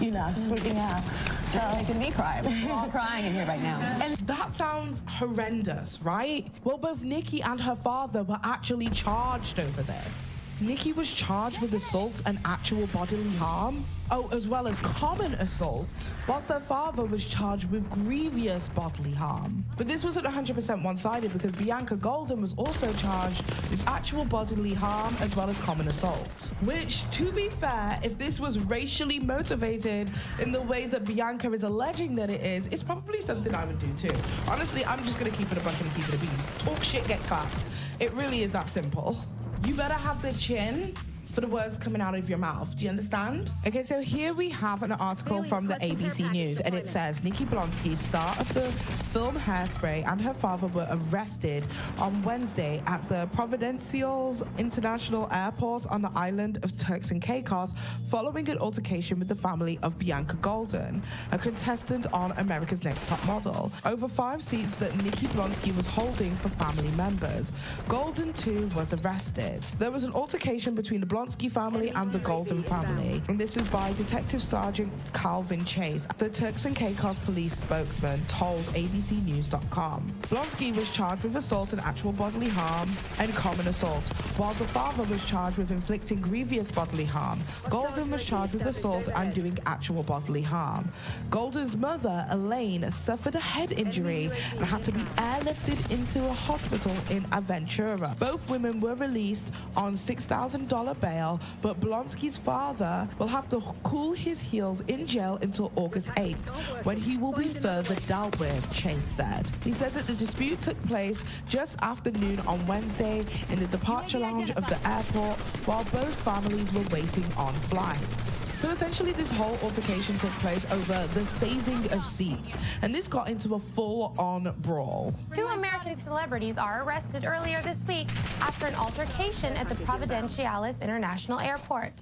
you know, freaking out. So making me cry. We're all crying in here right now. And that sounds horrendous, right? Well, both Nikki and her father were actually charged over this. Nikki was charged with assault and actual bodily harm. Oh, as well as common assault, whilst her father was charged with grievous bodily harm. But this wasn't 100% one-sided because Bianca Golden was also charged with actual bodily harm as well as common assault. Which, to be fair, if this was racially motivated in the way that Bianca is alleging that it is, it's probably something I would do too. Honestly, I'm just gonna keep it a buck and keep it a beast. Talk shit, get clapped. It really is that simple. You better have the chin for the words coming out of your mouth. Do you understand? Okay, so here we have an article from the ABC News, and it says Nikki Blonsky, star of the film Hairspray, and her father were arrested on Wednesday at the Providenciales International Airport on the island of Turks and Caicos following an altercation with the family of Bianca Golden, a contestant on America's Next Top Model, over 5 seats that Nikki Blonsky was holding for family members. Golden, too, was arrested. There was an altercation between the Blonsky family and the Golden family, and this was by Detective Sergeant Calvin Chase, the Turks and Caicos police spokesman told ABCnews.com. Blonsky was charged with assault and actual bodily harm and common assault, while the father was charged with inflicting grievous bodily harm. Golden was charged with assault and doing actual bodily harm. Golden's mother, Elaine, suffered a head injury and had to be airlifted into a hospital in Aventura. Both women were released on $6,000 bail, but Blonsky's father will have to cool his heels in jail until August 8th, when he will be further dealt with, Chase said. He said that the dispute took place just after noon on Wednesday in the departure lounge of the airport while both families were waiting on flights. So essentially this whole altercation took place over the saving of seats, and this got into a full-on brawl. 2 American celebrities are arrested earlier this week after an altercation at the Providenciales International Airport.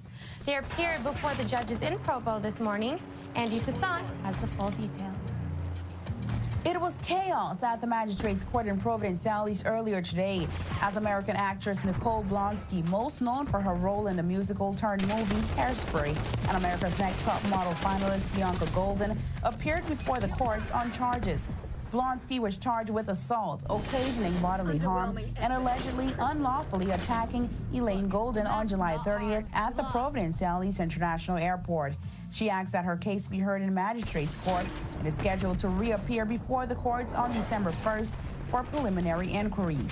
They appeared before the judges in Provo this morning. Andy Toussaint has the full details. It was chaos at the magistrate's court in Providenciales earlier today as American actress Nicole Blonsky, most known for her role in the musical-turned-movie Hairspray, and America's Next Top Model finalist Bianca Golden appeared before the courts on charges. Blonsky was charged with assault, occasioning bodily harm, and allegedly unlawfully attacking Elaine Golden on July 30th at the Providenciales International Airport. She asks that her case be heard in magistrate's court and is scheduled to reappear before the courts on December 1st for preliminary inquiries.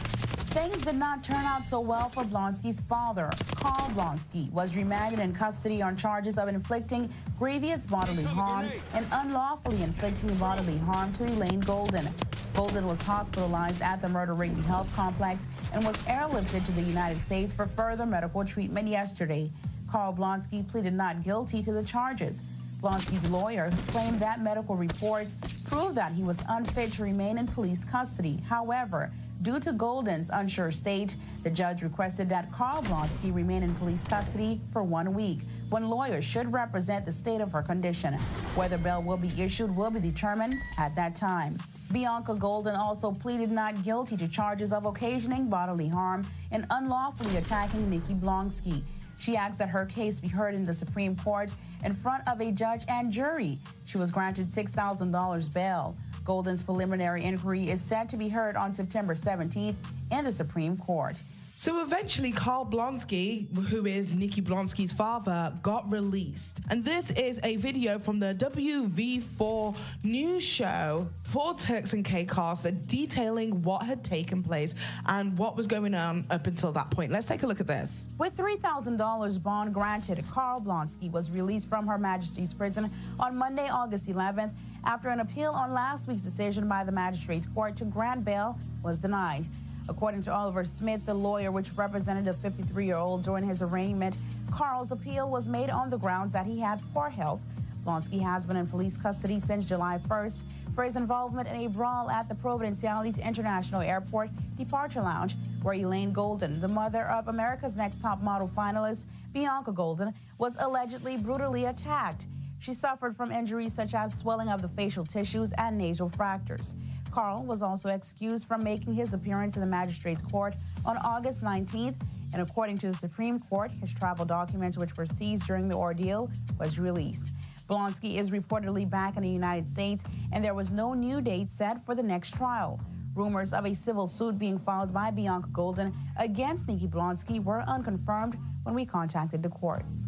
Things did not turn out so well for Blonsky's father. Carl Blonsky was remanded in custody on charges of inflicting grievous bodily harm and unlawfully inflicting bodily harm to Elaine Golden. Golden was hospitalized at the Murder Rigby Health Complex and was airlifted to the United States for further medical treatment yesterday. Carl Blonsky pleaded not guilty to the charges. Blonsky's lawyers claimed that medical reports proved that he was unfit to remain in police custody. However, due to Golden's unsure state, the judge requested that Carl Blonsky remain in police custody for 1 week, when lawyers should represent the state of her condition. Whether bail will be issued will be determined at that time. Bianca Golden also pleaded not guilty to charges of occasioning bodily harm and unlawfully attacking Nikki Blonsky. She asks that her case be heard in the Supreme Court in front of a judge and jury. She was granted $6,000 bail. Golden's preliminary inquiry is set to be heard on September 17th in the Supreme Court. So eventually, Carl Blonsky, who is Nikki Blonsky's father, got released. And this is a video from the WV4 news show for Turks and Caicos detailing what had taken place and what was going on up until that point. Let's take a look at this. With $3,000 bond granted, Carl Blonsky was released from Her Majesty's prison on Monday, August 11th, after an appeal on last week's decision by the magistrate's court to grant bail was denied. According to Oliver Smith, the lawyer which represented the 53-year-old during his arraignment, Carl's appeal was made on the grounds that he had poor health. Blonsky has been in police custody since July 1st for his involvement in a brawl at the Providenciales International Airport departure lounge, where Elaine Golden, the mother of America's Next Top Model finalist Bianca Golden, was allegedly brutally attacked. She suffered from injuries such as swelling of the facial tissues and nasal fractures. Carl was also excused from making his appearance in the magistrate's court on August 19th, and according to the Supreme Court, his travel documents, which were seized during the ordeal, was released. Blonsky is reportedly back in the United States, and there was no new date set for the next trial. Rumors of a civil suit being filed by Bianca Golden against Nikki Blonsky were unconfirmed when we contacted the courts.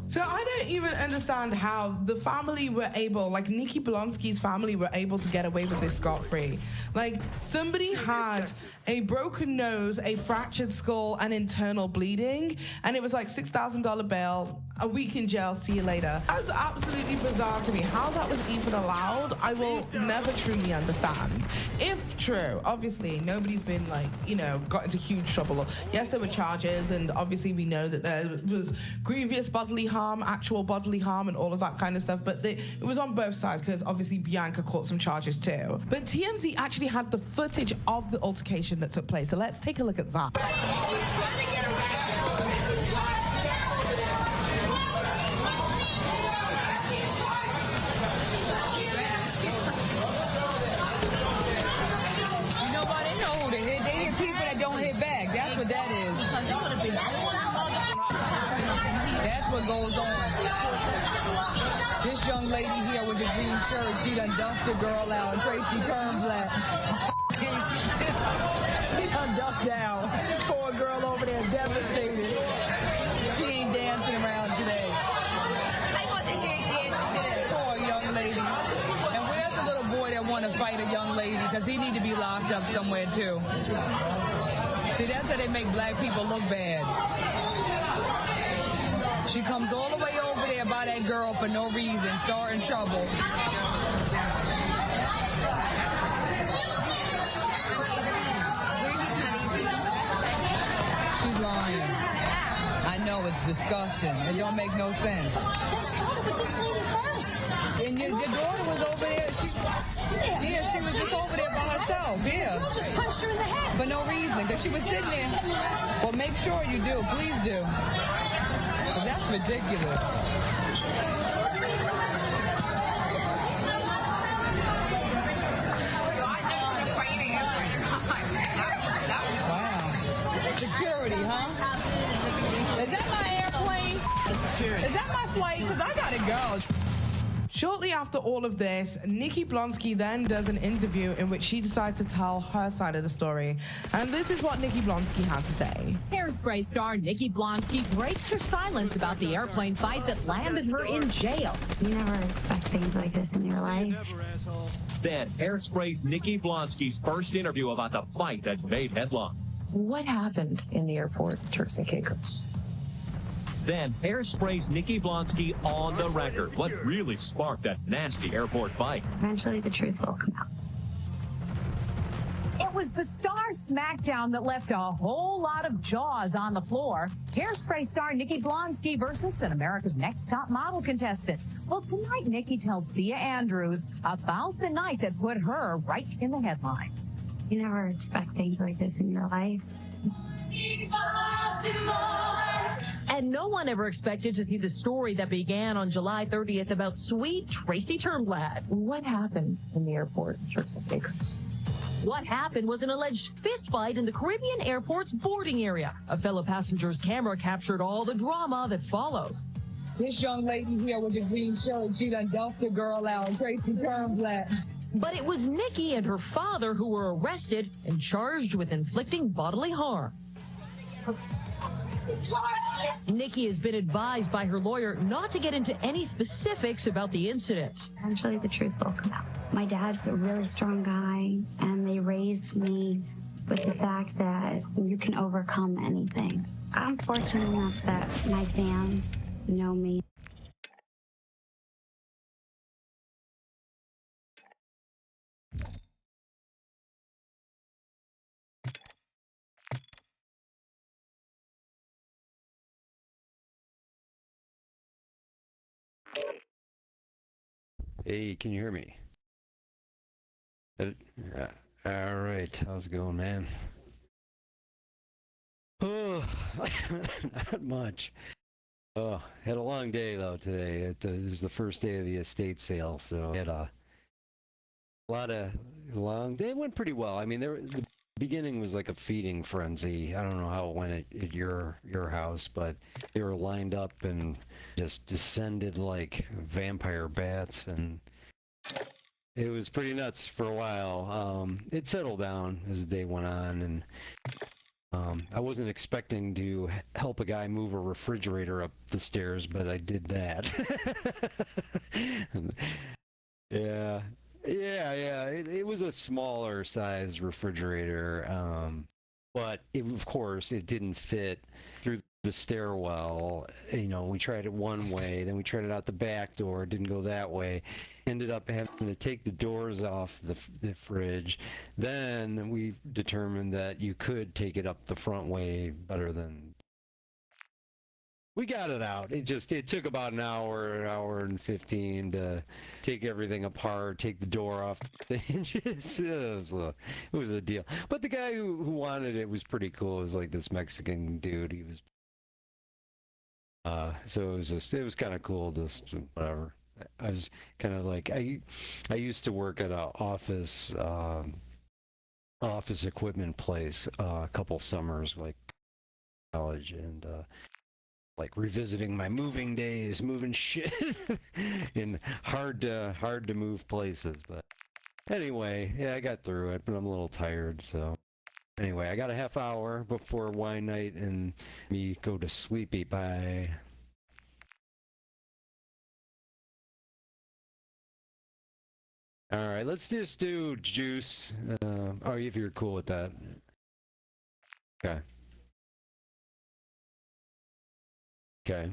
So I don't even understand how the family were able, like Nikki Blonsky's family were able to get away with this scot-free. Like, somebody had a broken nose, a fractured skull, and internal bleeding, and it was like $6,000 bail. a week in jail, see you later. That's absolutely bizarre to me. How that was even allowed, I will never truly understand. If true, obviously, nobody's been like, you know, got into huge trouble. Yes, there were charges, and obviously we know that there was grievous bodily harm, actual bodily harm, and all of that kind of stuff, but it was on both sides, because obviously Bianca caught some charges too. But TMZ actually had the footage of the altercation that took place, so let's take a look at that. That's what that is. That's what goes on. This young lady here with the green shirt, she done dumped the girl out. Tracy Turnblack. She done dumped out. Poor girl over there devastated. She ain't dancing around today. I wasn't dancing today. Poor young lady. And where's the little boy that want to fight a young lady? Because he need to be locked up somewhere too. See, that's how they make black people look bad. She comes all the way over there by that girl for no reason, starting trouble. She's lying. I know, it's disgusting. It don't make no sense. They started with this lady first. And your daughter was over there. She was just over there by herself. Yeah. You just punched her in the head. For no reason, because she was sitting there. Well, make sure you do. Please do. But that's ridiculous. Wow. Security, huh? Is that my airplane? Is that my flight? Because I gotta go. Shortly after all of this, Nikki Blonsky then does an interview in which she decides to tell her side of the story. And this is what Nikki Blonsky had to say. Hairspray star Nikki Blonsky breaks her silence about the airplane fight that landed her in jail. You never expect things like this in your life. Then, Hairspray's Nikki Blonsky's first interview about the fight that made headlines. What happened in the airport, Turks and Caicos? Then, Hairspray's Nikki Blonsky on the record. What really sparked that nasty airport fight? Eventually, the truth will come out. It was the star smackdown that left a whole lot of jaws on the floor. Hairspray star Nikki Blonsky versus an America's Next Top Model contestant. Well, tonight, Nikki tells Thea Andrews about the night that put her right in the headlines. You never expect things like this in your life. And no one ever expected to see the story that began on July 30th about sweet Tracy Turnblad. What happened in the airport, Turks and Caicos? What happened was an alleged fistfight in the Caribbean airport's boarding area. A fellow passenger's camera captured all the drama that followed. This young lady here with the green shirt, she done dumped the girl out. Tracy Turnblack. But it was Nikki and her father who were arrested and charged with inflicting bodily harm. Nikki has been advised by her lawyer not to get into any specifics about the incident. Eventually, the truth will come out. My dad's a really strong guy, and they raised me with the fact that you can overcome anything. I'm fortunate enough that my fans know me. Hey, can you hear me? All right, how's it going, man? Oh, not much. Oh, had a long day though today. It was the first day of the estate sale, so I had a lot of long day. It went pretty well. I mean, the beginning was like a feeding frenzy. I don't know how it went at your house, but they were lined up and just descended like vampire bats, and it was pretty nuts for a while. It settled down as the day went on, and I wasn't expecting to help a guy move a refrigerator up the stairs, but I did that. Yeah. It was a smaller size refrigerator, but of course it didn't fit through the stairwell. You know, we tried it one way, then we tried it out the back door. It didn't go that way. Ended up having to take the doors off the fridge. Then we determined that you could take it up the front way better than. We got it out. It took about an hour and 15 to take everything apart, take the door off the hinges. It was a deal. But the guy who wanted it was pretty cool. It was like this Mexican dude. He was. So it was kind of cool. Just whatever. I was kind of like I used to work at a office equipment place a couple summers, like college, and like revisiting my moving days, moving shit in hard to move places. But anyway, yeah, I got through it, but I'm a little tired, so. Anyway, I got a half hour before wine night and me go to sleepy. Bye. All right, let's just do juice. Oh, if you're cool with that. Okay. Okay.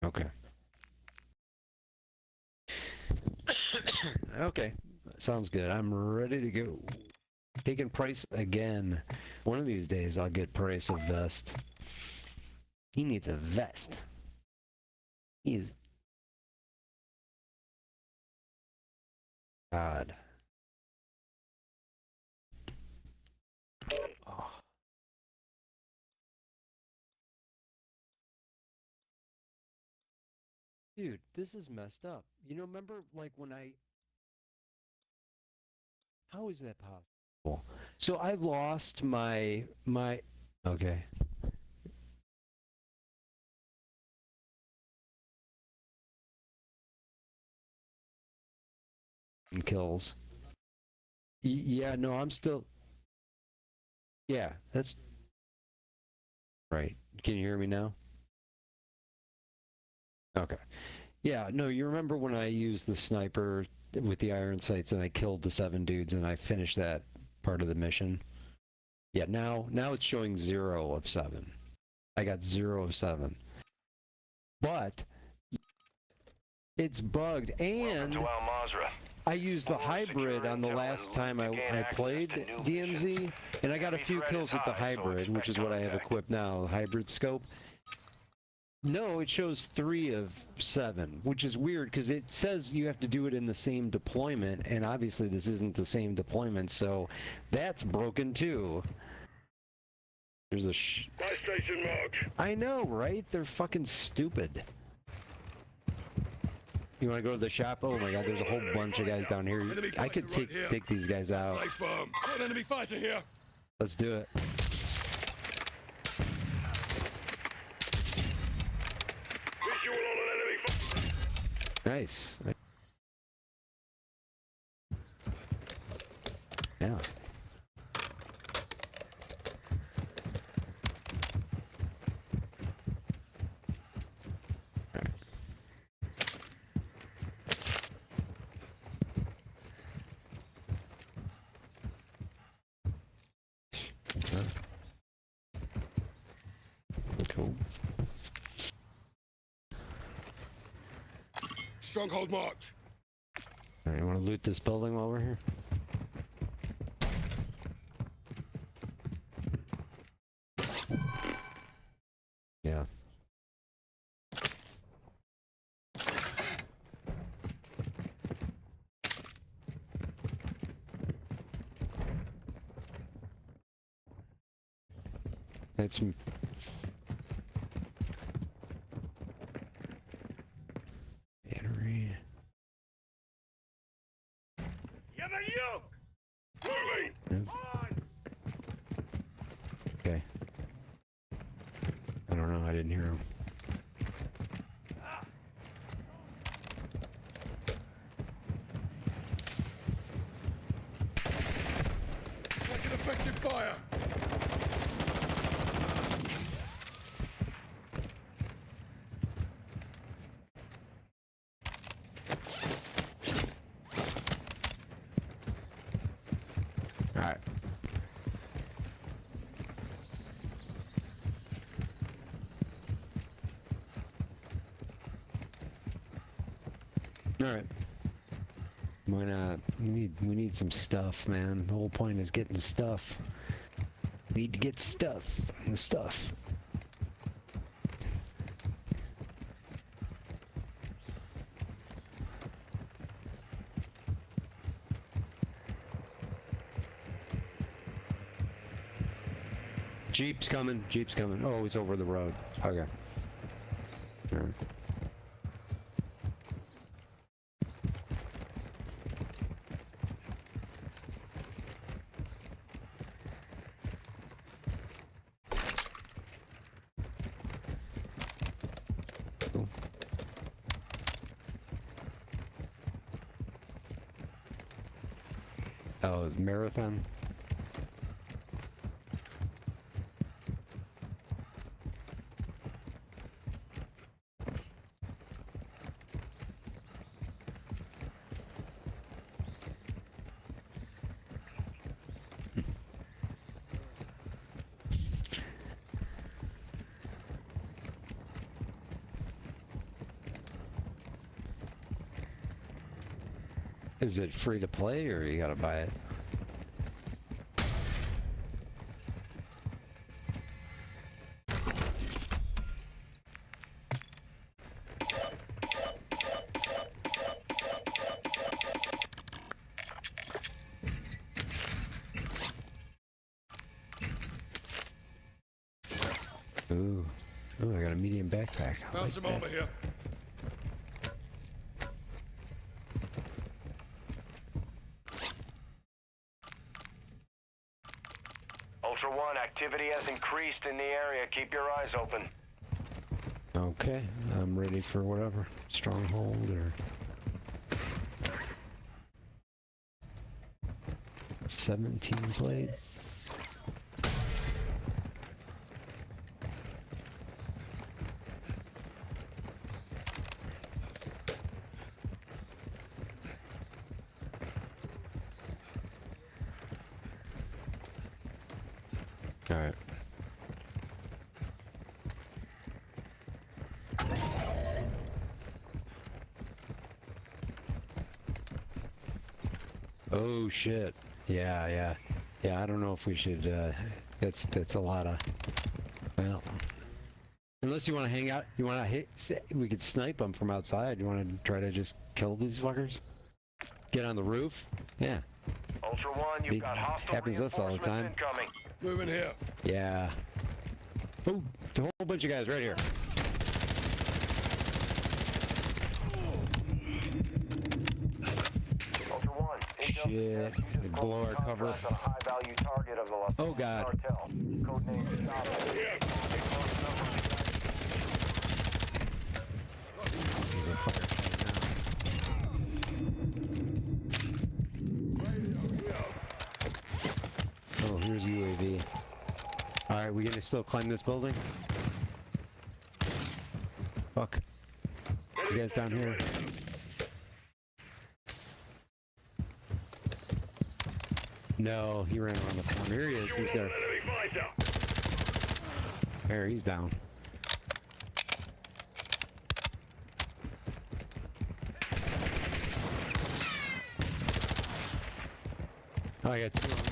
Okay. Okay, sounds good. I'm ready to go. Taking Price again. One of these days I'll get Price a vest. He needs a vest. He's... God. Oh. Dude, this is messed up. You know, remember like when how is that possible? So I lost my okay. Kills. Yeah, no, I'm still. Yeah, that's right. Can you hear me now? Okay. Yeah, no, you remember when I used the sniper with the iron sights and I killed the 7 dudes and I finished that part of the mission? Yeah, now it's showing 0 of 7. I got 0 of 7. But it's bugged, and I used the hybrid on the last time I played DMZ, and I got a few kills with the hybrid, which is what I have equipped now, the hybrid scope. No, it shows 3 of 7, which is weird because it says you have to do it in the same deployment, and obviously this isn't the same deployment, so that's broken too. There's a buy station marked. I know, right? They're fucking stupid. You want to go to the shop? Oh my god, there's a whole bunch of guys down here. I could take these guys out. Safe firm. Got an enemy fighter here. Let's do it. Visual on an enemy. Nice. Yeah. Cool. Stronghold marked. All right, you want to loot this building while we're here? Yeah. It's battery. Okay. I don't know. I didn't hear him. Take an effective fire. All right. All right. Why not? We need some stuff, man. The whole point is getting stuff. We need to get stuff. The stuff. Jeep's coming. Jeep's coming. Oh, he's over the road. Okay. All right. Cool. Oh, it's marathon. Is it free to play or you gotta buy it? Ooh. Ooh, I got a medium backpack. I Found like some that. over here. Ultra One, activity has increased in the area. Keep your eyes open. Okay, I'm ready for whatever. Stronghold or... 17 plates. All right. Oh shit. Yeah. I don't know if we should that's a lot of, well, unless you want to hang out, you want to hit, we could snipe them from outside. You want to try to just kill these fuckers? Get on the roof? Yeah. Ultra One, you've got hostile happens to us all the time. incoming. Moving here. Yeah. Oh, a whole bunch of guys right here. Ultra One, Shit. They blow our cover. a high value target of the Los Oh god. cartel. Codename This is a firefight now. Oh, here's UAV. Alright, we gonna still climb this building? Fuck. You guys down here? No, he ran around the corner. Here he is. He's there. There, he's down. Oh, I got 2 on 1.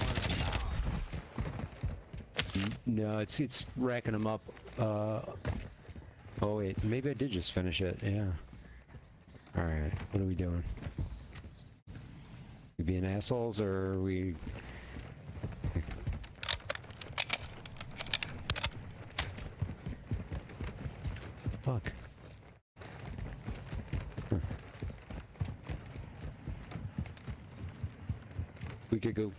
No, it's racking them up. Oh wait, maybe I did just finish it. Yeah. All right, what are we doing? We being assholes, or are we? Fuck. Huh. We could go.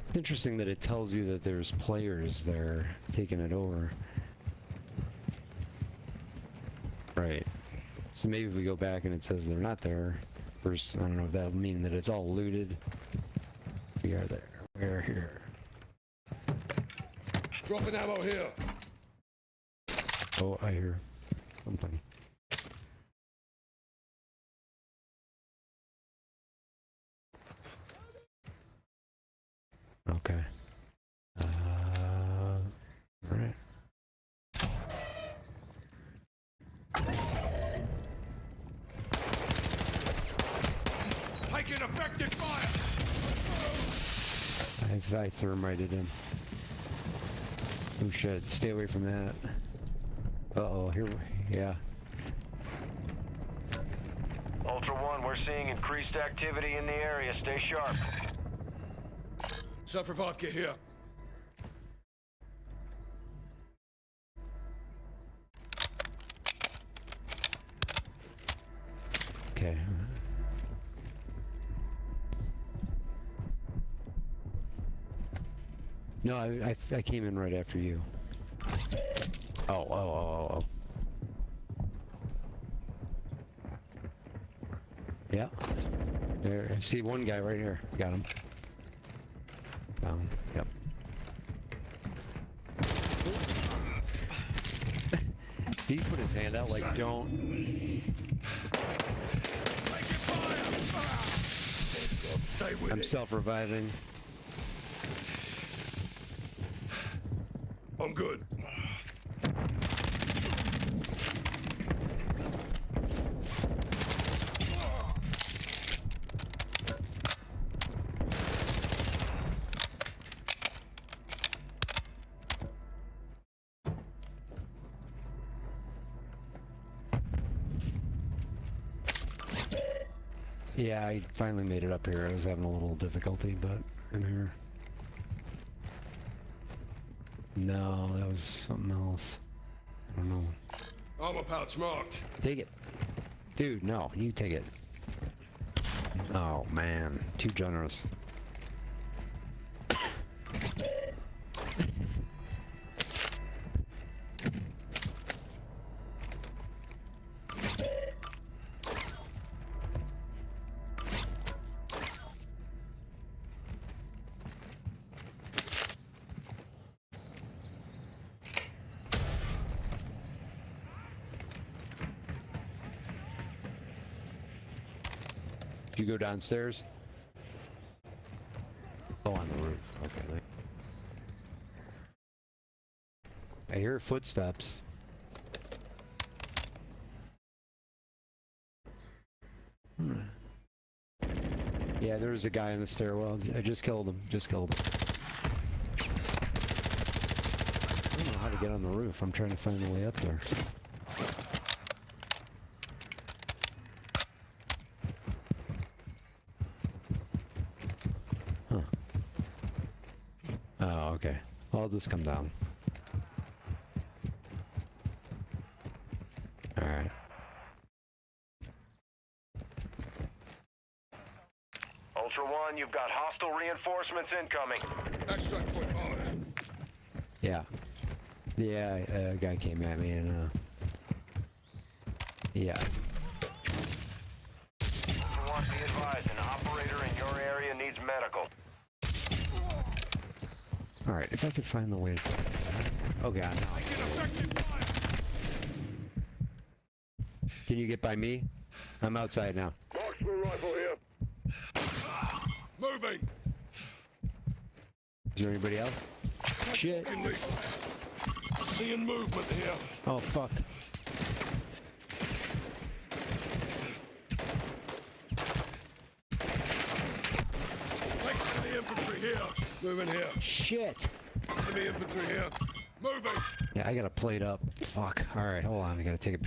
It's interesting that it tells you that there's players there taking it over. Right. So maybe if we go back and it says they're not there, first, I don't know if that'll mean that it's all looted. We are there. We are here. Dropping ammo here. Oh, I hear something. Okay. All right. Taking effective fire! I thermited him. Oh shit, stay away from that. Uh-oh, here, yeah. Ultra One, we're seeing increased activity in the area. Stay sharp. Self-revive kit here. Okay. No, I came in right after you. Oh. Yeah. There, I see one guy right here. Got him. Found him. Yep. He put his hand out like, don't. I'm self-reviving. I'm good. Yeah, I finally made it up here. I was having a little difficulty, but I'm here. No, that was something else. I don't know. Armor pouch marked. Take it. Dude, no, you take it. Oh, man. Too generous. Did you go downstairs? Oh, on the roof. Okay. I hear footsteps. Yeah, there's a guy in the stairwell. I just killed him. I don't know how to get on the roof. I'm trying to find the way up there. Huh. Oh, okay. I'll just come down. Alright. Ultra One, you've got hostile reinforcements incoming. Extract point marked. Yeah. Yeah, a guy came at me and, yeah. Ultra One, be advised, an operator in your area needs medical. Alright, if I could find the way to... Oh god, no. Can you get by me? I'm outside now. Marksman rifle here. Moving. Is there anybody else? Shit. Seeing movement here. Oh, fuck. Take the infantry here. Moving here. Shit. Enemy infantry here. Moving. Yeah, I gotta plate up. Fuck. Alright, hold on. I gotta take a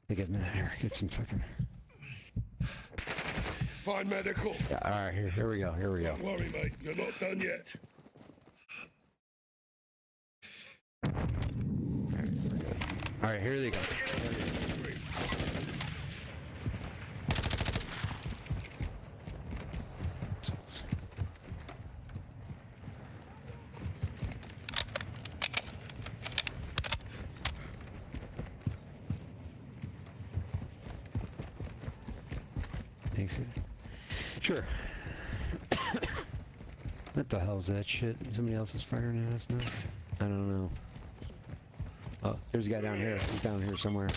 minute here. Get some fucking... Find medical. Yeah, alright, here we go. Don't worry, mate. You're not done yet. Alright, here they go. Thanks. Sure. What the hell is that shit? Somebody else is firing at us now? I don't know. Oh, there's a guy down here. He's down here somewhere.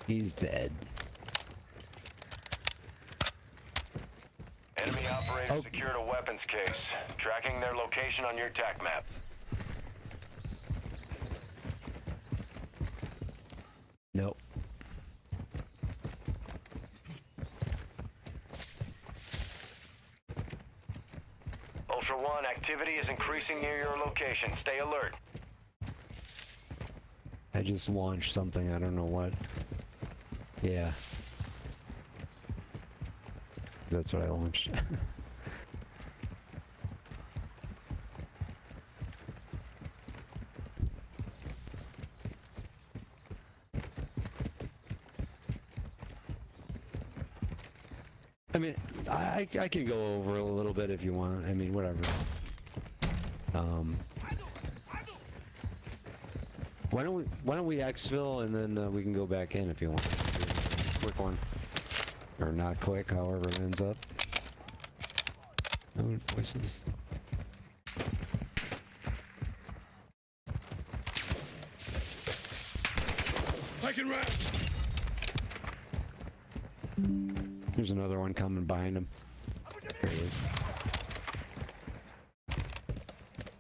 He's dead. Enemy operator secured a weapons case. Tracking their location on your TAC map. Nope. One, activity is increasing near your location. Stay alert. I just launched something, I don't know what. Yeah. That's what I launched. I mean, I can go over a little bit if you want. I mean, whatever. Why don't we exfil and then we can go back in if you want. Quick one, or not quick, however it ends up. No voices. Taking rounds. There's another one coming behind him. There he is.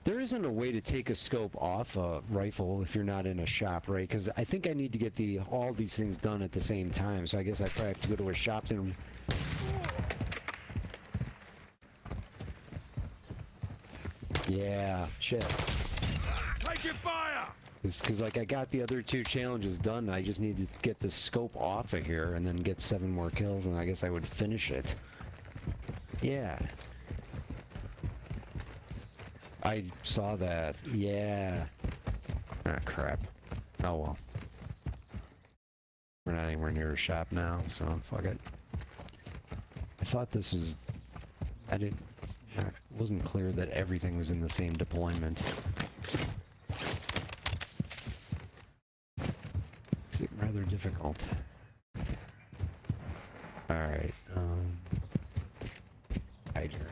There isn't a way to take a scope off a rifle if you're not in a shop, right? Because I think I need to get all these things done at the same time. So I guess I probably have to go to a shop and... Yeah, shit. Taking fire! Because like I got the other 2 challenges done. I just need to get the scope off of here and then get 7 more kills, and I guess I would finish it. Yeah. I saw that. Yeah. Ah, crap. Oh well. We're not anywhere near a shop now, so fuck it. I thought this was... It wasn't clear that everything was in the same deployment. Makes it rather difficult. Alright, hide here.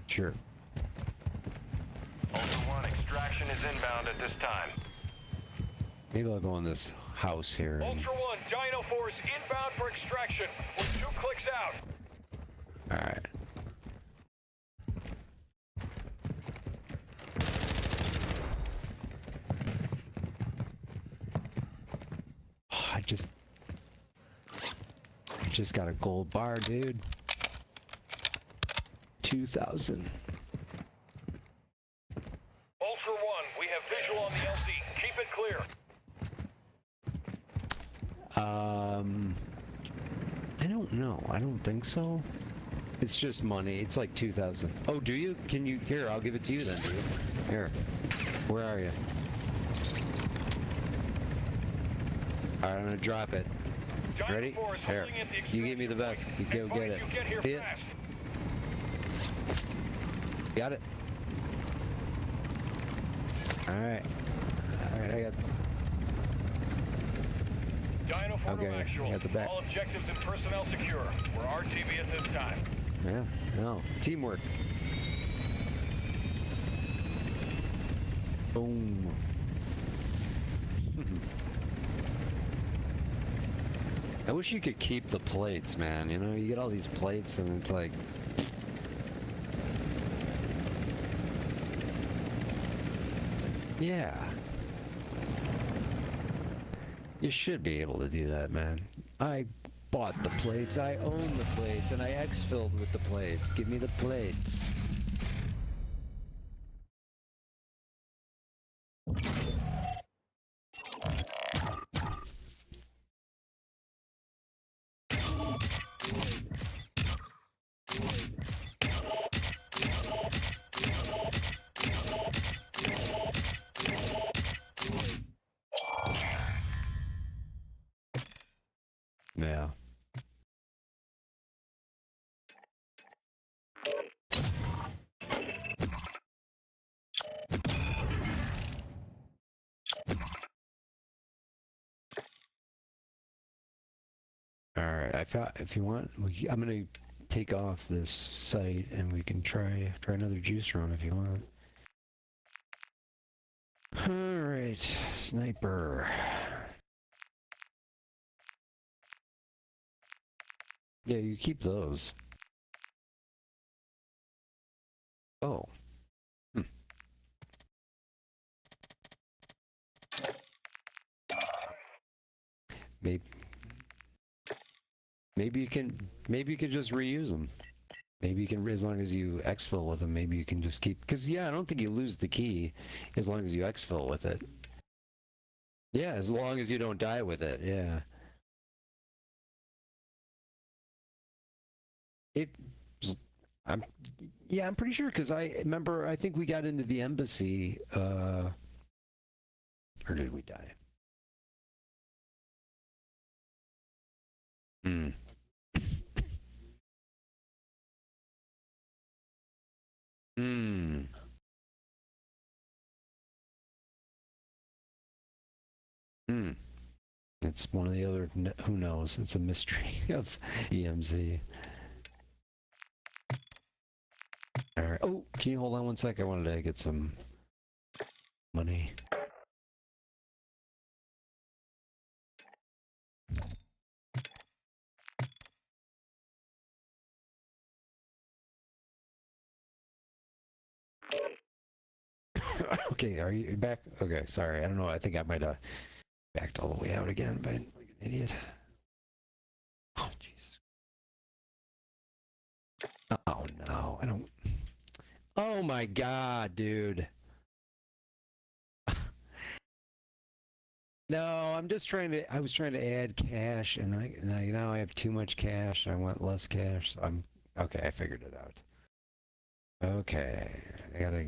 Sure. Ultra One, extraction is inbound at this time. Maybe I'll go in this house here. Ultra One, Dino Force inbound for extraction. We're 2 clicks out. Alright. Oh, I just got a gold bar, dude. 2,000. Ultra One, we have visual on the LZ. Keep it clear. I don't know. I don't think so. It's just money. It's like 2,000. Oh, do you? Can you? Here, I'll give it to you then, dude. Here. Where are you? Alright, I'm gonna drop it. Ready? Here. You gave me the best. You go get it. See it? Got it. Alright. Alright, I got... Dino Force Okay, actual. I got the back. All objectives and personnel secure. We're RTV at this time. Yeah, no. Teamwork. Boom. I wish you could keep the plates, man. You know, you get all these plates and it's like... Yeah. You should be able to do that, man. I bought the plates, I own the plates, and I exfilled with the plates. Give me the plates. Yeah. All right. If you want, I'm gonna take off this site and we can try another juice run if you want. All right, sniper. Yeah, you keep those. Oh. Maybe. Maybe you can just reuse them. Maybe you can, as long as you exfil with them, maybe you can just keep, because yeah, I don't think you lose the key as long as you exfil with it. Yeah, as long as you don't die with it, yeah. I'm pretty sure, because I remember, I think we got into the embassy, or did we die? Hmm. Hmm. Hmm. It's one of the other, who knows? It's a mystery of DMZ. All right. Oh, can you hold on one sec? I wanted to get some money. Okay, are you back? Okay, sorry. I don't know. I think I might have backed all the way out again, but like an idiot. Oh, Jesus. Oh, no. I don't. Oh, my God, dude. No, I'm just trying to. I was trying to add cash, and now I have too much cash. I want less cash. So I'm okay. I figured it out. Okay, I gotta.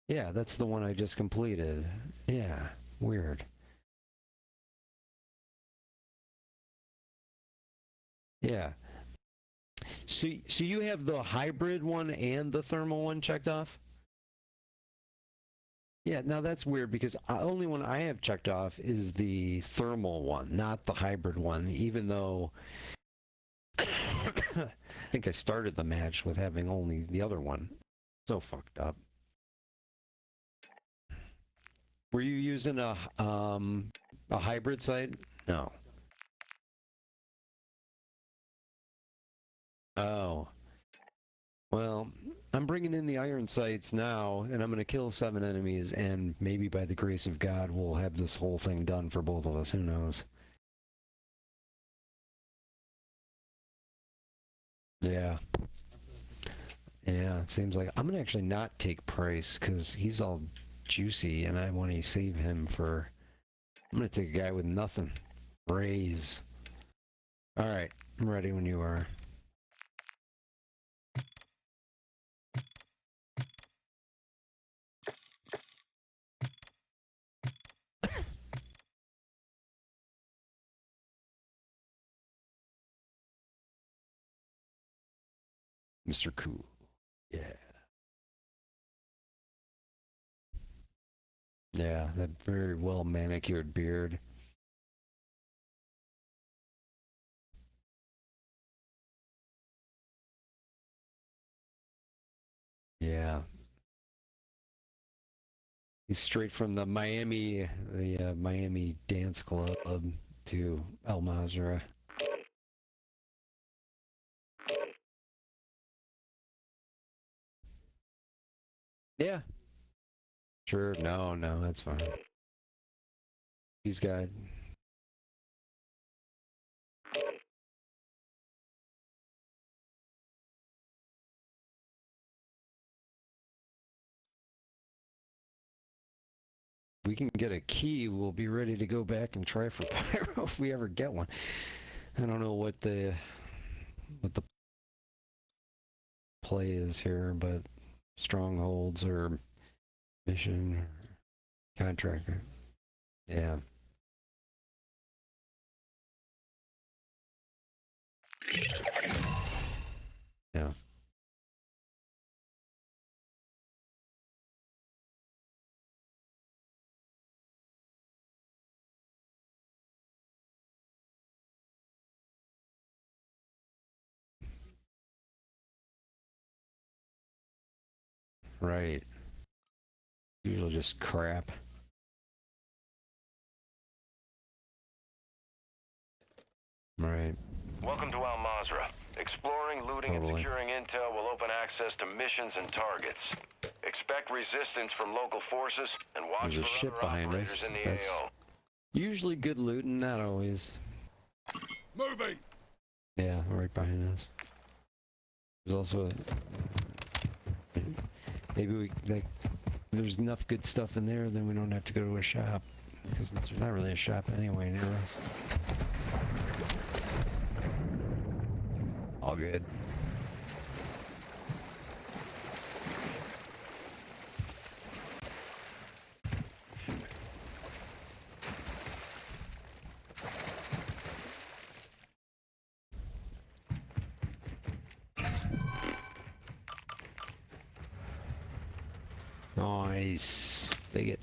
Yeah, that's the one I just completed. Yeah, weird. Yeah. So you have the hybrid one and the thermal one checked off? Yeah, now that's weird because the only one I have checked off is the thermal one, not the hybrid one, even though I think I started the match with having only the other one. So fucked up. Were you using a hybrid site? No. Oh. Well, I'm bringing in the iron sights now, and I'm going to kill 7 enemies, and maybe by the grace of God, we'll have this whole thing done for both of us. Who knows? Yeah. Yeah, it seems like I'm going to actually not take Price, because he's all juicy, and I want to save him for... I'm going to take a guy with nothing. Raise. All right, I'm ready when you are. Mr. Cool. Yeah. Yeah, that very well manicured beard. Yeah. He's straight from the Miami dance club to El Mazra. Yeah. Sure. No, that's fine. He's got... We can get a key, we'll be ready to go back and try for pyro if we ever get one. I don't know what the play is here, but strongholds or mission or contractor. Yeah. Yeah. Right. Usually just crap. Right. Welcome to Al Mazrah. Exploring, looting, and securing intel will open access access to missions and targets. Expect resistance from local forces and watch There's a for ship other behind operators us. in the That's AO. usually good looting, not always. Moving! Yeah, right behind us. There's also maybe we like there's enough good stuff in there, then we don't have to go to a shop because there's not really a shop anyway near us. All good. Nice. Take it.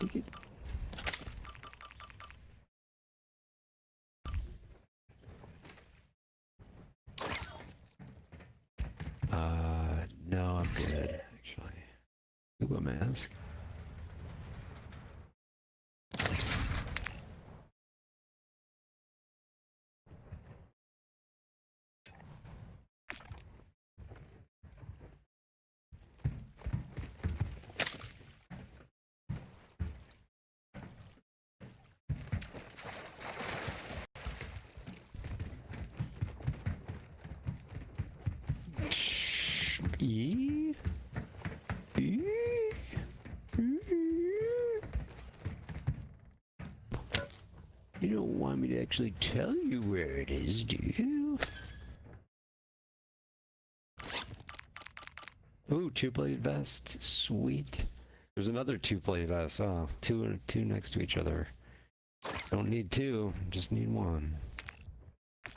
Take it. No, I'm good, actually. Scuba mask. You don't want me to actually tell you where it is, do you? Ooh, two-plate vest. Sweet. There's another two-plate vest. Oh, two next to each other. Don't need two, just need one.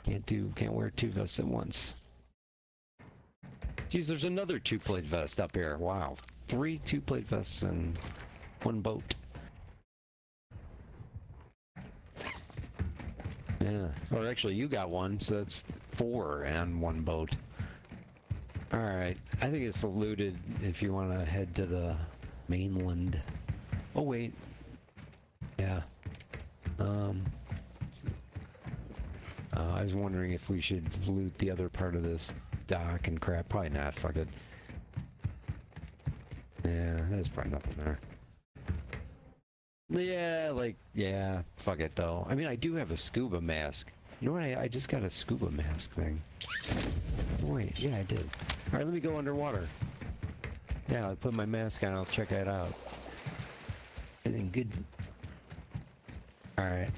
Can't wear two vests at once. Geez, there's another two-plate vest up here. Wow. 3 two-plate vests and 1 boat. Yeah. Or actually, you got one, so that's 4 and 1 boat. Alright. I think it's looted if you want to head to the mainland. Oh, wait. Yeah. I was wondering if we should loot the other part of this dock and crap. Probably not. Fuck it. Yeah, there's probably nothing there. Yeah, fuck it though. I mean, I do have a scuba mask. You know what? I just got a scuba mask thing. Wait, yeah, I did. Alright, let me go underwater. Yeah, I'll put my mask on. I'll check that out. Anything good? Alright.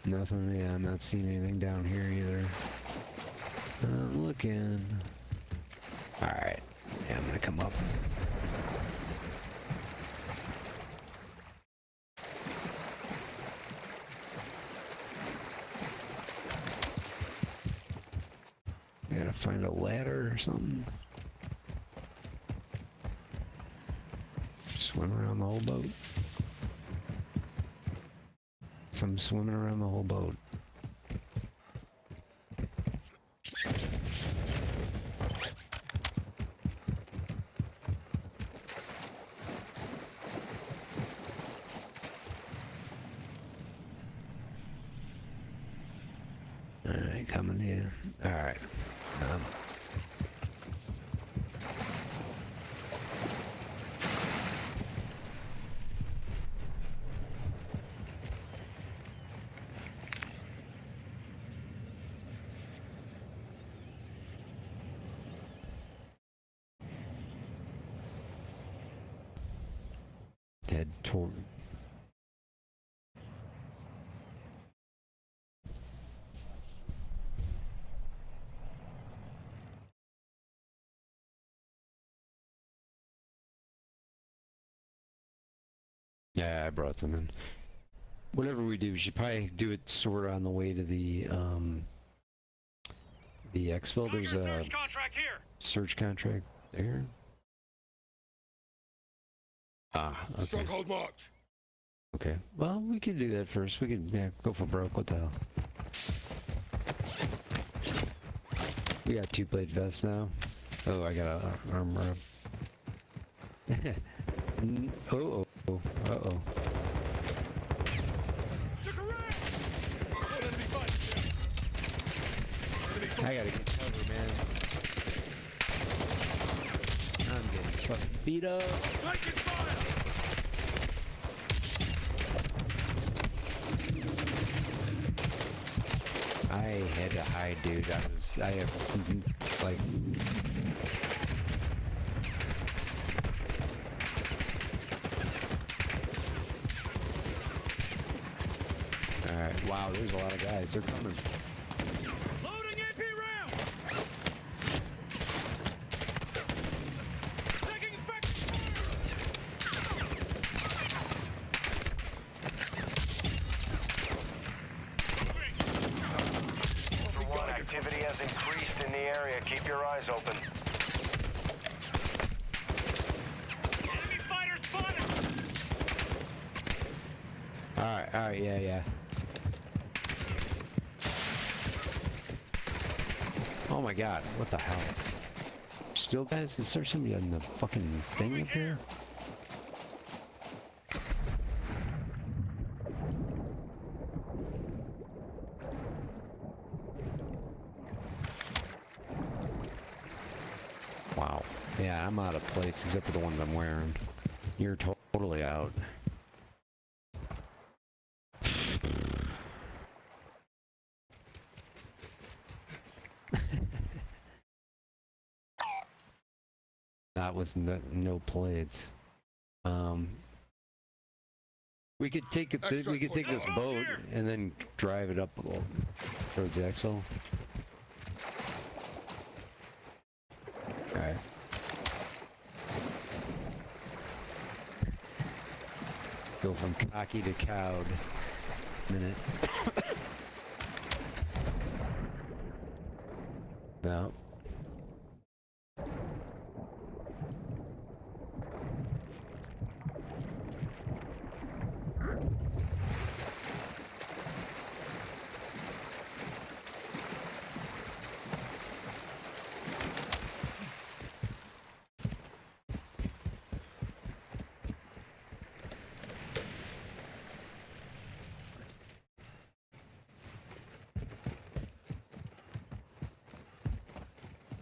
Nothing, yeah, I'm not seeing anything down here either. Not looking. Alright, yeah, I'm gonna come up. Gotta find a ladder or something. Swim around the whole boat. So I'm swimming around the whole boat. Alright, coming in. Alright. Head toward. Yeah, I brought some in. Whatever we do, we should probably do it sort of on the way to the The exfil, there's a search contract there. Ah, okay. Stronghold marked. Okay. Well, we could do that first. We could go for broke. What the hell? We got 2-plate vests now. Oh, I got a armor up. Uh-oh. I gotta get cover, man. I'm getting fucking beat up. I had to hide, dude. I have, like... Alright, wow, there's a lot of guys. They're coming. Loading AP round. Taking effect. Ultra One, activity has increased in the area. Keep your eyes open. Enemy fighter spotted. Alright, yeah. Oh my god, what the hell? Still, guys, is there somebody on the fucking thing up here? Wow. Yeah, I'm out of plates except for the ones I'm wearing. You're totally out. Not with no plates. We could take this boat and then drive it up a little towards the exfil. All right. Go from cocky to cowed. Minute. No.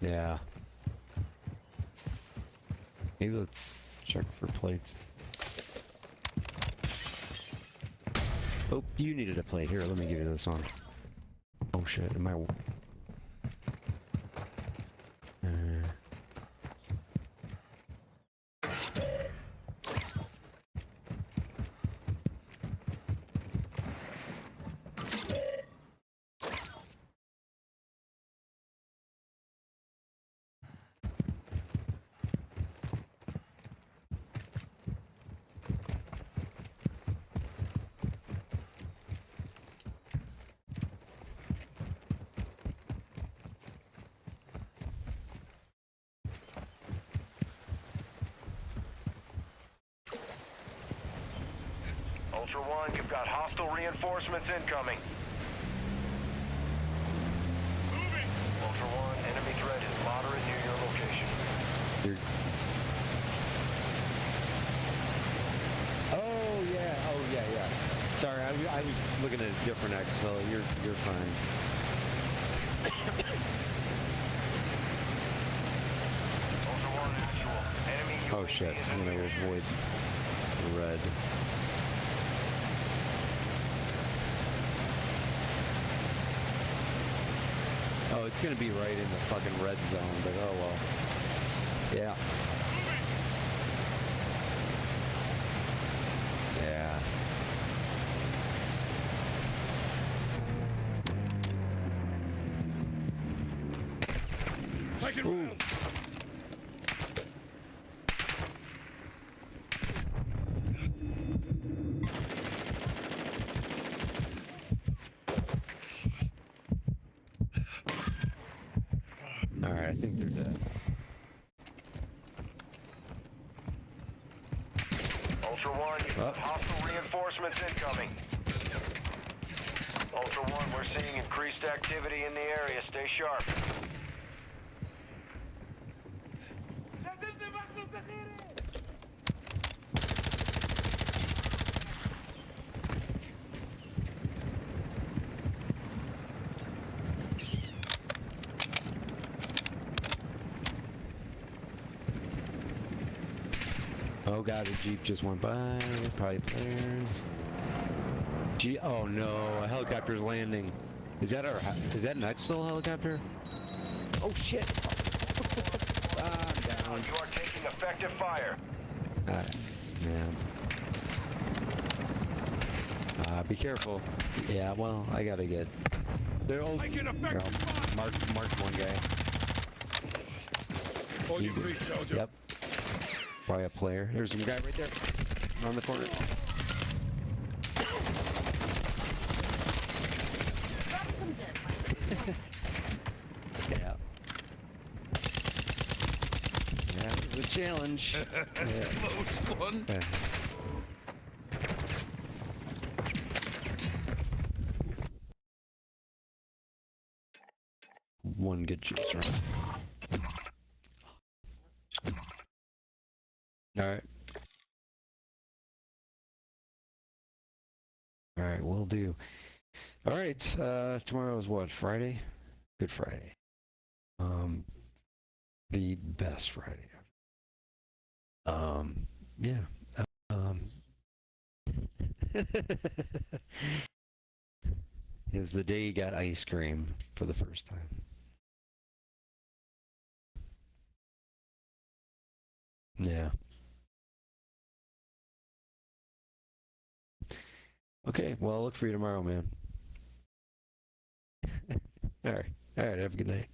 Yeah. Maybe let's check for plates. Oh, you needed a plate. Here, let me give you this one. Oh shit, am I... Ultra One, you've got hostile reinforcements incoming. Moving. Ultra One, enemy threat is moderate near your location. Oh yeah. Sorry, I was looking at a different exfil. You're fine. Ultra One, actual. Enemy UAV Oh shit, I'm gonna avoid the red. Oh, it's gonna be right in the fucking red zone, but oh well. Yeah. Yeah. Take it round. Alright, I think they're dead. Ultra One, hostile reinforcements incoming. Ultra One, we're seeing increased activity in the area. Stay sharp. Oh god, a Jeep just went by. Probably players. Oh no, a helicopter's landing. Is that an Exfil helicopter? Oh shit! I'm down. You are taking effective fire. Man. Be careful. Yeah, well, I gotta get. They're all. Mark one guy. On your feet, soldier. Yep. Probably a player. There's some guy right there. On the corner. Yeah. Yeah, it was a challenge. Close one. One good juice round. Alright. Alright, will do. Alright, tomorrow is what? Friday? Good Friday. The best Friday. Yeah. Is the day you got ice cream for the first time. Yeah. Okay, well, I'll look for you tomorrow, man. All right. Have a good night.